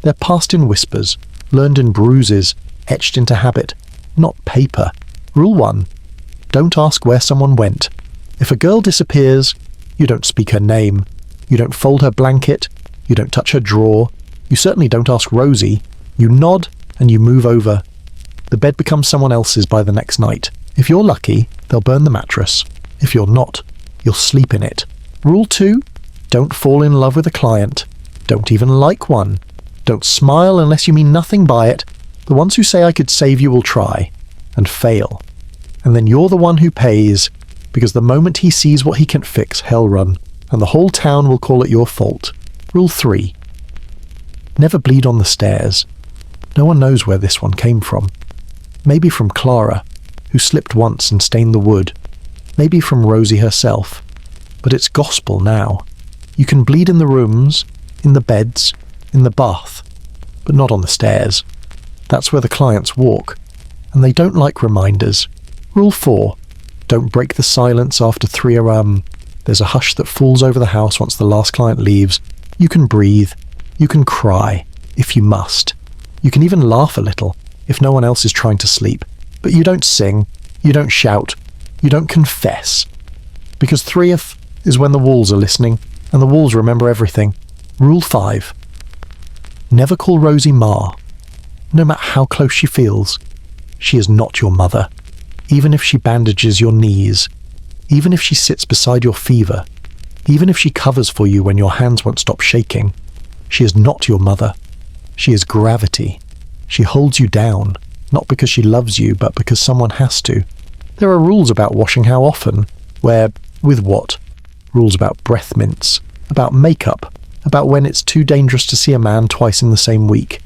They're passed in whispers, learned in bruises, etched into habit, not paper. Rule 1. Don't ask where someone went. If a girl disappears, you don't speak her name. You don't fold her blanket. You don't touch her drawer. You certainly don't ask Rosie. You nod and you move over. The bed becomes someone else's by the next night. If you're lucky, they'll burn the mattress. If you're not, you'll sleep in it. Rule 2. Don't fall in love with a client. Don't even like one. Don't smile unless you mean nothing by it. The ones who say I could save you will try, and fail. And then you're the one who pays, because the moment he sees what he can fix, hell run, and the whole town will call it your fault. Rule 3. Never bleed on the stairs. No one knows where this one came from. Maybe from Clara. who slipped once and stained the wood. Maybe from Rosie herself. But it's gospel now. You can bleed in the rooms, in the beds, in the bath, but not on the stairs. That's where the clients walk, and they don't like reminders. Rule 4. Don't break the silence after 3 a.m. There's a hush that falls over the house once the last client leaves. You can breathe. You can cry, if you must. You can even laugh a little, if no one else is trying to sleep. But you don't sing, you don't shout, you don't confess. Because 3th is when the walls are listening, and the walls remember everything. Rule 5. Never call Rosie Ma. No matter how close she feels, she is not your mother. Even if she bandages your knees, even if she sits beside your fever, even if she covers for you when your hands won't stop shaking, she is not your mother. She is gravity. She holds you down, not because she loves you, but because someone has to. There are rules about washing how often, where, with what. Rules about breath mints, about makeup, about when it's too dangerous to see a man twice in the same week.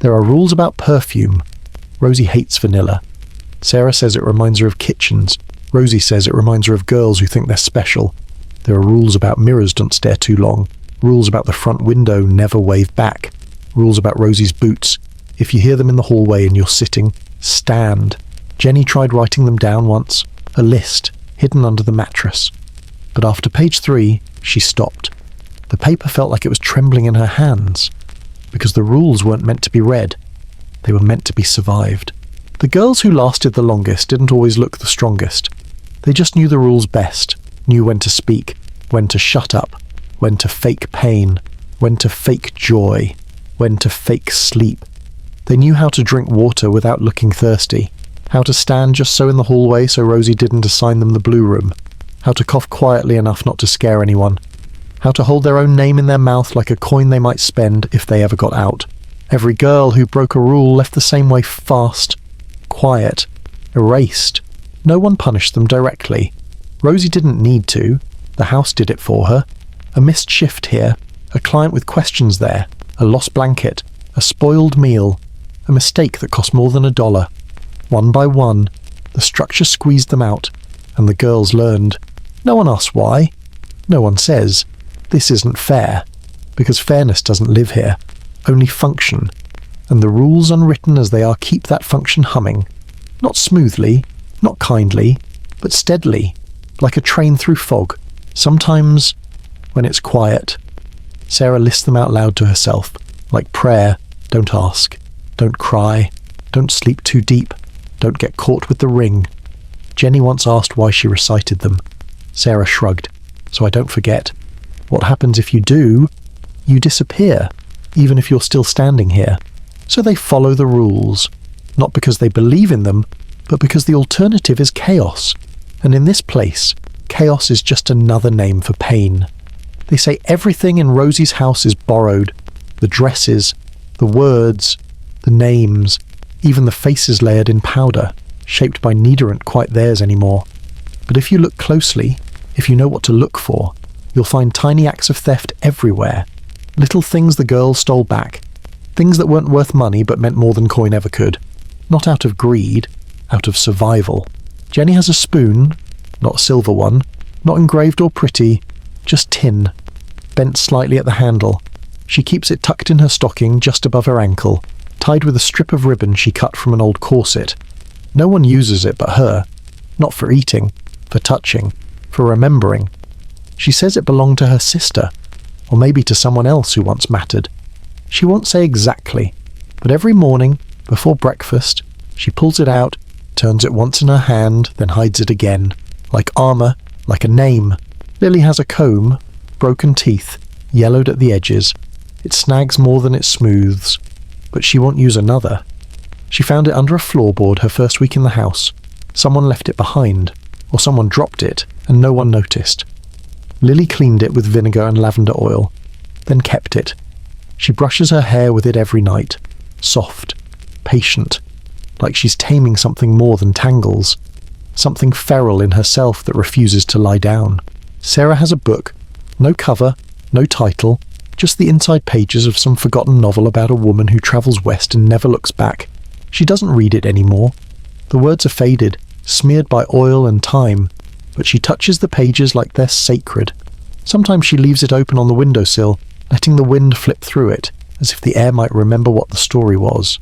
There are rules about perfume. Rosie hates vanilla. Sarah says it reminds her of kitchens. Rosie says it reminds her of girls who think they're special. There are rules about mirrors don't stare too long. Rules about the front window never wave back. Rules about Rosie's boots. If you hear them in the hallway and you're sitting, stand. Jenny tried writing them down once. A list, hidden under the mattress. But after page 3, she stopped. The paper felt like it was trembling in her hands. Because the rules weren't meant to be read. They were meant to be survived. The girls who lasted the longest didn't always look the strongest. They just knew the rules best, knew when to speak, when to shut up, when to fake pain, when to fake joy, when to fake sleep. They knew how to drink water without looking thirsty, how to stand just so in the hallway so Rosie didn't assign them the blue room, how to cough quietly enough not to scare anyone, how to hold their own name in their mouth like a coin they might spend if they ever got out. Every girl who broke a rule left the same way fast, quiet, erased. No one punished them directly. Rosie didn't need to. The house did it for her. A missed shift here, a client with questions there, a lost blanket, a spoiled meal, a mistake that cost more than $1. One by one, the structure squeezed them out, and the girls learned. No one asks why. No one says, this isn't fair, because fairness doesn't live here, only function. And the rules unwritten as they are keep that function humming. Not smoothly, not kindly, but steadily, like a train through fog. Sometimes, when it's quiet, Sarah lists them out loud to herself, like prayer. Don't ask, don't cry, don't sleep too deep, don't get caught with the ring. Jenny once asked why she recited them. Sarah shrugged, so I don't forget. What happens if you do? You disappear, even if you're still standing here. So they follow the rules, not because they believe in them, but because the alternative is chaos. And in this place, chaos is just another name for pain. They say everything in Rosie's house is borrowed. The dresses, the words, the names, even the faces layered in powder, shaped by neither aren't quite theirs anymore. But if you look closely, if you know what to look for, you'll find tiny acts of theft everywhere. Little things the girls stole back. Things that weren't worth money but meant more than coin ever could. Not out of greed, out of survival. Jenny has a spoon, not a silver one, not engraved or pretty, just tin, bent slightly at the handle. She keeps it tucked in her stocking just above her ankle, tied with a strip of ribbon she cut from an old corset. No one uses it but her. Not for eating, for touching, for remembering. She says it belonged to her sister, or maybe to someone else who once mattered. She won't say exactly, but every morning, before breakfast, she pulls it out, turns it once in her hand, then hides it again. Like armour, like a name. Lily has a comb, broken teeth, yellowed at the edges. It snags more than it smooths, but she won't use another. She found it under a floorboard her first week in the house. Someone left it behind, or someone dropped it, and no one noticed. Lily cleaned it with vinegar and lavender oil, then kept it. She brushes her hair with it every night, soft, patient, like she's taming something more than tangles, something feral in herself that refuses to lie down. Sarah has a book, no cover, no title, just the inside pages of some forgotten novel about a woman who travels west and never looks back. She doesn't read it anymore. The words are faded, smeared by oil and time, but she touches the pages like they're sacred. Sometimes she leaves it open on the windowsill, letting the wind flip through it, as if the air might remember what the story was.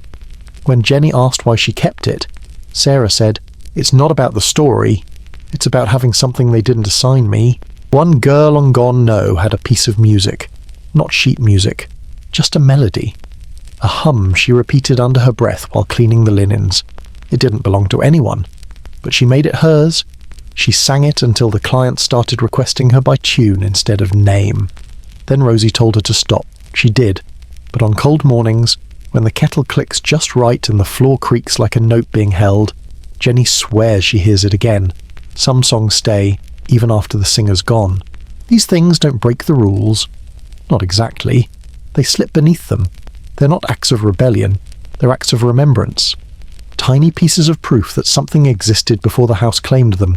When Jenny asked why she kept it, Sarah said, "It's not about the story, it's about having something they didn't assign me." One girl on Gone No had a piece of music, not sheet music, just a melody. A hum she repeated under her breath while cleaning the linens. It didn't belong to anyone, but she made it hers. She sang it until the client started requesting her by tune instead of name. Then Rosie told her to stop. She did, but on cold mornings, when the kettle clicks just right and the floor creaks like a note being held, Jenny swears she hears it again. Some songs stay, even after the singer's gone. These things don't break the rules. Not exactly. They slip beneath them. They're not acts of rebellion. They're acts of remembrance. Tiny pieces of proof that something existed before the house claimed them.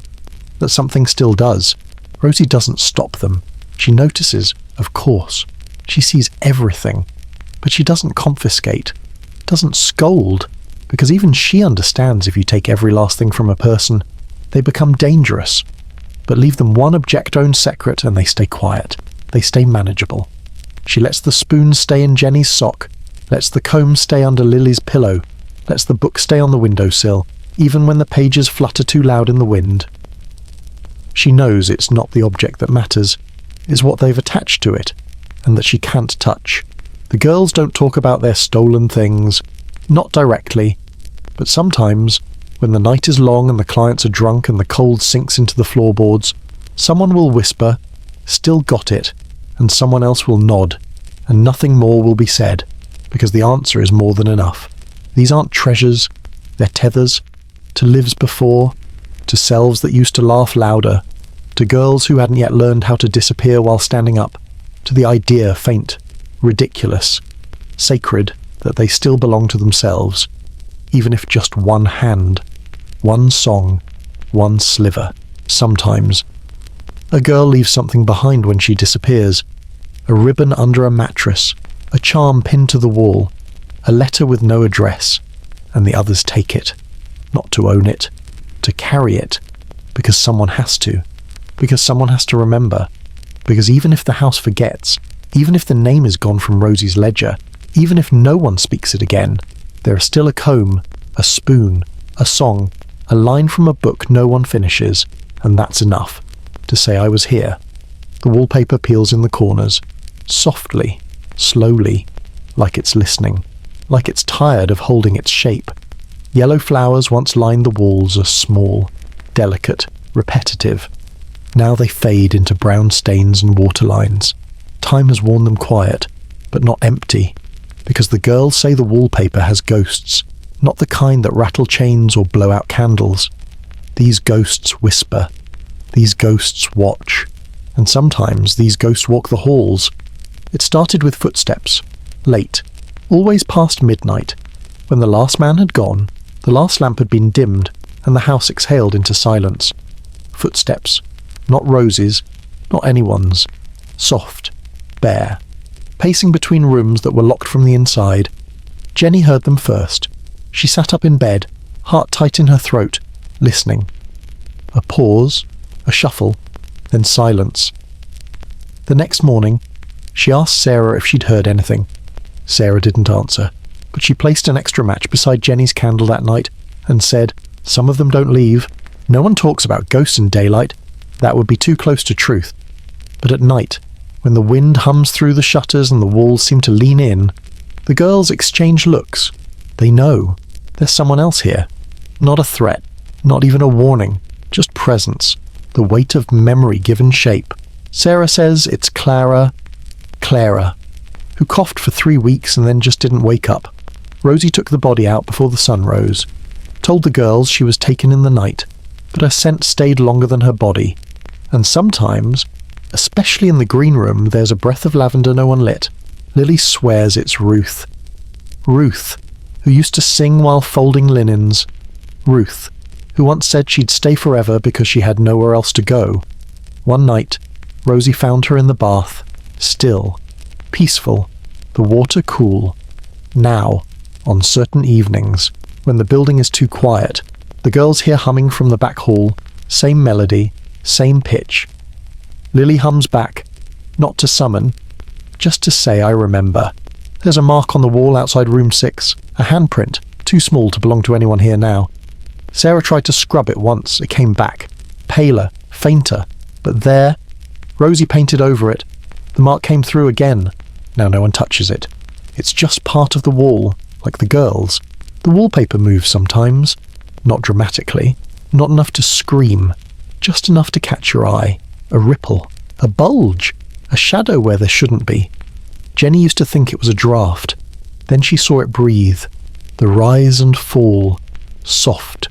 That something still does. Rosie doesn't stop them. She notices, of course. She sees everything. But she doesn't confiscate. Doesn't scold. Because even she understands if you take every last thing from a person, they become dangerous. But leave them one object-owned secret and they stay quiet. They stay manageable. She lets the spoon stay in Jenny's sock, lets the comb stay under Lily's pillow, lets the book stay on the windowsill, even when the pages flutter too loud in the wind. She knows it's not the object that matters, it's what they've attached to it, and that she can't touch. The girls don't talk about their stolen things, not directly, but sometimes, when the night is long and the clients are drunk and the cold sinks into the floorboards, someone will whisper, "Still got it," and someone else will nod, and nothing more will be said, because the answer is more than enough. These aren't treasures, they're tethers, to lives before, to selves that used to laugh louder, to girls who hadn't yet learned how to disappear while standing up, to the idea faint, ridiculous, sacred, that they still belong to themselves, even if just one hand, one song, one sliver. Sometimes. A girl leaves something behind when she disappears. A ribbon under a mattress, a charm pinned to the wall, a letter with no address, and the others take it. Not to own it, to carry it, because someone has to. Because someone has to remember. Because even if the house forgets, even if the name is gone from Rosie's ledger, even if no one speaks it again, there is still a comb, a spoon, a song, a line from a book no one finishes, and that's enough to say I was here. The wallpaper peels in the corners, softly, slowly, like it's listening, like it's tired of holding its shape. Yellow flowers once lined the walls are small, delicate, repetitive. Now they fade into brown stains and waterlines. Time has worn them quiet, but not empty, because the girls say the wallpaper has ghosts, not the kind that rattle chains or blow out candles. These ghosts whisper. These ghosts watch. And sometimes these ghosts walk the halls. It started with footsteps, late, always past midnight. When the last man had gone, the last lamp had been dimmed, and the house exhaled into silence. Footsteps, not Rosie's, not anyone's. Soft, bare, pacing between rooms that were locked from the inside. Jenny heard them first. She sat up in bed, heart tight in her throat, listening. A pause, a shuffle, then silence. The next morning, she asked Sarah if she'd heard anything. Sarah didn't answer, but she placed an extra match beside Jenny's candle that night and said, "Some of them don't leave. No one talks about ghosts in daylight. That would be too close to truth. But at night, when the wind hums through the shutters and the walls seem to lean in, the girls exchange looks. They know. There's someone else here. Not a threat, not even a warning, just presence. The weight of memory given shape. Sarah says it's Clara, who coughed for 3 weeks and then just didn't wake up. Rosie took the body out before the sun rose. Told the girls she was taken in the night, but her scent stayed longer than her body. And sometimes, especially in the green room, there's a breath of lavender no one lit. Lily swears it's Ruth. Ruth, who used to sing while folding linens. Ruth, who once said she'd stay forever because she had nowhere else to go. One night, Rosie found her in the bath, still, peaceful, the water cool. Now, on certain evenings, when the building is too quiet, The girls hear humming from the back hall, same melody, same pitch. Lily hums back, not to summon, just to say I remember. There's a mark on the wall outside room 6, a handprint, too small to belong to anyone here now. Sarah tried to scrub it once, it came back, paler, fainter, but there, Rosie painted over it. The mark came through again. Now no one touches it. It's just part of the wall, like the girls. The wallpaper moves sometimes, not dramatically, not enough to scream, just enough to catch your eye. A ripple, a bulge, a shadow where there shouldn't be. Jenny used to think it was a draft. Then she saw it breathe, the rise and fall, soft,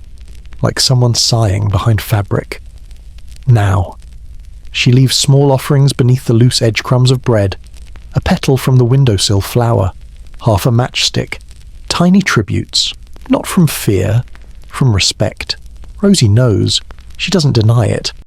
like someone sighing behind fabric. Now. She leaves small offerings beneath the loose edge crumbs of bread, a petal from the windowsill flower, half a matchstick, tiny tributes, not from fear, from respect. Rosie knows. She doesn't deny it.